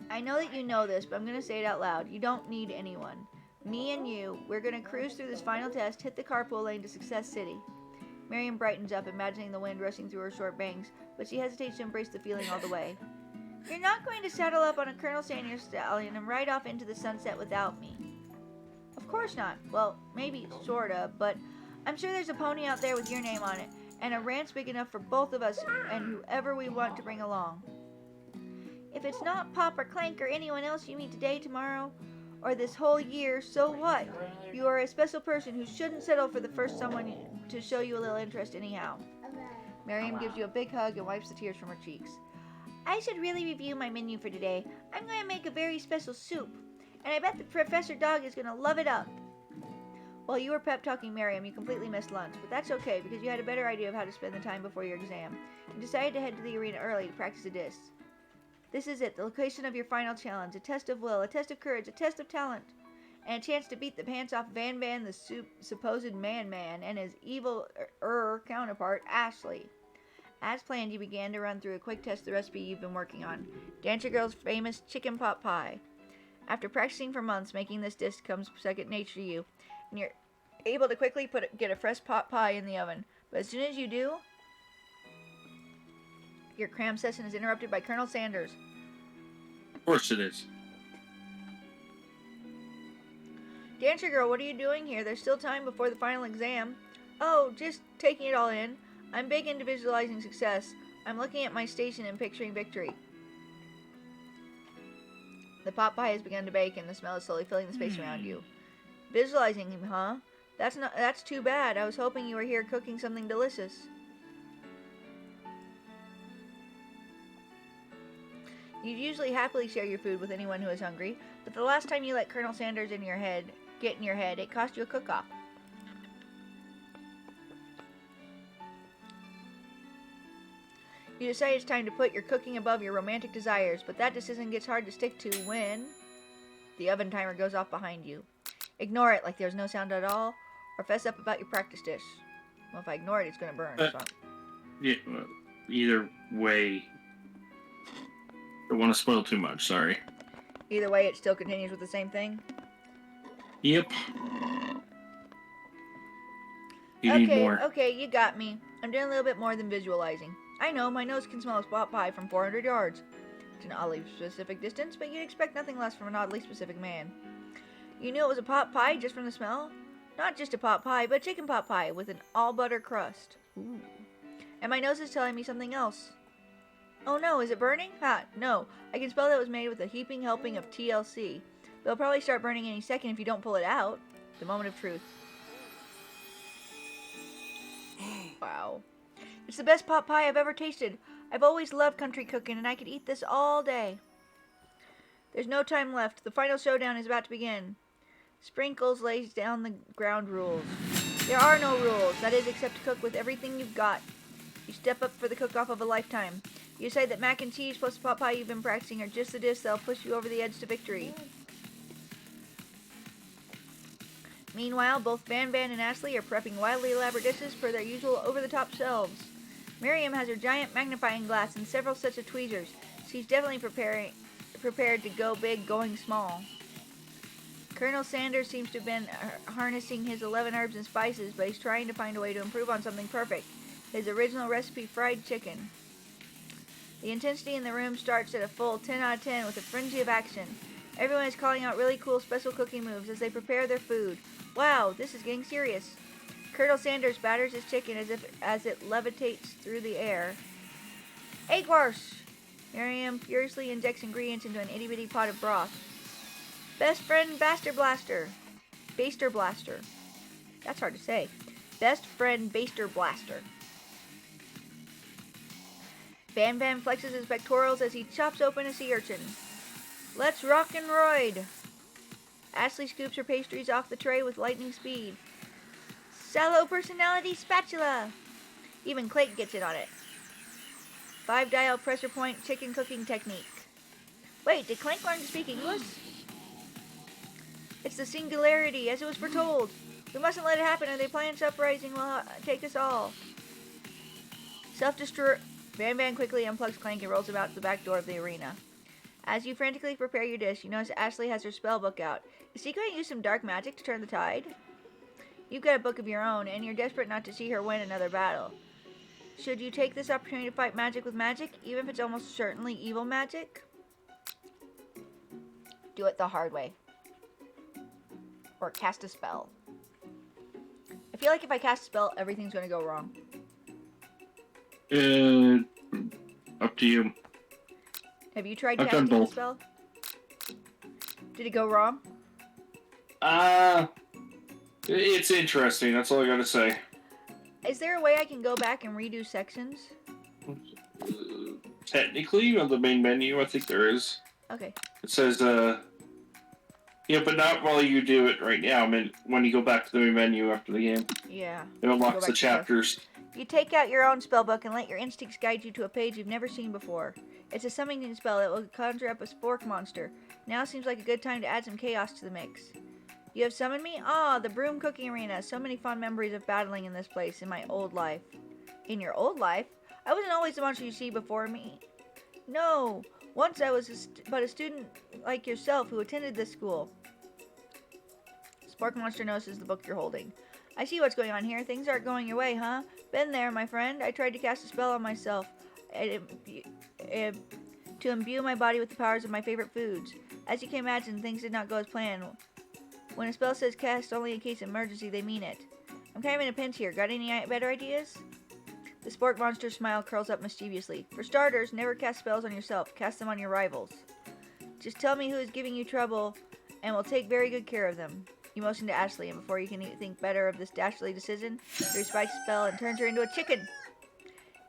I know that you know this, but I'm going to say it out loud. You don't need anyone. Me and you, we're going to cruise through this final test, hit the carpool lane to Success City. Miriam brightens up, imagining the wind rushing through her short bangs, but she hesitates to embrace the feeling all the way. You're not going to saddle up on a Colonel Sanders stallion and ride off into the sunset without me. Of course not. Well, maybe, sorta, but I'm sure there's a pony out there with your name on it, and a ranch big enough for both of us and whoever we want to bring along. If it's not Pop or Clank or anyone else you meet today, tomorrow, or this whole year, so what? You are a special person who shouldn't settle for the first someone to show you a little interest anyhow. Miriam gives you a big hug and wipes the tears from her cheeks. I should really review my menu for today. I'm going to make a very special soup, and I bet the Professor Dog is going to love it up. While you were pep-talking Miriam, you completely missed lunch, but that's okay because you had a better idea of how to spend the time before your exam. You decided to head to the arena early to practice a disc. This is it, the location of your final challenge, a test of will, a test of courage, a test of talent, and a chance to beat the pants off Van Van, the supposed man-man, and his evil counterpart, Ashley. As planned, you began to run through a quick test of the recipe you've been working on, Dancer Girl's famous chicken pot pie. After practicing for months, making this dish comes second nature to you, and you're able to quickly get a fresh pot pie in the oven. But as soon as you do, your cram session is interrupted by Colonel Sanders. Of course it is. Dancer Girl, what are you doing here? There's still time before the final exam. Oh, just taking it all in. I'm big into visualizing success. I'm looking at my station and picturing victory. The pot pie has begun to bake, and the smell is slowly filling the space around you. Visualizing him, huh? That's too bad. I was hoping you were here cooking something delicious. You'd usually happily share your food with anyone who is hungry, but the last time you let Colonel Sanders get in your head, it cost you a cook-off. You decide it's time to put your cooking above your romantic desires, but that decision gets hard to stick to when the oven timer goes off behind you. Ignore it like there's no sound at all, or fess up about your practice dish. Well, if I ignore it, it's going to burn. So. Yeah, either way, don't want to spoil too much, sorry. Either way, it still continues with the same thing? Yep. You need more. Okay, you got me. I'm doing a little bit more than visualizing. I know, my nose can smell a pot pie from 400 yards. It's an oddly specific distance, but you'd expect nothing less from an oddly specific man. You knew it was a pot pie just from the smell? Not just a pot pie, but chicken pot pie with an all-butter crust. Ooh. And my nose is telling me something else. Oh no, is it burning? Ha, no. I can smell that it was made with a heaping helping of TLC. They'll probably start burning any second if you don't pull it out. The moment of truth. Wow. It's the best pot pie I've ever tasted. I've always loved country cooking, and I could eat this all day. There's no time left. The final showdown is about to begin. Sprinkles lays down the ground rules. There are no rules, that is, except to cook with everything you've got. You step up for the cook-off of a lifetime. You say that mac and cheese plus the pot pie you've been practicing are just the dish that'll push you over the edge to victory. Meanwhile, both Van and Ashley are prepping wildly elaborate dishes for their usual over-the-top selves. Miriam has her giant magnifying glass and several sets of tweezers. She's definitely prepared to go big, going small. Colonel Sanders seems to have been harnessing his 11 herbs and spices, but he's trying to find a way to improve on something perfect. His original recipe, fried chicken. The intensity in the room starts at a full 10 out of 10 with a frenzy of action. Everyone is calling out really cool special cooking moves as they prepare their food. Wow, this is getting serious. Colonel Sanders batters his chicken as it levitates through the air. Egg wash! Miriam furiously injects ingredients into an itty-bitty pot of broth. Best friend Baster Blaster. Baster Blaster. That's hard to say. Best friend Baster Blaster. Van flexes his pectorals as he chops open a sea urchin. Let's rock and roid! Ashley scoops her pastries off the tray with lightning speed. Sallow personality spatula! Even Clayton gets in on it. 5-dial pressure point chicken cooking technique. Wait, did Clank learn to speak English? It's the singularity, as it was foretold. We mustn't let it happen, or the planet's uprising will take us all. Self-destruct. Van quickly unplugs Clank and rolls him out to the back door of the arena. As you frantically prepare your dish, you notice Ashley has her spell book out. Is she going to use some dark magic to turn the tide? You've got a book of your own, and you're desperate not to see her win another battle. Should you take this opportunity to fight magic with magic, even if it's almost certainly evil magic? Do it the hard way. Or cast a spell. I feel like if I cast a spell, everything's going to go wrong. Up to you. Have you tried I've casting done a both. spell? Did it go wrong? It's interesting, that's all I gotta say. Is there a way I can go back and redo sections? Technically, on the main menu, I think there is. Okay. It says, yeah, but not while you do it right now. I mean, when you go back to the main menu after the game. Yeah. It Go unlocks back the to chapters. You take out your own spellbook and let your instincts guide you to a page you've never seen before. It's a summoning spell that will conjure up a spork monster. Now seems like a good time to add some chaos to the mix. You have summoned me? Ah, the broom cooking arena. So many fond memories of battling in this place in my old life. In your old life? I wasn't always the monster you see before me. No. Once I was but a student like yourself who attended this school. Spork monster notices the book you're holding. I see what's going on here. Things aren't going your way, huh? Been there, my friend. I tried to cast a spell on myself to imbue my body with the powers of my favorite foods. As you can imagine, things did not go as planned. When a spell says cast only in case of emergency, they mean it. I'm kind of in a pinch here. Got any better ideas? The spork monster's smile curls up mischievously. For starters, never cast spells on yourself. Cast them on your rivals. Just tell me who is giving you trouble, and we'll take very good care of them. You motion to Ashley, and before you can think better of this dastardly decision, she respikes a spell and turns her into a chicken.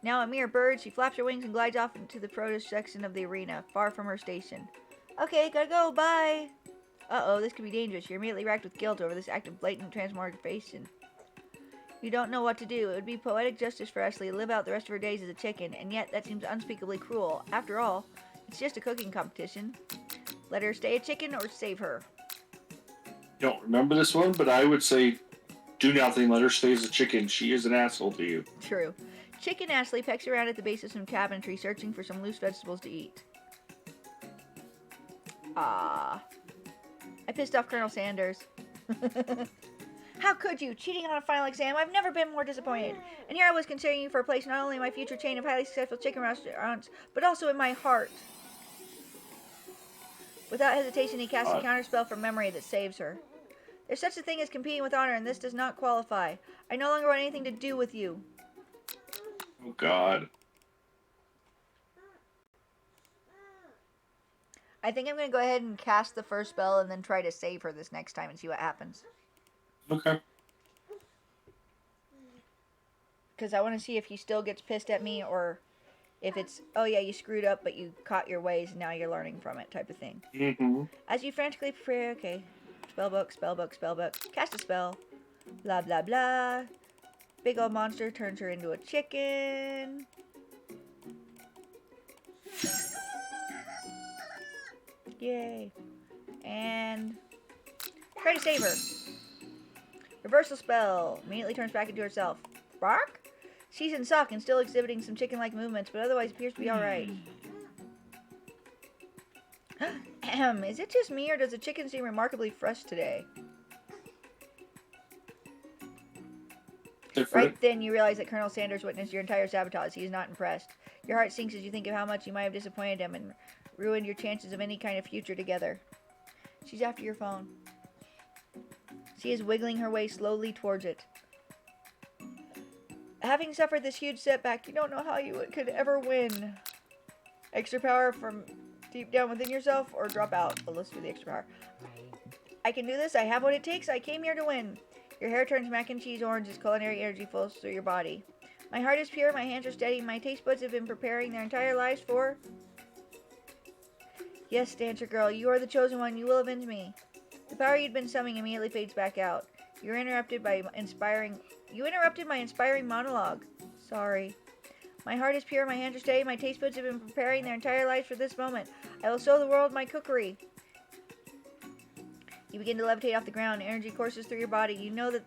Now a mere bird, she flaps her wings and glides off into the produce section of the arena, far from her station. Okay, gotta go, bye! Uh-oh, this could be dangerous. You're immediately racked with guilt over this act of blatant transmogrification. You don't know what to do. It would be poetic justice for Ashley to live out the rest of her days as a chicken, and yet that seems unspeakably cruel. After all, it's just a cooking competition. Let her stay a chicken or save her. Don't remember this one, but I would say do nothing. Let her stay as a chicken. She is an asshole to you. True. Chicken Ashley pecks around at the base of some cabinetry, searching for some loose vegetables to eat. Ah. I pissed off Colonel Sanders. How could you? Cheating on a final exam? I've never been more disappointed. And here I was considering you for a place not only in my future chain of highly successful chicken restaurants, but also in my heart. Without hesitation, he casts a counterspell from memory that saves her. There's such a thing as competing with honor, and this does not qualify. I no longer want anything to do with you. Oh, God. I think I'm going to go ahead and cast the first spell and then try to save her this next time and see what happens. Okay. Because I want to see if he still gets pissed at me or if it's, oh yeah, you screwed up, but you caught your ways and now you're learning from it type of thing. Mm-hmm. As you frantically prepare, okay. Spellbook, spellbook, spellbook. Cast a spell. Blah, blah, blah. Big old monster turns her into a chicken. Yay. And try to save her. Reversal spell. Immediately turns back into herself. Bark? She's in shock and still exhibiting some chicken-like movements, but otherwise appears to be alright. Is it just me, or does the chicken seem remarkably fresh today? Different. Right then, you realize that Colonel Sanders witnessed your entire sabotage. He is not impressed. Your heart sinks as you think of how much you might have disappointed him and ruined your chances of any kind of future together. She's after your phone. She is wiggling her way slowly towards it. Having suffered this huge setback, you don't know how you could ever win. Extra power from deep down within yourself, or drop out. Well, let's do the extra power. I can do this. I have what it takes. I came here to win. Your hair turns mac and cheese orange as culinary energy flows through your body. My heart is pure. My hands are steady. My taste buds have been preparing their entire lives for... Yes, Dancer Girl, you are the chosen one. You will avenge me. The power you'd been summoning immediately fades back out. You interrupted my inspiring monologue. Sorry. My heart is pure, my hands are steady, my taste buds have been preparing their entire lives for this moment. I will show the world my cookery. You begin to levitate off the ground. Energy courses through your body. You know that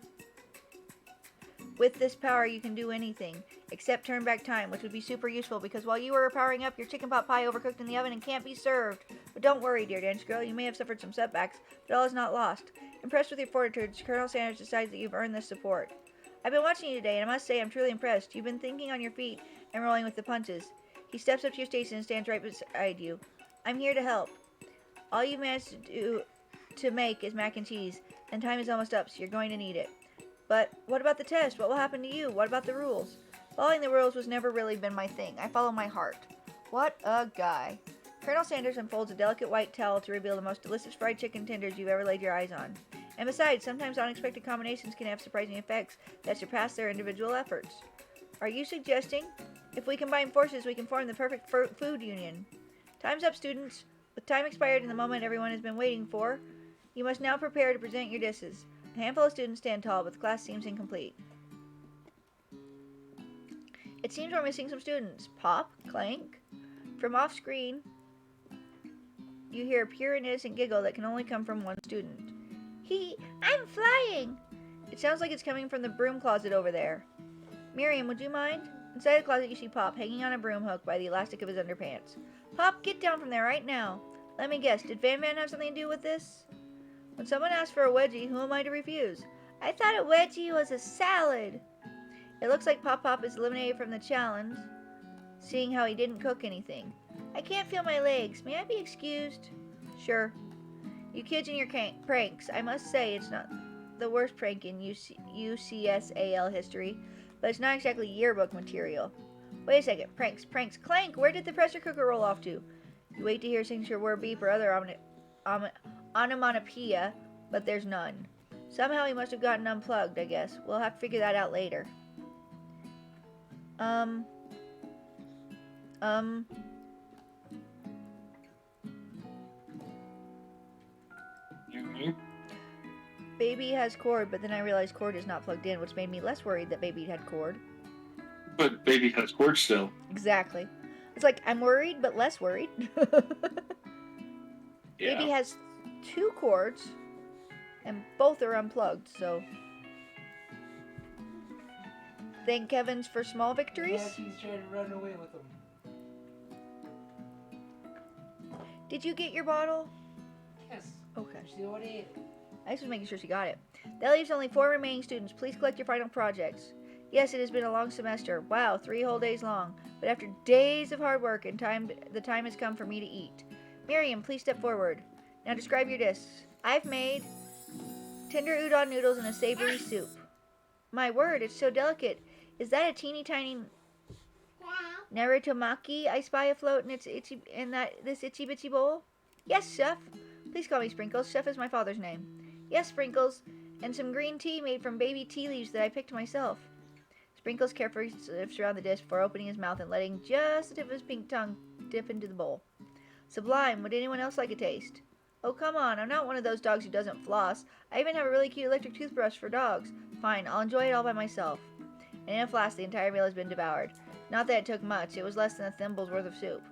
with this power you can do anything, except turn back time, which would be super useful because while you were powering up, your chicken pot pie overcooked in the oven and can't be served. But don't worry, dear Dance Girl, you may have suffered some setbacks, but all is not lost. Impressed with your fortitude, Colonel Sanders decides that you've earned this support. I've been watching you today, and I must say I'm truly impressed. You've been thinking on your feet and rolling with the punches. He steps up to your station and stands right beside you. I'm here to help. All you've managed to make is mac and cheese, and time is almost up, so you're going to need it. But what about the test? What will happen to you? What about the rules? Following the rules was never really been my thing. I follow my heart. What a guy. Colonel Sanders unfolds a delicate white towel to reveal the most delicious fried chicken tenders you've ever laid your eyes on. And besides, sometimes unexpected combinations can have surprising effects that surpass their individual efforts. Are you suggesting, if we combine forces, we can form the perfect food union? Time's up, students. With time expired and the moment everyone has been waiting for, you must now prepare to present your dishes. A handful of students stand tall, but the class seems incomplete. It seems we're missing some students. Pop, clank. From off screen, you hear a pure and innocent giggle that can only come from one student. I'm flying! It sounds like it's coming from the broom closet over there. Miriam, would you mind? Inside the closet you see Pop hanging on a broom hook by the elastic of his underpants. Pop, get down from there right now. Let me guess, did Van have something to do with this? When someone asks for a wedgie, who am I to refuse? I thought a wedgie was a salad. It looks like Pop is eliminated from the challenge, seeing how he didn't cook anything. I can't feel my legs. May I be excused? Sure. You kids and your pranks. I must say, it's not the worst prank in UCSAL history, but it's not exactly yearbook material. Wait a second. Pranks. Clank, where did the pressure cooker roll off to? You wait to hear signature word beep or other onomatopoeia, but there's none. Somehow he must have gotten unplugged, I guess. We'll have to figure that out later. Baby has cord, but then I realized cord is not plugged in, which made me less worried that baby had cord. But baby has cord still. Exactly. It's like, I'm worried, but less worried. Yeah. Baby has 2 cords, and both are unplugged, so... Thank Kevin's for small victories. Yeah, she's trying to run away with them. Did you get your bottle? Yes. Okay. She already ate it. I was making sure she got it. That leaves only 4 remaining students. Please collect your final projects. Yes, it has been a long semester. Wow, 3 whole days long. But after days of hard work and the time has come for me to eat. Miriam, please step forward. Now describe your dishes. I've made tender udon noodles in a savory soup. My word, it's so delicate. Is that a teeny tiny Narutomaki I spy afloat in this itchy bitsy bowl? Yes, Chef. Please call me Sprinkles. Chef is my father's name. Yes, Sprinkles. And some green tea made from baby tea leaves that I picked myself. Sprinkles carefully sniffs around the dish before opening his mouth and letting just the tip of his pink tongue dip into the bowl. Sublime. Would anyone else like a taste? Oh, come on. I'm not one of those dogs who doesn't floss. I even have a really cute electric toothbrush for dogs. Fine, I'll enjoy it all by myself. And in a flash, the entire meal has been devoured. Not that it took much. It was less than a thimble's worth of soup.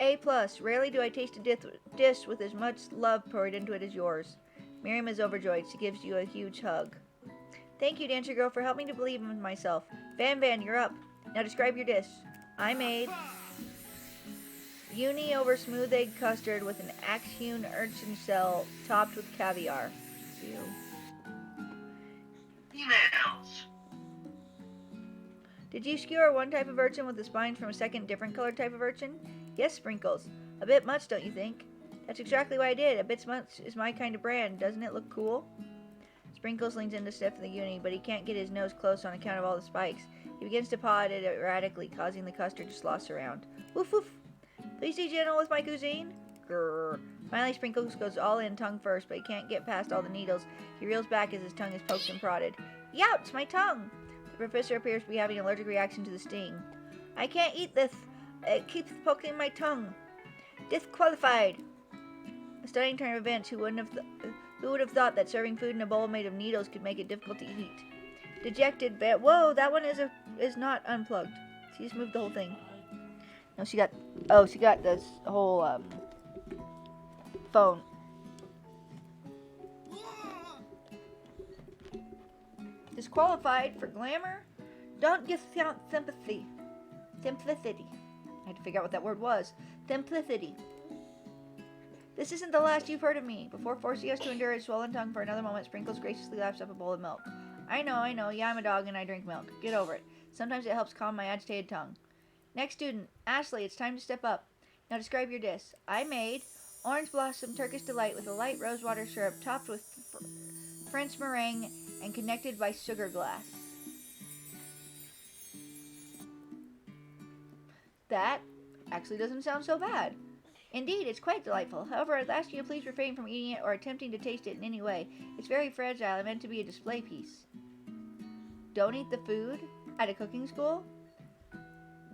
A+. Rarely do I taste a dish with as much love poured into it as yours. Miriam is overjoyed. She gives you a huge hug. Thank you, Dancer Girl, for helping me to believe in myself. Van, you're up. Now describe your dish. I made uni over smooth egg custard with an axe-hewn urchin shell topped with caviar. Ew. Emails. Did you skewer one type of urchin with the spines from a second different colored type of urchin? Yes, Sprinkles. A bit much, don't you think? That's exactly what I did. A bit much is my kind of brand. Doesn't it look cool? Sprinkles leans in to sniff the uni, but he can't get his nose close on account of all the spikes. He begins to paw at it erratically, causing the custard to slosh around. Woof woof! Please be gentle with my cuisine. Grrr. Finally, Sprinkles goes all in, tongue first, but he can't get past all the needles. He reels back as his tongue is poked and prodded. Youch! My tongue! The professor appears to be having an allergic reaction to the sting. I can't eat this. It keeps poking my tongue. Disqualified! A stunning turn of events. Who would have thought that serving food in a bowl made of needles could make it difficult to eat? Dejected, but whoa, that one is not unplugged. She just moved the whole thing. No, she got this whole phone. Disqualified for glamour? Don't discount sympathy. Simplicity. I had to figure out what that word was. Simplicity. This isn't the last you've heard of me. Before forcing us to endure his swollen tongue for another moment, Sprinkles graciously laps up a bowl of milk. I know. Yeah, I'm a dog and I drink milk. Get over it. Sometimes it helps calm my agitated tongue. Next student, Ashley, it's time to step up. Now describe your dish. I made orange blossom Turkish delight with a light rosewater syrup topped with French meringue and connected by sugar glass. That actually doesn't sound so bad. Indeed, it's quite delightful. However, I'd ask you to please refrain from eating it or attempting to taste it in any way. It's very fragile and meant to be a display piece. Don't eat the food? At a cooking school?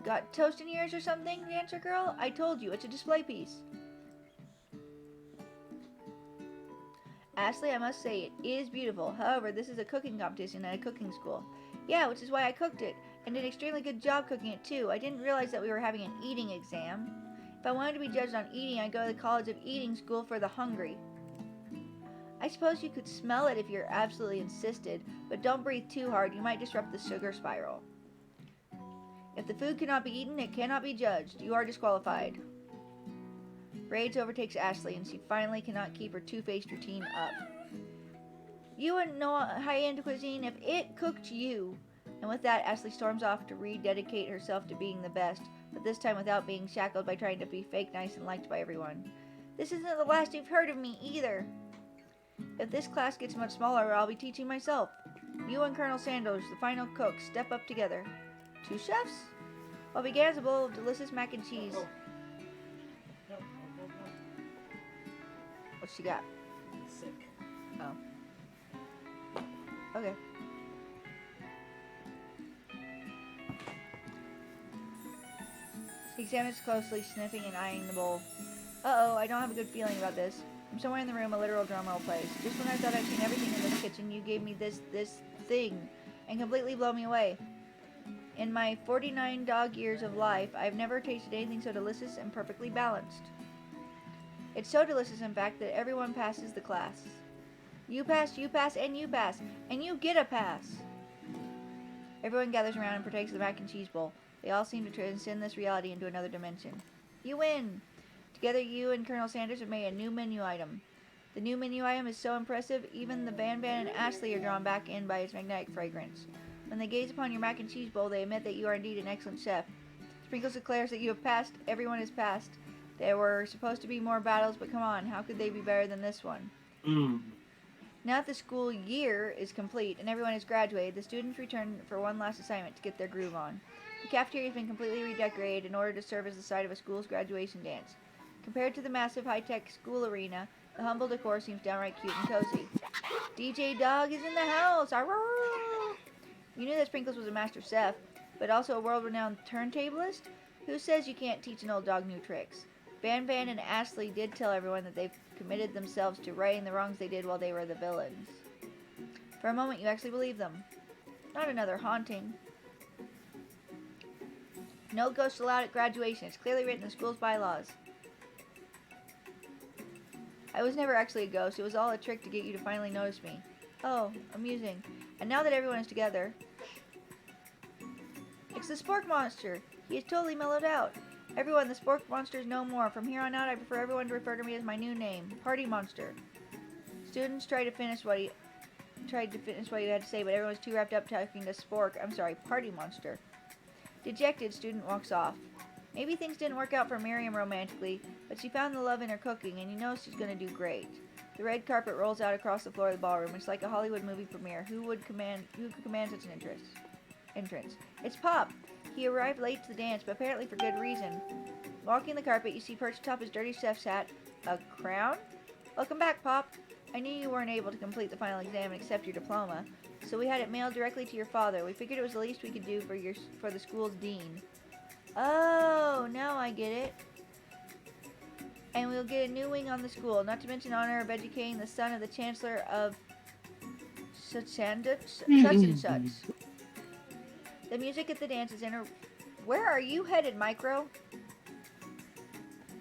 Got toast in your ears or something, Dancer Girl? I told you, it's a display piece. Ashley, I must say, it is beautiful. However, this is a cooking competition at a cooking school. Yeah, which is why I cooked it, and did an extremely good job cooking it too. I didn't realize that we were having an eating exam. If I wanted to be judged on eating, I'd go to the College of Eating School for the Hungry. I suppose you could smell it if you're absolutely insisted, but don't breathe too hard. You might disrupt the sugar spiral. If the food cannot be eaten, it cannot be judged. You are disqualified. Rage overtakes Ashley, and she finally cannot keep her two-faced routine up. You wouldn't know high-end cuisine if it cooked you. And with that, Ashley storms off to rededicate herself to being the best, but this time without being shackled by trying to be fake nice and liked by everyone. This isn't the last you've heard of me, either. If this class gets much smaller, I'll be teaching myself. You and Colonel Sanders, the final cook, step up together. 2 chefs? What began as a bowl of delicious mac and cheese. No, no, no, no. What she got? Sick. Okay. He examines closely, sniffing and eyeing the bowl. Uh-oh, I don't have a good feeling about this. From somewhere in the room, a literal drum roll plays. Just when I thought I'd seen everything in this kitchen, you gave me this thing, and completely blow me away. In my 49 dog years of life, I've never tasted anything so delicious and perfectly balanced. It's so delicious, in fact, that everyone passes the class. You pass, and you pass, and you get a pass. Everyone gathers around and partakes of the mac and cheese bowl. They all seem to transcend this reality into another dimension. You win! Together, you and Colonel Sanders have made a new menu item. The new menu item is so impressive, even the Ban and Ashley are drawn back in by its magnetic fragrance. When they gaze upon your mac and cheese bowl, they admit that you are indeed an excellent chef. Sprinkles declares that you have passed. Everyone has passed. There were supposed to be more battles, but come on, how could they be better than this one? Now that the school year is complete and everyone has graduated, the students return for one last assignment to get their groove on. The cafeteria has been completely redecorated in order to serve as the site of a school's graduation dance. Compared to the massive high-tech school arena, the humble decor seems downright cute and cozy. DJ Dog is in the house! Arrgh! You knew that Sprinkles was a master chef, but also a world-renowned turntablist? Who says you can't teach an old dog new tricks? Ban and Ashley did tell everyone that they've committed themselves to righting the wrongs they did while they were the villains. For a moment, you actually believe them. Not another haunting. No ghosts allowed at graduation. It's clearly written in the school's bylaws. I was never actually a ghost. It was all a trick to get you to finally notice me. Oh, amusing. And now that everyone is together... It's the Spork Monster! He is totally mellowed out. Everyone, the Spork Monster is no more. From here on out, I prefer everyone to refer to me as my new name, Party Monster. Students tried to finish what he had to say, but everyone was too wrapped up talking to Party Monster. Dejected, student walks off. Maybe things didn't work out for Miriam romantically, but she found the love in her cooking, and you know she's going to do great. The red carpet rolls out across the floor of the ballroom. It's like a Hollywood movie premiere. Who could command such an entrance? It's Pop. He arrived late to the dance, but apparently for good reason. Walking the carpet, you see perched atop his dirty chef's hat a crown? Welcome back, Pop. I knew you weren't able to complete the final exam and accept your diploma, so we had it mailed directly to your father. We figured it was the least we could do for the school's dean. Oh, now I get it. And we'll get a new wing on the school, not to mention honor of educating the son of the chancellor of such and such. The music at the dance is Where are you headed, Micro?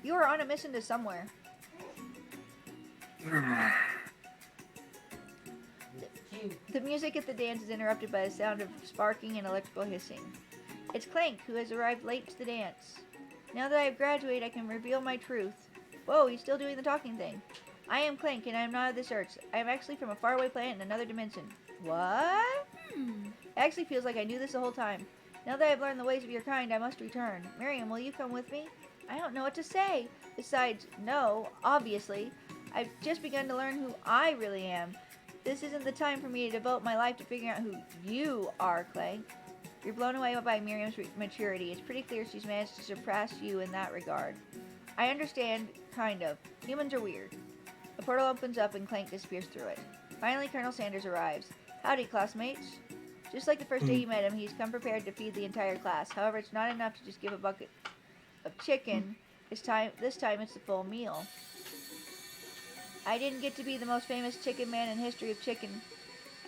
You are on a mission to somewhere. The music at the dance is interrupted by the sound of sparking and electrical hissing. It's Clank, who has arrived late to the dance. Now that I have graduated, I can reveal my truth. Whoa, he's still doing the talking thing. I am Clank, and I am not of this earth. I am actually from a faraway planet in another dimension. What? It actually feels like I knew this the whole time. Now that I have learned the ways of your kind, I must return. Miriam, will you come with me? I don't know what to say. Besides, no, obviously. I've just begun to learn who I really am. This isn't the time for me to devote my life to figuring out who you are, Clank. You're blown away by Miriam's maturity. It's pretty clear she's managed to surpass you in that regard. I understand, kind of. Humans are weird. The portal opens up and Clank disappears through it. Finally, Colonel Sanders arrives. Howdy, classmates. Just like the first day you met him, he's come prepared to feed the entire class. However, it's not enough to just give a bucket of chicken. This time it's the full meal. I didn't get to be the most famous chicken man in history of chicken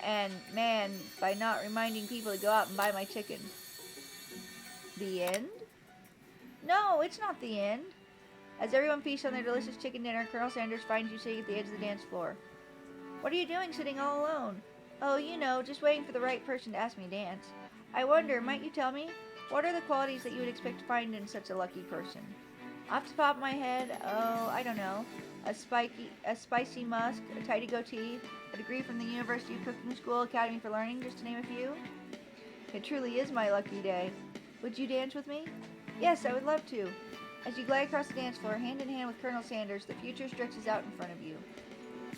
and man by not reminding people to go out and buy my chicken. The end? No, it's not the end. As everyone feasts on their delicious chicken dinner, Colonel Sanders finds you sitting at the edge of the dance floor. What are you doing sitting all alone? Oh, you know, just waiting for the right person to ask me to dance. I wonder, might you tell me, what are the qualities that you would expect to find in such a lucky person? Off the top of my head, oh, I don't know. A spicy musk, a tidy goatee, a degree from the University of Cooking School Academy for Learning, just to name a few. It truly is my lucky day. Would you dance with me? Yes, I would love to. As you glide across the dance floor, hand in hand with Colonel Sanders, the future stretches out in front of you.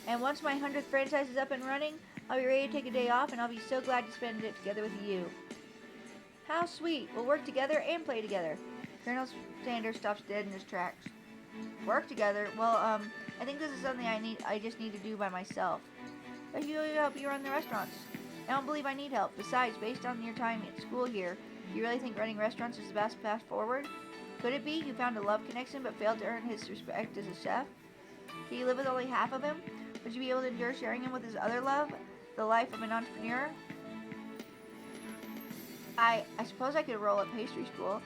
And once my 100th franchise is up and running, I'll be ready to take a day off, and I'll be so glad to spend it together with you. How sweet. We'll work together and play together. Colonel Sanders stops dead in his tracks. Work together? Well, I think this is something I just need to do by myself. But you help you run the restaurants. I don't believe I need help. Besides, based on your time at school here, do you really think running restaurants is the best path forward? Could it be you found a love connection but failed to earn his respect as a chef? Can you live with only half of him? Would you be able to endure sharing him with his other love, the life of an entrepreneur? I suppose I could roll at pastry school.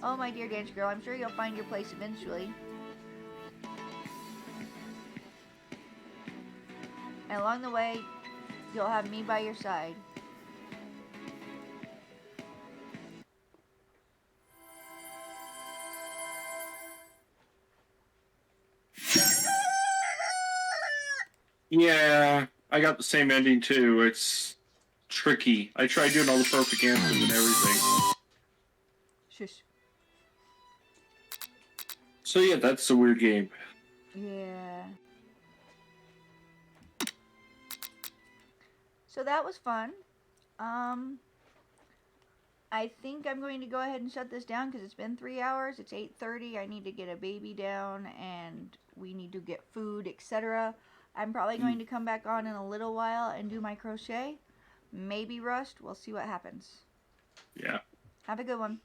Oh, my dear dance girl, I'm sure you'll find your place eventually. And along the way, you'll have me by your side. Yeah, I got the same ending too. It's tricky. I tried doing all the perfect answers and everything. Shush. So yeah, that's a weird game. Yeah. So that was fun. I think I'm going to go ahead and shut this down because it's been 3 hours. It's 8:30. I need to get a baby down and we need to get food, etc. I'm probably going to come back on in a little while and do my crochet. Maybe rust. We'll see what happens. Yeah. Have a good one.